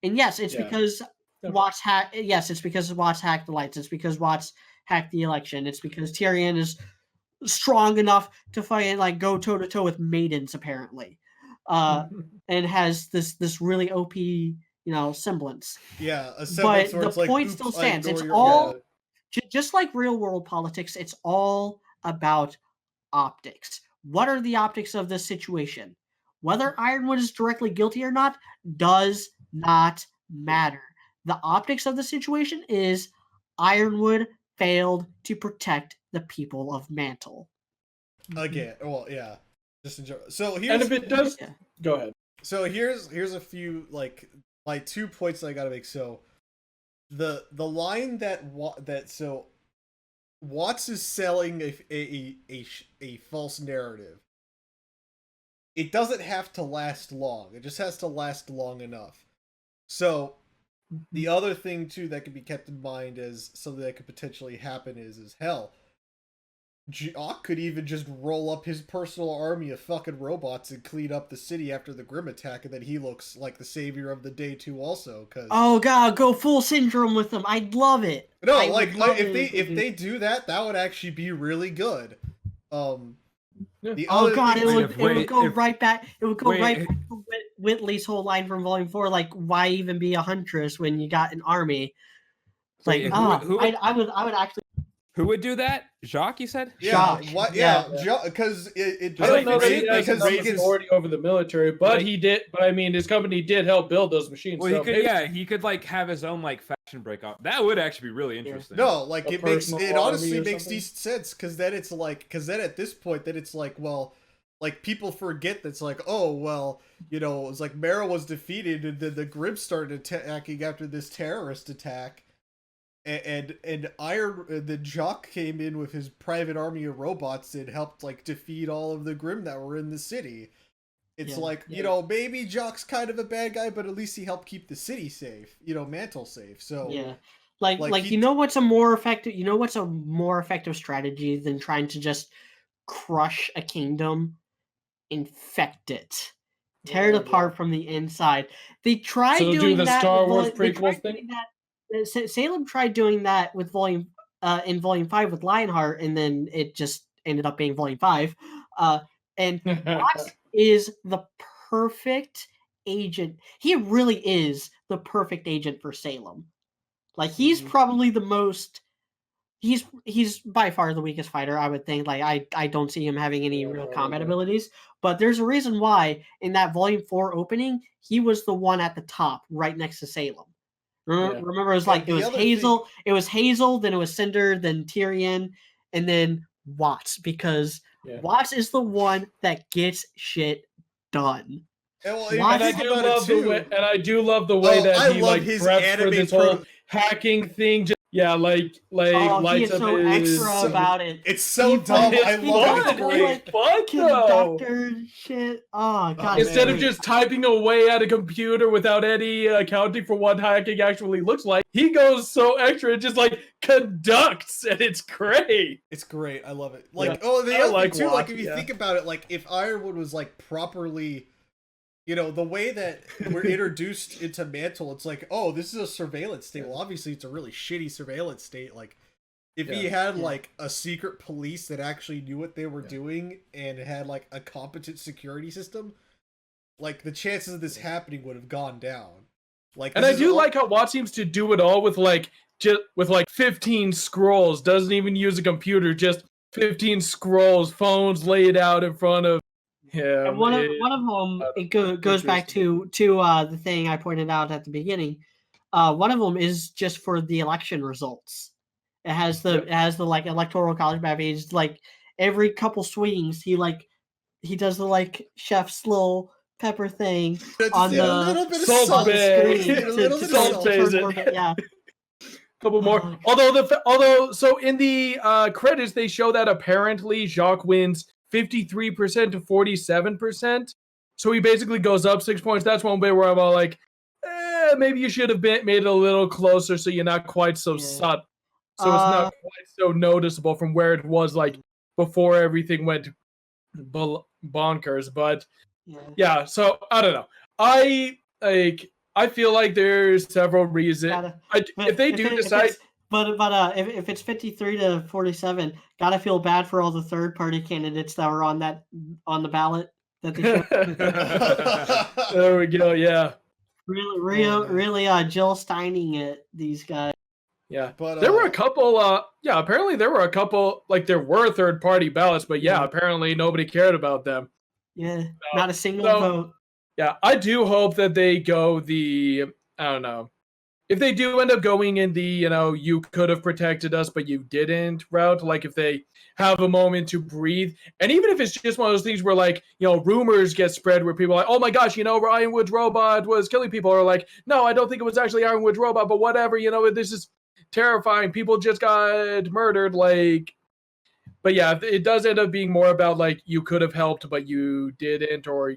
And yes, it's because Watts hacked the lights. It's because Watts hacked the election. It's because Tyrion is strong enough to fucking like go toe to toe with maidens apparently, and has this really OP semblance. Yeah, a semblance. But the point still stands. It's all just like real world politics. It's all about optics. What are the optics of this situation? Whether Ironwood is directly guilty or not does not matter. The optics of the situation is Ironwood failed to protect the people of Mantle. Again, well, yeah. Just enjoy. So here's, and if it does, go ahead. So here's a few like my 2 points that I gotta make. So the line that Watts is selling a false narrative. It doesn't have to last long. It just has to last long enough. So the other thing too that can be kept in mind as something that could potentially happen is hell. Jock could even just roll up his personal army of fucking robots and clean up the city after the Grim attack, and then he looks like the savior of the day too also. Cause oh god, go full syndrome with them. I'd love it. No, if they do that, that would actually be really good. It would go right back. It would go right back to Whitley's whole line from Volume 4, like, why even be a huntress when you got an army? Like, I would actually. Who would do that? Jacques, you said? Yeah. What? Yeah. Because it I don't know that he has authority over the military, but he did. But I mean, his company did help build those machines. Well, he could like have his own like faction break up. That would actually be really interesting. No, like it honestly makes decent sense because then it's like at this point then it's like, well, like people forget that's like, oh well, it was like Marrow was defeated and then the Grim started attacking after this terrorist attack. And the Jock came in with his private army of robots and helped like defeat all of the Grim that were in the city. It's maybe Jock's kind of a bad guy, but at least he helped keep the city safe, Mantle safe. So what's a more effective strategy than trying to just crush a kingdom, infect it, tear it apart from the inside. They tried doing that. Star Wars prequel thing. Salem tried doing that with in Volume 5 with Lionheart, and then it just ended up being Volume 5. And Watts is the perfect agent. He really is the perfect agent for Salem. Like, he's probably the most. He's by far the weakest fighter, I would think. Like, I don't see him having any real combat abilities. But there's a reason why in that Volume 4 opening, he was the one at the top, right next to Salem. Remember, it was like it was Hazel, then it was Cinder, then Tyrion, and then Watts, because Watts is the one that gets shit done. And I do love the way that he like preps for this whole hacking thing. Just Yeah, like Oh, he lights is up so his. extra about it. It's so He dumb. It's I love it. It's fun. great. It's fun though. Conductor shit. Oh god. Instead of great. just typing away at a computer without any accounting for what hacking actually looks like, he goes so extra and just like conducts, and it's great. It's great. I love it. Like, Yeah. oh, the I other like thing too, like if watching, you yeah. think about it, like if Ironwood was like properly, you know, the way that we're introduced into Mantle, it's like, oh, this is a surveillance state. Well, obviously it's a really shitty surveillance state. Like, if he had like a secret police that actually knew what they were doing and had like a competent security system, like the chances of this happening would have gone down. Like, And I do like how Watt seems to do it all with like 15 scrolls. Doesn't even use a computer, just 15 scrolls, phones laid out in front of him. And one of them it goes back to the thing I pointed out at the beginning. One of them is just for the election results. It has the like electoral college map. He's like every couple swings he does the like chef's little pepper thing on a the little bit of salt salt bay. screen, a little bit of Salt bay. salt. Yeah. Couple more. Oh, Although, so in the credits they show that apparently Jacques wins 53% to 47%. So he basically goes up 6 points. That's one way where I'm all like, maybe you should have made it a little closer so you're not quite so subtle. So it's not quite so noticeable from where it was like before everything went bonkers. But yeah, so I don't know. I feel like there's several reasons. If they do decide, if it's 53 to 47, gotta feel bad for all the third party candidates that were on the ballot that they showed. There we go. Yeah. Really, Jill Steining it. These guys. Yeah, but there were a couple. Apparently there were a couple. Like there were third party ballots, but apparently nobody cared about them. Yeah, not a single vote. Yeah, I do hope that they go the. I don't know. If they do end up going in the, you could have protected us, but you didn't route, like if they have a moment to breathe, and even if it's just one of those things where, like, rumors get spread where people are like, oh my gosh, Ironwood's robot was killing people, or like, no, I don't think it was actually Ironwood's robot, but whatever, this is terrifying. People just got murdered, like. But yeah, it does end up being more about like you could have helped, but you didn't, or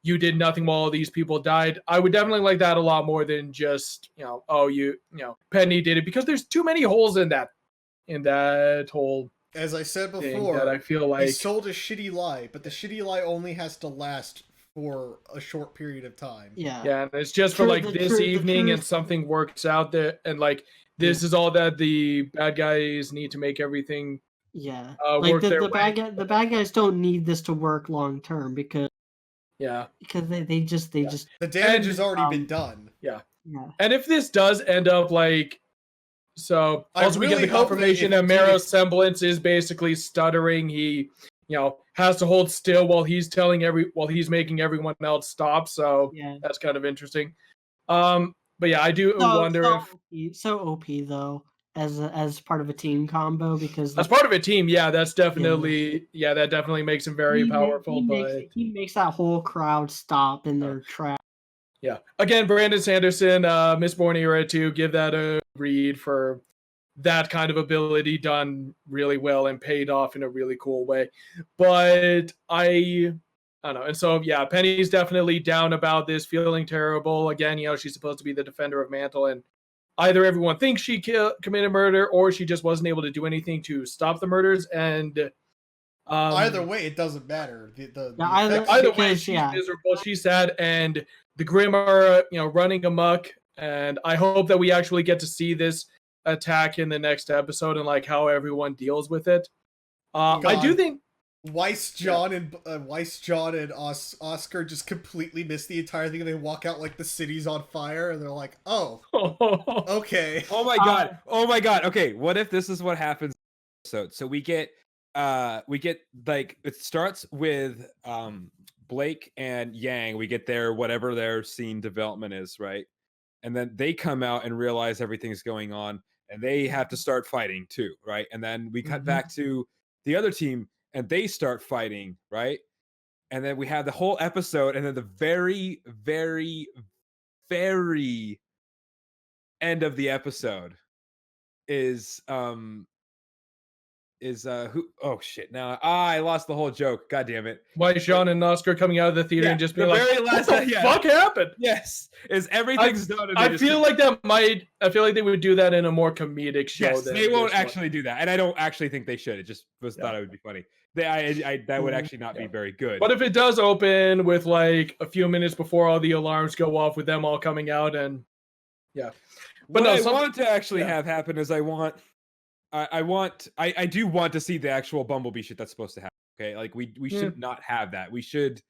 you did nothing while all these people died. I would definitely like that a lot more than just, Penny did it, because there's too many holes in that whole. As I said before, that I feel like he sold a shitty lie, but the shitty lie only has to last for a short period of time. Yeah. Yeah, and it's just for like this evening, and something works out there, and like this is all that the bad guys need to make everything. Yeah. Like the bad guys don't need this to work long term because. Yeah. Because they just the damage has already been done. Yeah. And if this does end up like, so also we get the confirmation that Mero's semblance is basically stuttering. He, has to hold still while he's making everyone else stop. So that's kind of interesting. But yeah, I do wonder if so OP though. As part of a team combo, because as part of a team, that's definitely that definitely makes him very powerful. He makes that whole crowd stop in their tracks. Yeah. Again, Brandon Sanderson, Mistborn era 2, give that a read for that kind of ability done really well and paid off in a really cool way. But I don't know. And so Penny's definitely down about this, feeling terrible. Again, she's supposed to be the defender of Mantle, and either everyone thinks she committed murder, or she just wasn't able to do anything to stop the murders. And either way, it doesn't matter. Either way, she's miserable. She's sad, and the Grimm are running amok. And I hope that we actually get to see this attack in the next episode and like how everyone deals with it. I do think Weiss, John, and Oscar just completely miss the entire thing, and they walk out like the city's on fire, and they're like, "Oh, okay." Oh my god. Okay, what if this is what happens? So we get like, it starts with Blake and Yang. We get their whatever their scene development is, right? And then they come out and realize everything's going on, and they have to start fighting too, right? And then we cut back to the other team, and they start fighting, right? And then we have the whole episode, and then the very, very, very end of the episode, who? Oh shit! Now I lost the whole joke. God damn it! Why Sean and Oscar coming out of the theater and just being the like, very last "What the fuck happened?" Yes, is everything's done. And I feel like they would do that in a more comedic show. Yes, than they won't this one. actually do that, and I don't actually think they should. It just thought it would be funny. That would actually not be very good. But if it does open with like a few minutes before all the alarms go off, with them all coming out, and but what no, I want to actually have happen is I do want to see the actual Bumblebee shit that's supposed to happen. Okay, like we should not have that. We should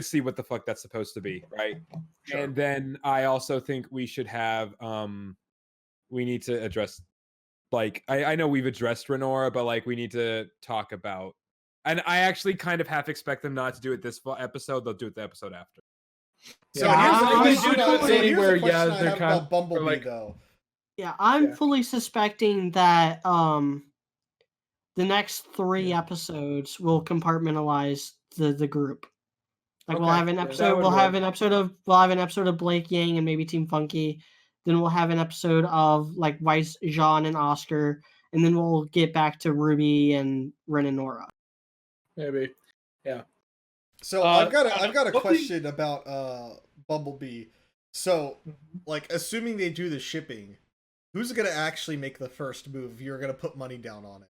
see what the fuck that's supposed to be, right? Sure. And then I also think we should have we need to address, like, I know we've addressed Renora, but like we need to talk about, and I actually kind of half expect them not to do it this episode. They'll do it the episode after. So here's the question I have about Bumblebee, though. Yeah, I'm fully suspecting that the next 3 episodes will compartmentalize the group. Like we'll have an episode. We'll have an episode of Blake, Yang, and maybe Team Funky. Then we'll have an episode of like Weiss, Jean, and Oscar, and then we'll get back to RWBY and Ren and Nora. Maybe, yeah. So I've got a question about Bumblebee. So, like, assuming they do the shipping, who's gonna actually make the first move? You're gonna put money down on it.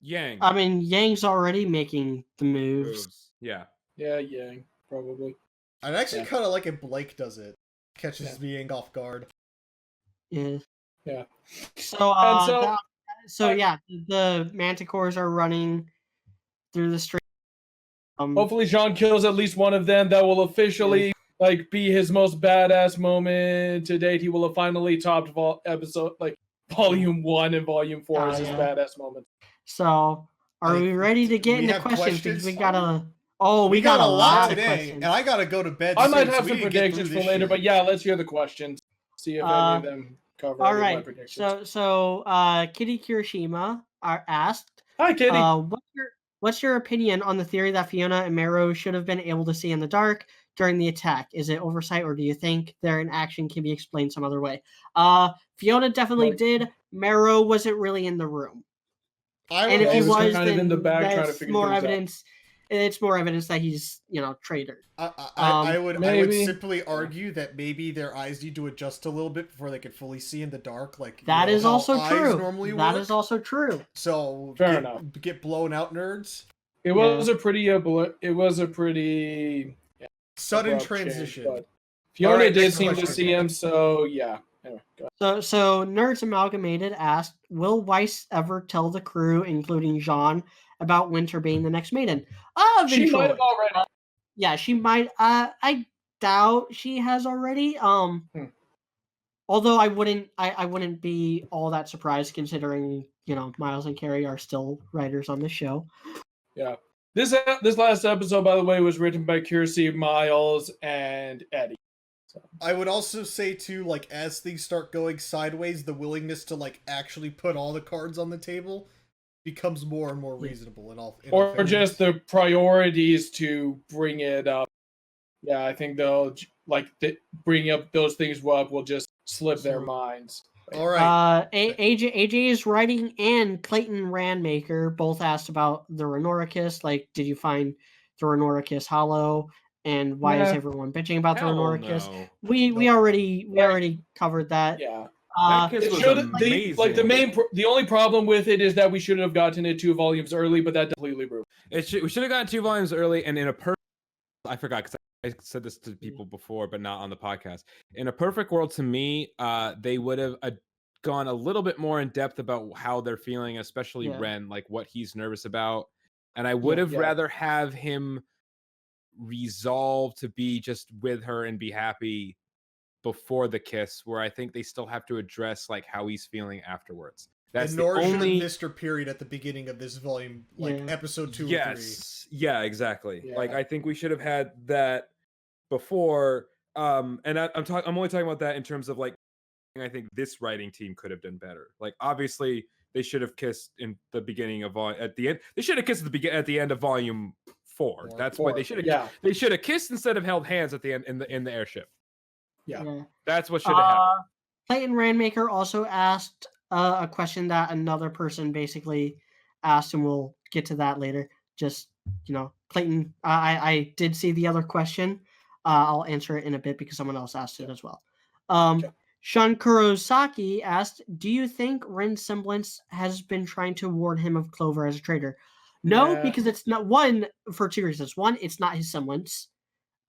Yang. I mean, Yang's already making the moves. Yeah. Yeah, Yang, probably. I'd actually kind of like if Blake does it. Catches Yang off guard. Yeah. Yeah. So, the Manticores are running through the street. Hopefully Jean kills at least one of them. That will officially like be his most badass moment to date. He will have finally topped volume 1 and volume 4 as his badass moment. So, are we ready to get into questions? Because we gotta. Oh, we got a lot today, and I gotta go to bed. I might have some predictions for later, but yeah, let's hear the questions. See if any of them cover. All right. So, Kitty Kirishima asked, "Hi, Kitty. What's your opinion on the theory that Fiona and Marrow should have been able to see in the dark during the attack? Is it oversight, or do you think their inaction can be explained some other way?" Fiona definitely did. Marrow wasn't really in the room. And if he was, kind of in the back trying to figure more things evidence. It's more evidence that he's, traitor. I would simply argue that maybe their eyes need to adjust a little bit before they can fully see in the dark. Like that is also true. That is also true. So fair enough. Get blown out, nerds. It was a pretty. Sudden transition. Change, Fiona did seem to see him, so yeah. Anyway, so Nerds Amalgamated asked, will Weiss ever tell the crew, including Jean, about Winter being the next maiden? She might have already. Yeah, she might. I doubt she has already. Although I wouldn't be all that surprised considering, Miles and Carrie are still writers on the show. Yeah. This last episode, by the way, was written by Kiersey, Miles, and Eddie. So. I would also say too, like, as things start going sideways, the willingness to like actually put all the cards on the table becomes more and more reasonable or just the priorities to bring it up. Yeah, I think they'll bring up those things will just slip their minds. All right. AJ is writing, and Clayton Randmaker both asked about the Renora kiss. Like, did you find the Renora kiss hollow? And why is everyone bitching about the Renora kiss? We already covered that. Yeah. The only problem with it is that we should have gotten it 2 volumes early, but that completely proved. We should have gotten 2 volumes early, and in a perfect, I forgot because I said this to people before, but not on the podcast. In a perfect world, to me, they would have gone a little bit more in depth about how they're feeling, especially Ren, like what he's nervous about, and I would have rather have him resolve to be just with her and be happy before the kiss, where I think they still have to address like how he's feeling afterwards. That's Nora should have missed her period at the beginning of this volume, like episode 2 or 3. Yeah, exactly. Yeah. Like I think we should have had that before. And I'm only talking about that in terms of like, I think this writing team could have done better. Like obviously they should have kissed in the beginning of at the end. They should have kissed at the end of volume 4. That's why they should have. Yeah. They should have kissed instead of held hands at the end in the airship. Yeah. That's what should have happened. Clayton Randmaker also asked, a question that another person basically asked, and we'll get to that later. Just, Clayton, I did see the other question. I'll answer it in a bit because someone else asked it as well. Shun Kurosaki asked, do you think Rin's semblance has been trying to warn him of Clover as a traitor? No, because it's not, one, for two reasons. One, it's not his semblance.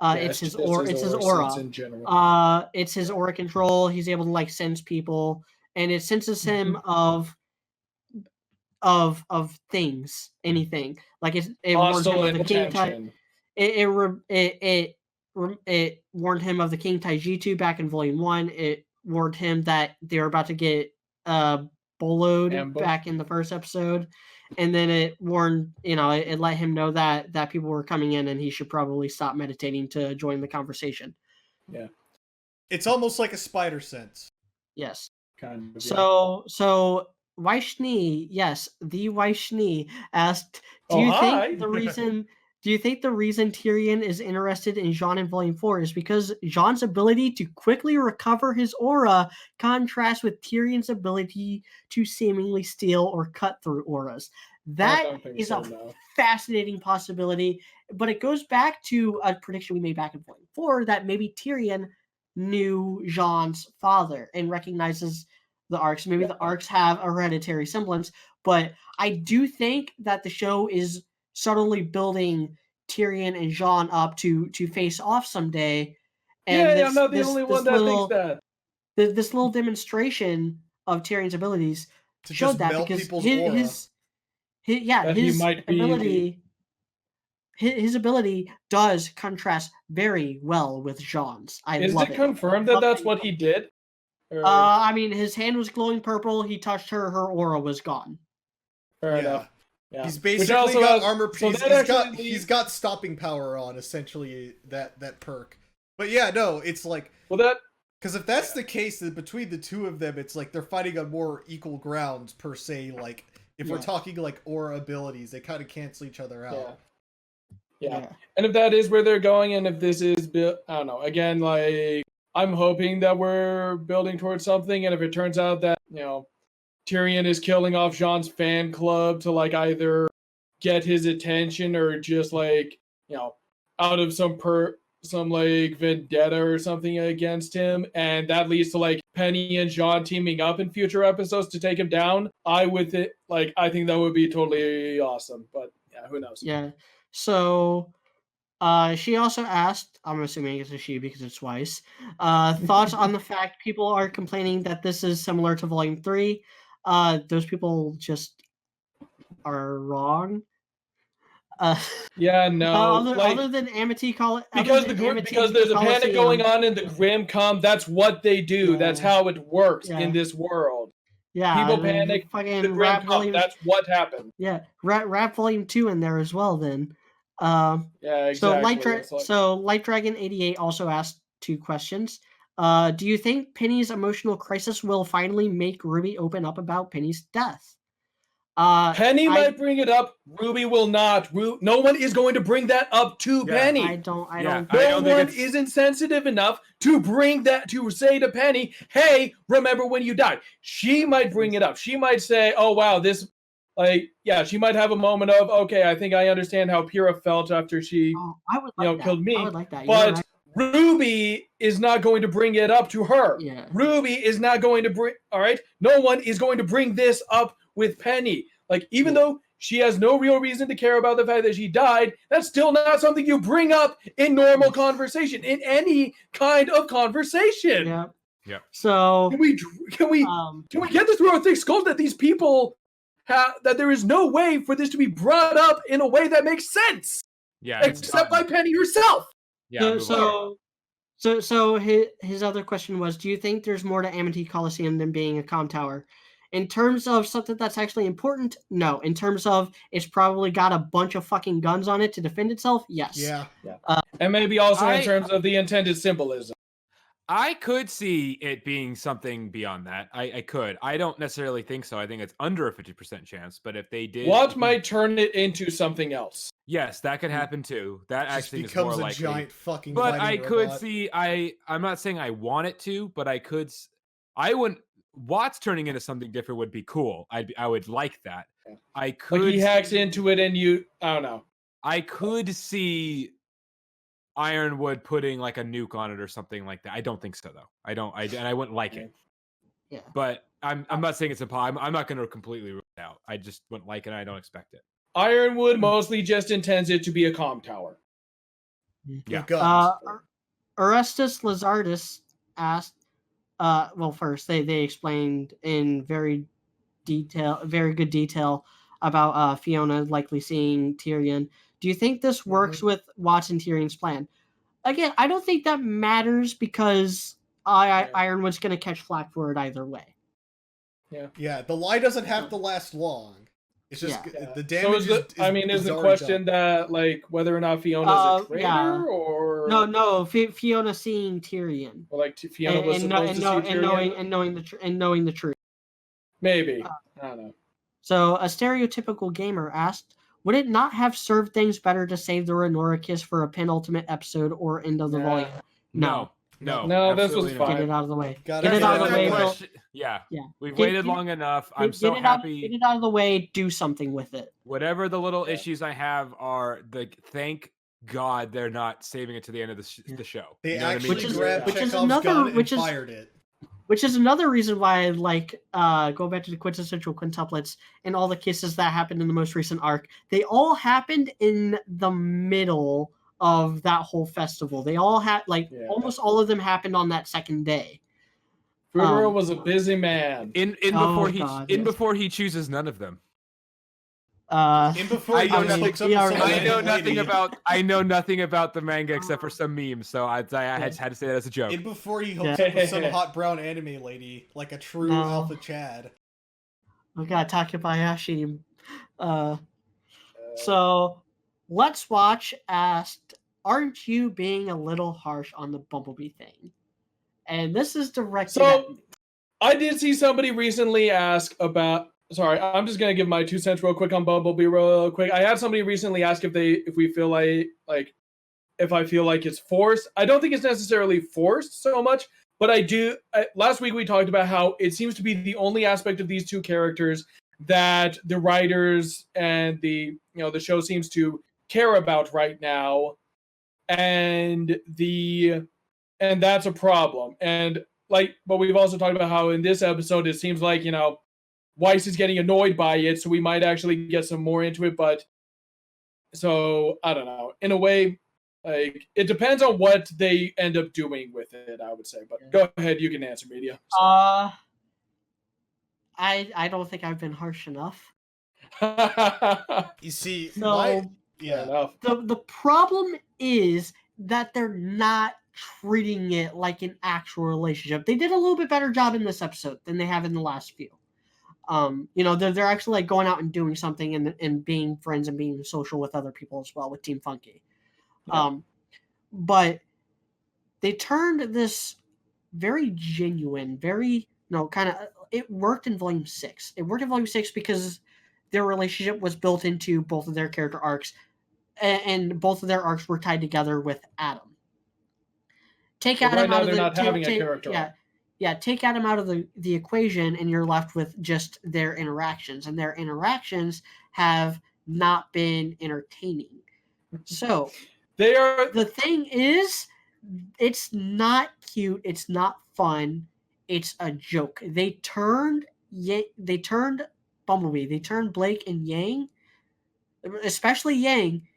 It's his aura. It's his aura. In general. It's his aura control. He's able to like sense people, and it senses him of things, anything. Like it warns him of the King Tai. It warned him of the King Taijutsu back in Volume 1. It warned him that they were about to get boloed back in the first episode. And then it warned, it let him know that people were coming in and he should probably stop meditating to join the conversation. Yeah. It's almost like a spider sense. Yes. Kind of, So Vaishni, yes, the Vaishni asked, do you think the reason Tyrion is interested in Jean in Volume 4 is because Jean's ability to quickly recover his aura contrasts with Tyrion's ability to seemingly steal or cut through auras? That is a fascinating possibility, but it goes back to a prediction we made back in Volume 4 that maybe Tyrion knew Jean's father and recognizes the arcs. Maybe the arcs have a hereditary semblance, but I do think that the show is subtly building Tyrion and Jean up to face off someday. And I'm not the only one that thinks that. This little demonstration of Tyrion's abilities To showed just that melt because people's aura. his ability does contrast very well with Jean's. Is it confirmed that that's what he did? I mean, his hand was glowing purple. He touched her. Her aura was gone. Fair enough. Yeah. He's basically got armor piece. He's got stopping power on, essentially, that perk. But yeah, no, it's like... Because if that's the case, then between the two of them, it's like they're fighting on more equal grounds, per se. Like, if we're talking, like, aura abilities, they kind of cancel each other out. Yeah. And if that is where they're going, and if this is... I don't know. Again, like... I'm hoping that we're building towards something, and if it turns out that, Tyrion is killing off Jean's fan club to, like, either get his attention or just, like, out of some vendetta or something against him, and that leads to, like, Penny and Jean teaming up in future episodes to take him down, I think that would be totally awesome, but, yeah, who knows? Yeah, so... she also asked, I'm assuming it's a she because it's Weiss, thoughts on the fact people are complaining that this is similar to Volume 3. Those people just are wrong. Other than Amity because there's a panic going on in the Grimcom. That's what they do. Yeah. That's how it works in this world. Yeah, people panic. The Grimcom. That's what happened. Yeah, wrap Volume 2 in there as well. Then. Exactly. So Light Dragon 88 also asked 2 questions. Do you think Penny's emotional crisis will finally make RWBY open up about Penny's death? Penny might bring it up. RWBY will not. No one is going to bring that up to Penny. I don't. No one isn't sensitive enough to bring that to say to Penny, "Hey, remember when you died?" She might bring it up. She might say, "Oh wow, this." She might have a moment of, okay, I think I understand how Pyrrha felt after she, killed me. I would like that. But RWBY is not going to bring it up to her. Yeah. RWBY is not going to bring. All right, no one is going to bring this up with Penny. Like, even though she has no real reason to care about the fact that she died, that's still not something you bring up in normal conversation, in any kind of conversation. Yeah. Yeah. So can we get this through our thick skulls that these people? That there is no way for this to be brought up in a way that makes sense. Yeah, except by Penny herself. Yeah. So his other question was, do you think there's more to Amity Coliseum than being a comm tower? In terms of something that's actually important, no. In terms of it's probably got a bunch of fucking guns on it to defend itself, yes. Yeah. And maybe also in terms of the intended symbolism. I could see it being something beyond that. I could. I don't necessarily think so. I think it's under a 50% chance. But if they did, what might turn it into something else? Yes, that could happen too. That just actually becomes is more a likely. Giant fucking. But I could robot. see. I'm not saying I want it to, but I could. I wouldn't. Watts turning into something different would be cool. I would like that. Yeah. I could Like he hacks into it and I don't know. I could see Ironwood putting like a nuke on it or something like that. I don't think so though. And I wouldn't like it. Yeah. But I'm not saying it's impossible. I'm not going to completely rule it out. I just wouldn't like it. And I don't expect it. Ironwood mostly just intends it to be a comm tower. Yeah. Orestes Lazardus asked, well, first they explained in very good detail about Fiona likely seeing Tyrion. Do you think this works with Watts and Tyrion's plan? Again, I don't think that matters because Ironwood's going to catch flack for it either way. Yeah, the lie doesn't have to last long. It's just the damage. Is the question that like whether or not Fiona's a traitor or no, Fiona seeing Tyrion, or like Fiona was supposed to see Tyrion and knowing the truth. Maybe I don't know. So a stereotypical gamer asked, would it not have served things better to save the Renora kiss for a penultimate episode or end of the volume? No, this was fine. Get it out of the way. Get it out of the way. Yeah. We've waited long enough. I'm so happy. Get it out of the way. Do something with it. Whatever the little issues I have are, thank God they're not saving it to the end of the show. They actually grabbed Chekhov's gun and fired it. Which is another reason why I like go back to the quintessential quintuplets and all the kisses that happened in the most recent arc. They all happened in the middle of that whole festival. They all had almost all of them happened on that second day. Renora was a busy man. Before he chooses none of them. I know nothing about the manga except for some memes, so I had to say that as a joke. And before he hooks up with some hot brown anime lady, like a true alpha Chad. We got Takebayashi. So Let's Watch asked, aren't you being a little harsh on the Bumblebee thing? And this is directed at me. I did see somebody recently ask about. Sorry, I'm just gonna give my 2 cents real quick on Bumblebee real quick. I had somebody recently ask if we feel like if I feel like it's forced. I don't think it's necessarily forced so much, but I do. Last week we talked about how it seems to be the only aspect of these two characters that the writers and the show seems to care about right now, and that's a problem. But we've also talked about how in this episode it seems like Weiss is getting annoyed by it, so we might actually get some more into it. But so I don't know. In a way, like it depends on what they end up doing with it, I would say. But go ahead, you can answer, Media. I don't think I've been harsh enough. You see, the problem is that they're not treating it like an actual relationship. They did a little bit better job in this episode than they have in the last few. They're actually like going out and doing something and being friends and being social with other people as well with Team Funky. Yeah. But they turned this very genuine, it worked in Volume 6. It worked in Volume 6 because their relationship was built into both of their character arcs, and both of their arcs were tied together with Adam. Take Adam out of the character arc. Yeah, take Adam out of the equation and you're left with just their interactions. And their interactions have not been entertaining. So the thing is, it's not cute, it's not fun, it's a joke. They turned Bumblebee, they turned Blake and Yang, especially Yang,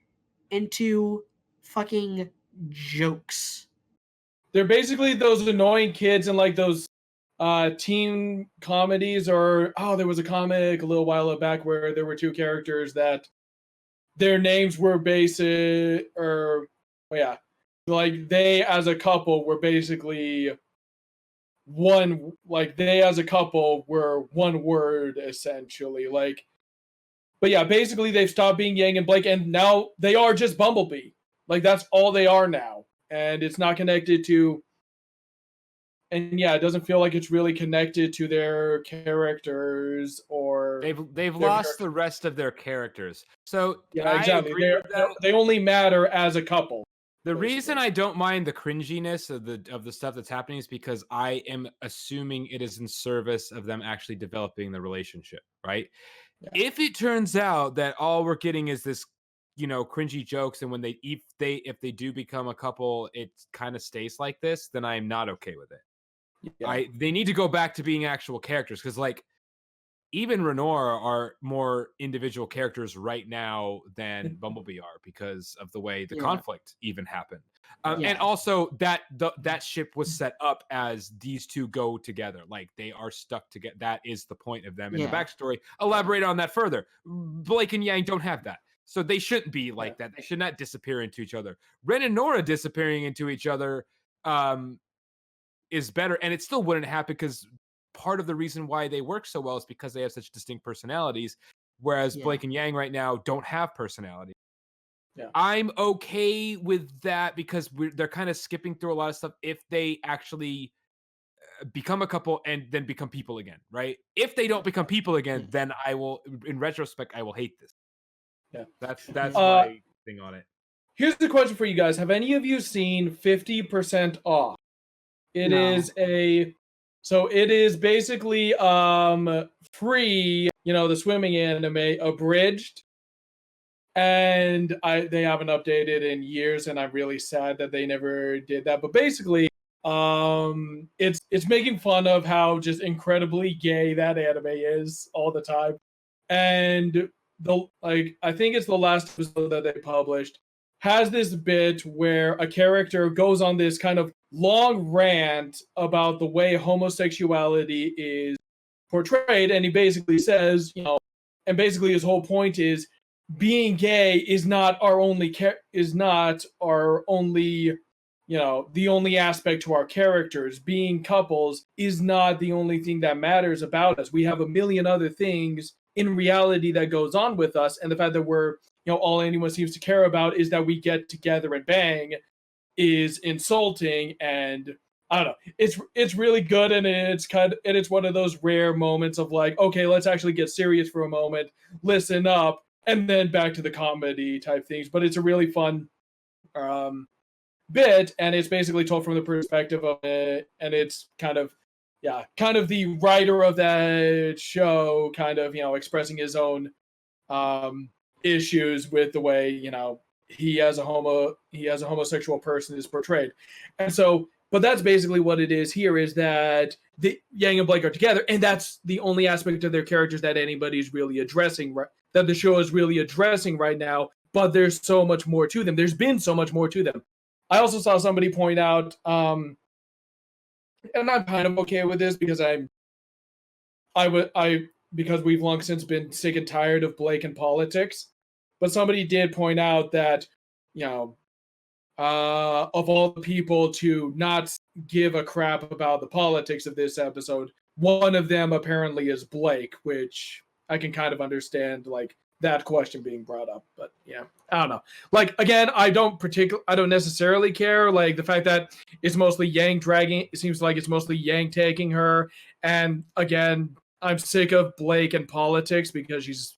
into fucking jokes. They're basically those annoying kids in like those teen comedies, or there was a comic a little while back where there were two characters that their names were like they as a couple were basically one, like they as a couple were one word essentially, like. But yeah, basically they've stopped being Yang and Blake, and now they are just Bumblebee. Like that's all they are now. And it's not connected to, and yeah, it doesn't feel like it's really connected to their characters, or they've lost the rest of their characters. So yeah, exactly. They only matter as a couple. The reason I don't mind the cringiness of the stuff that's happening is because I am assuming it is in service of them actually developing the relationship, right? Yeah. If it turns out that all we're getting is this, cringy jokes, and when if they do become a couple, it kind of stays like this, then I'm not okay with it. Yeah. They need to go back to being actual characters, because like even Renora are more individual characters right now than Bumblebee are, because of the way the conflict even happened. And also that that ship was set up as these two go together, like they are stuck together. That is the point of them in the backstory. Elaborate on that further. Blake and Yang don't have that, so they shouldn't be like that. They should not disappear into each other. Ren and Nora disappearing into each other is better, and it still wouldn't happen, because part of the reason why they work so well is because they have such distinct personalities, whereas Blake and Yang right now don't have personality. Yeah. I'm okay with that, because they're kind of skipping through a lot of stuff if they actually become a couple and then become people again, right? If they don't become people again, then I will, in retrospect, I will hate this. Yeah. That's my thing on it. Here's the question for you guys. Have any of you seen 50% Off? It is basically free, the swimming anime abridged. And they haven't updated in years, and I'm really sad that they never did that. But basically, it's making fun of how just incredibly gay that anime is all the time. And I think it's the last episode that they published has this bit where a character goes on this kind of long rant about the way homosexuality is portrayed, and he basically says, and basically his whole point is being gay is not our only the only aspect to our characters. Being couples is not the only thing that matters about us. We have a million other things in reality that goes on with us, and the fact that we're all anyone seems to care about is that we get together and bang is insulting. And I don't know, it's really good, and it's one of those rare moments of like, okay, let's actually get serious for a moment, listen up, and then back to the comedy type things. But it's a really fun bit, and it's basically told from the perspective of it, and it's kind of the writer of that show kind of expressing his own issues with the way he as a homosexual person is portrayed. And so, but that's basically what it is here, is that the Yang and Blake are together, and that's the only aspect of their characters that anybody's really addressing, that the show is really addressing right now. But there's so much more to them. There's been so much more to them. I also saw somebody point out, and I'm kind of okay with this, because because we've long since been sick and tired of Blake and politics. But somebody did point out that, of all the people to not give a crap about the politics of this episode, one of them apparently is Blake, which I can kind of understand, like, that question being brought up. But yeah, I don't know. Like, again, I don't necessarily care. Like, the fact that it's mostly Yang dragging, it seems like it's mostly Yang taking her. And again, I'm sick of Blake and politics because she's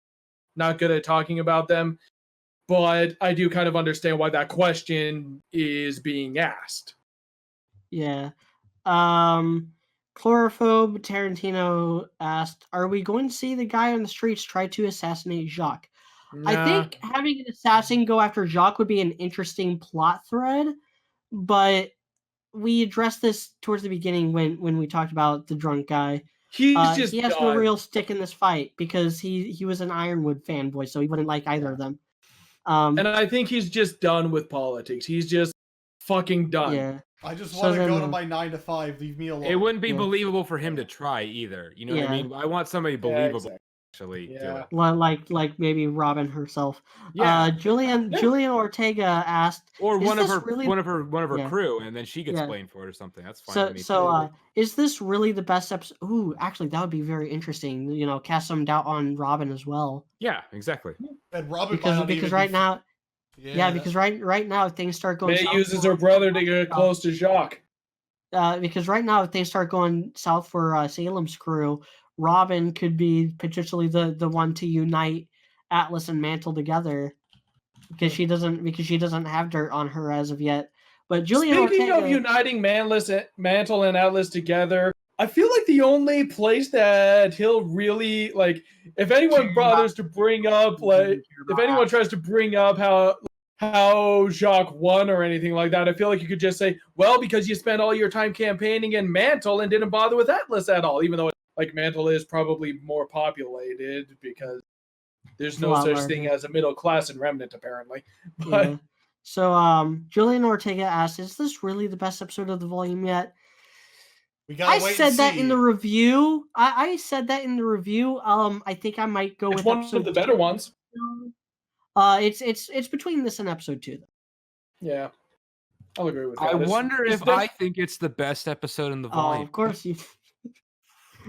not good at talking about them. But I do kind of understand why that question is being asked. Yeah. Chlorophobe Tarantino asked, are we going to see the guy on the streets try to assassinate Jacques? Nah. I think having an assassin go after Jacques would be an interesting plot thread, but we addressed this towards the beginning when we talked about the drunk guy. He has no real stick in this fight, because he was an Ironwood fanboy, so he wouldn't like either of them. And I think he's just done with politics. He's just fucking done. Yeah. I just want to go to my 9 to 5. Leave me alone. It wouldn't be believable for him to try either. You know what I mean? I want somebody believable actually do it. Like maybe Robin herself. Yeah. Julian Ortega asked, or one of her Yeah. crew, and then she gets blamed for it or something. That's fine. So to me so is this really the best episode? Ooh, actually, that would be very interesting. Cast some doubt on Robin as well. Yeah, exactly. And Robin Because right now. Yeah, because right now if things start going. May uses her brother to get close to Jacques. Because right now if things start going south for Salem's crew, Robin could be potentially the one to unite Atlas and Mantle together. because she doesn't have dirt on her as of yet. But Julian Speaking Ortega, of uniting Mantle and Atlas together, I feel like the only place that he'll really like, if anyone bothers to bring up if anyone tries to bring up how Jacques won or anything like that, I feel like you could just say, well, because you spent all your time campaigning in Mantle and didn't bother with Atlas at all, even though like Mantle is probably more populated because there's no such thing as a middle class in Remnant apparently. But yeah. So Julian Ortega asked, "Is this really the best episode of the volume yet?" We gotta wait and see. That in the review. I said that in the review. I think I might go with one of the better ones. It's between this and episode 2. Yeah, I'll agree with that. I wonder if I think it's the best episode in the volume. Of course you.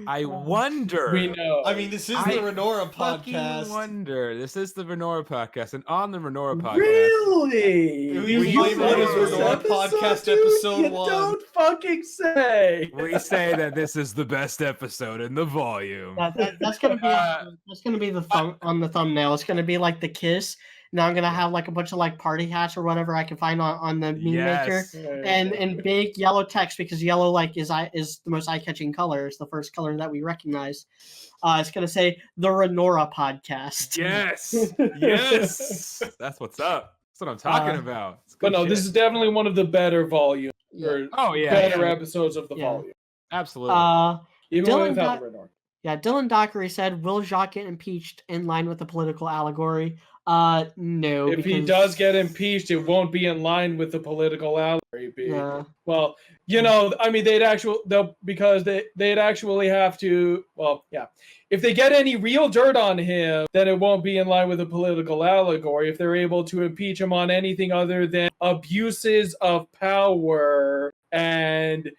I wonder. We know. I mean, this is the Renora fucking podcast. Wonder. This is the Renora podcast, and on the Renora podcast, really, we label it as Renora podcast episode 1. Don't fucking say. We say that this is the best episode in the volume. That's gonna be the on the thumbnail. It's gonna be like the kiss. Now I'm gonna have like a bunch of like party hats or whatever I can find on the meme maker, and big yellow text, because yellow like is the most eye-catching color. It's the first color that we recognize. It's gonna say the Renora Podcast. Yes, yes, that's what's up. That's what I'm talking about. But no, this is definitely one of the better volumes. Better episodes of the volume. Absolutely. Even without the Renora. Yeah, Dylan Dockery said, "Will Jacques get impeached in line with the political allegory?" No. If he does get impeached, it won't be in line with the political allegory. Yeah. Well, I mean, they'd actually have to. Well, yeah. If they get any real dirt on him, then it won't be in line with the political allegory. If they're able to impeach him on anything other than abuses of power and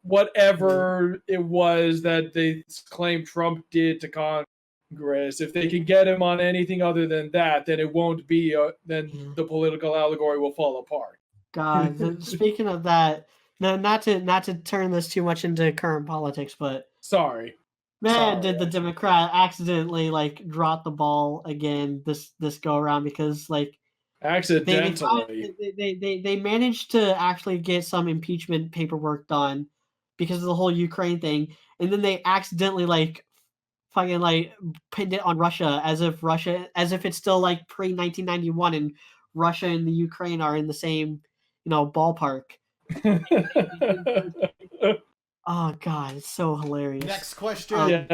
whatever it was that they claim Trump did to Congress, if they can get him on anything other than that, then it won't be. Then the political allegory will fall apart. God, speaking of that, not to turn this too much into current politics, but did the Democrat accidentally like drop the ball again this go around, because like accidentally they managed to actually get some impeachment paperwork done because of the whole Ukraine thing, and then they accidentally like fucking like pinned it on Russia as if it's still like pre-1991 and Russia and the Ukraine are in the same ballpark. Oh God, it's so hilarious. Next question. The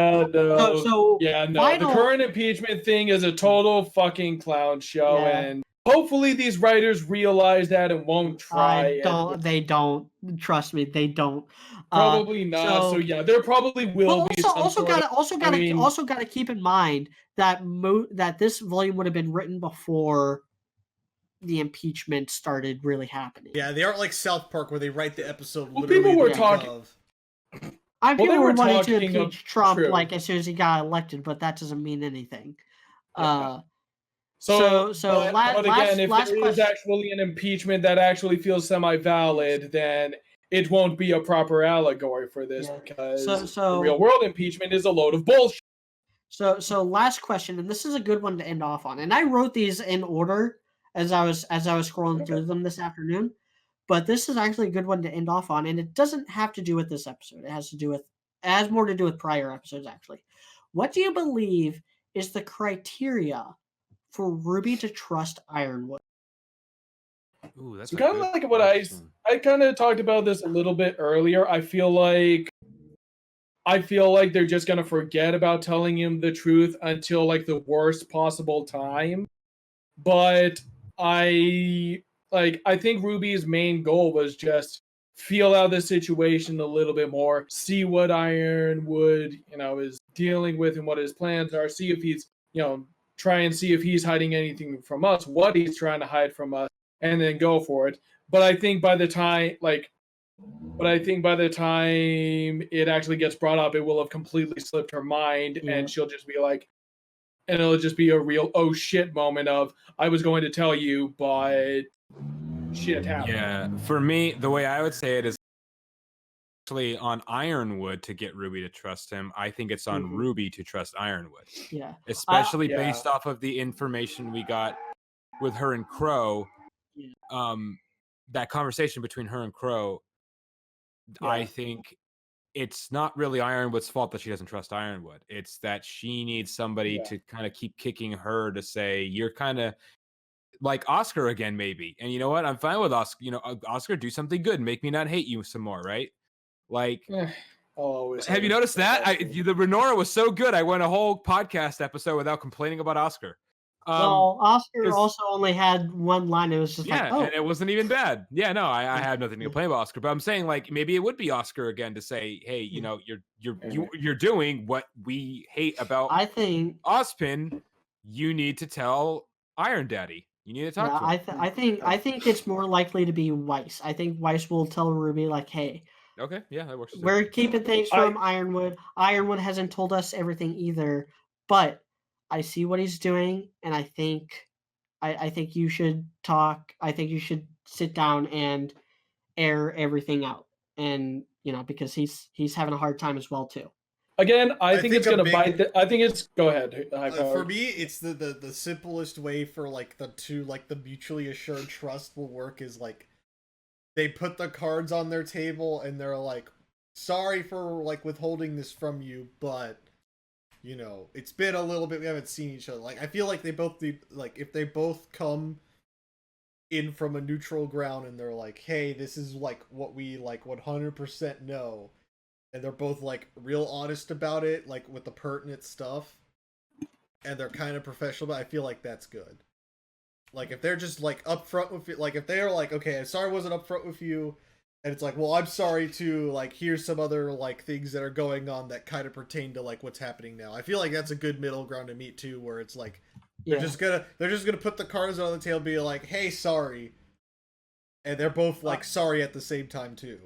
current impeachment thing is a total fucking clown show, and hopefully these writers realize that and won't try. They don't. Trust me, they don't. Probably not. So there probably will be. Also gotta keep in mind that that this volume would have been written before the impeachment started really happening. Yeah, they aren't like South Park where they write the episode. Well, people were talking. People were wanting to impeach Trump like as soon as he got elected, but that doesn't mean anything. But again, if there is actually an impeachment that actually feels semi-valid, then it won't be a proper allegory for this, because the real world impeachment is a load of bullshit. So last question, and this is a good one to end off on. And I wrote these in order as I was scrolling through them this afternoon, but this is actually a good one to end off on, and it doesn't have to do with this episode. It has more to do with prior episodes actually. What do you believe is the criteria for Ruby to trust Ironwood? Ooh, that's kind of like what I kind of talked about this a little bit earlier. I feel like they're just gonna forget about telling him the truth until like the worst possible time. But I think Ruby's main goal was just feel out the situation a little bit more, see what Ironwood is dealing with and what his plans are, see if he's try and see if he's hiding anything from us, what he's trying to hide from us, and then go for it. But I think by the time it actually gets brought up, it will have completely slipped her mind, and she'll just be like, and it'll just be a real oh shit moment of, I was going to tell you, but shit happened. Yeah, for me, the way I would say it is, actually on Ironwood to get Ruby to trust him. I think it's on Ruby to trust Ironwood. Yeah. Especially based off of the information we got with her and Crow. Yeah. That conversation between her and Crow, I think it's not really Ironwood's fault that she doesn't trust Ironwood. It's that she needs somebody to kind of keep kicking her to say, you're kind of like Oscar again, maybe. And you know what? I'm fine with Oscar. You know, Oscar, do something good. Make me not hate you some more, right? Like, have you noticed that? The Renora was so good. I went a whole podcast episode without complaining about Oscar. Well, Oscar also only had one line. It was just like, oh, and it wasn't even bad. Yeah, no, I had nothing to complain about Oscar, but I'm saying like maybe it would be Oscar again to say, hey, you know, you're doing what we hate about. I think Ozpin. You need to tell Iron Daddy. You need to talk to him. I think it's more likely to be Weiss. I think Weiss will tell Ruby like, hey. Okay, yeah, that works. We're keeping things from Ironwood. Ironwood hasn't told us everything either, but I see what he's doing, and I think you should talk. I think you should sit down and air everything out, and because he's having a hard time as well too. Again, I think it's gonna bite. I think it's. Go ahead. For me, it's the simplest way for like the mutually assured trust will work is like they put the cards on their table and they're like, sorry for like withholding this from you, but it's been a little bit, we haven't seen each other. Like I feel like they both need, like if they both come in from a neutral ground and they're like, hey, this is like what we like 100% know, and they're both like real honest about it, like with the pertinent stuff, and they're kind of professional, but I feel like that's good. Like if they're just like upfront with it, like if they're like, okay, I'm sorry I wasn't upfront with you, and it's like, well, I'm sorry too, like here's some other like things that are going on that kind of pertain to like what's happening now. I feel like that's a good middle ground to meet too, where it's like they're just gonna put the cards on the table and be like, hey, sorry, and they're both like sorry at the same time too.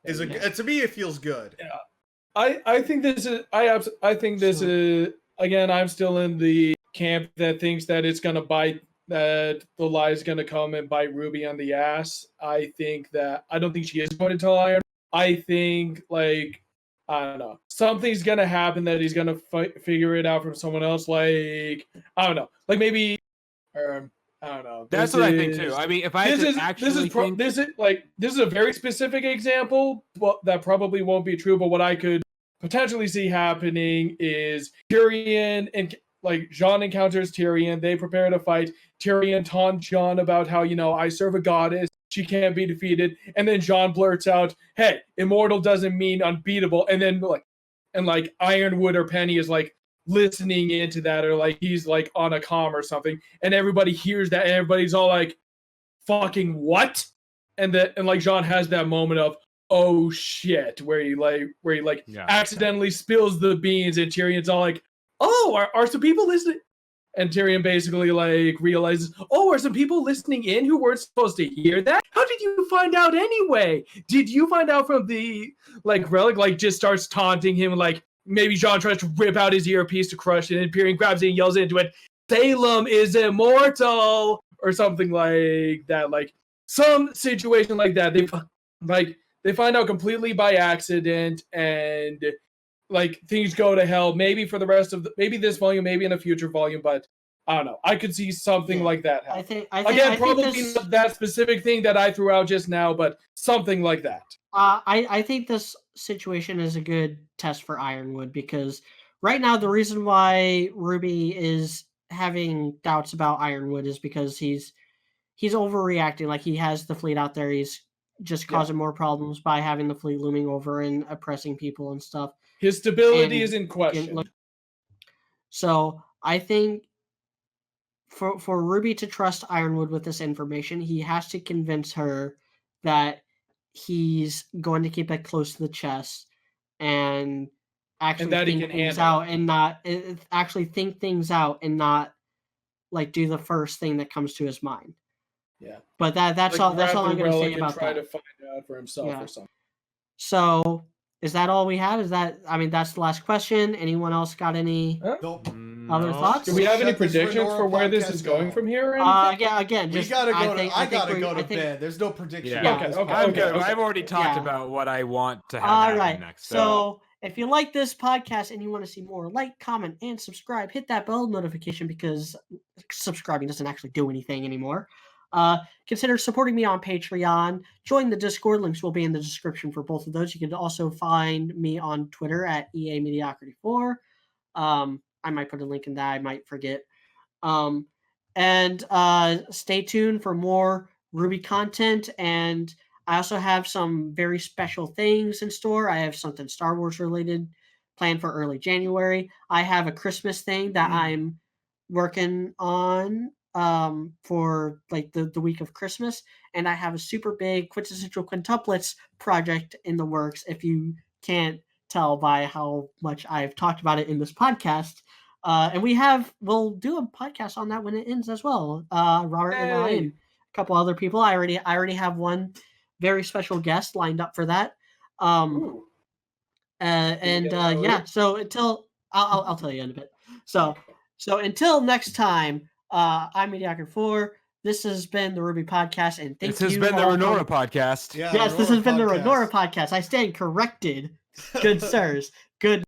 To me it feels good. Yeah. I think this is I think this is, again, I'm still in the camp that thinks that it's gonna bite, that the lie is going to come and bite Ruby on the ass. I don't think she is going to tell Iron. I think, like, I don't know, something's going to happen that he's going to figure it out from someone else. Like, I don't know, like maybe, I don't know. That's what I think too. I mean, if I this is a very specific example, but that probably won't be true. But what I could potentially see happening is Tyrion and like Jean encounters Tyrion. They prepare to fight. Tyrion taunts Jean about how, I serve a goddess. She can't be defeated. And then Jean blurts out, hey, immortal doesn't mean unbeatable. And then like Ironwood or Penny is like listening into that, or like he's like on a comm or something. And everybody hears that and everybody's all like, fucking what? And like Jean has that moment of, oh shit, where he accidentally spills the beans, and Tyrion's all like, oh, are some people listening? And Tyrion basically like realizes, oh, are some people listening in who weren't supposed to hear that? How did you find out anyway? Did you find out from the like relic? Like just starts taunting him, like maybe Jean tries to rip out his earpiece to crush it, and Tyrion grabs it and yells into it, Salem is immortal, or something like that. Like some situation like that. They find out completely by accident, and like things go to hell, maybe for the rest of maybe this volume, maybe in a future volume, but I don't know. I could see something like that happen. I probably not that specific thing that I threw out just now, but something like that. I think this situation is a good test for Ironwood, because right now the reason why Ruby is having doubts about Ironwood is because he's overreacting. Like he has the fleet out there. He's just causing more problems by having the fleet looming over and oppressing people and stuff. His stability is in question. So I think for Ruby to trust Ironwood with this information, he has to convince her that he's going to keep it close to the chest and actually think things out, and not actually think things out and not like do the first thing that comes to his mind. Yeah. But that's all I'm going to say about try that. to find out for himself or something. So Is that all we have? That's the last question. Anyone else got any Nope. other thoughts? Do we have any Shut this predictions Renora for where this podcast is going down. from here? Or anything? Again, We just gotta go I to think go to bed. There's no prediction. Yeah. on this Okay, I'm podcast. good. okay. I've already talked Yeah. about what I want to have All happen right. next. So if you like this podcast and you want to see more, like, comment, and subscribe. Hit that bell notification because subscribing doesn't actually do anything anymore. Consider supporting me on Patreon. Join the Discord. Links will be in the description for both of those. You can also find me on Twitter at EA Mediocrity4. I might put a link in that. I might forget. And stay tuned for more RWBY content. And I also have some very special things in store. I have something Star Wars related planned for early January. I have a Christmas thing that I'm working on for like the week of Christmas, and I have a super big quintessential quintuplets project in the works. If you can't tell by how much I've talked about it in this podcast, and we'll do a podcast on that when it ends as well. Robert and I and a couple other people. I already have one very special guest lined up for that. Ooh. Yeah. So until I'll tell you in a bit. So until next time, I'm Mediocrity4. This has been the RWBY Podcast, and thank this has you been the all Renora for- Podcast. Yeah, Yes, this has been the podcast. Renora Podcast. I stand corrected. Good sirs. Good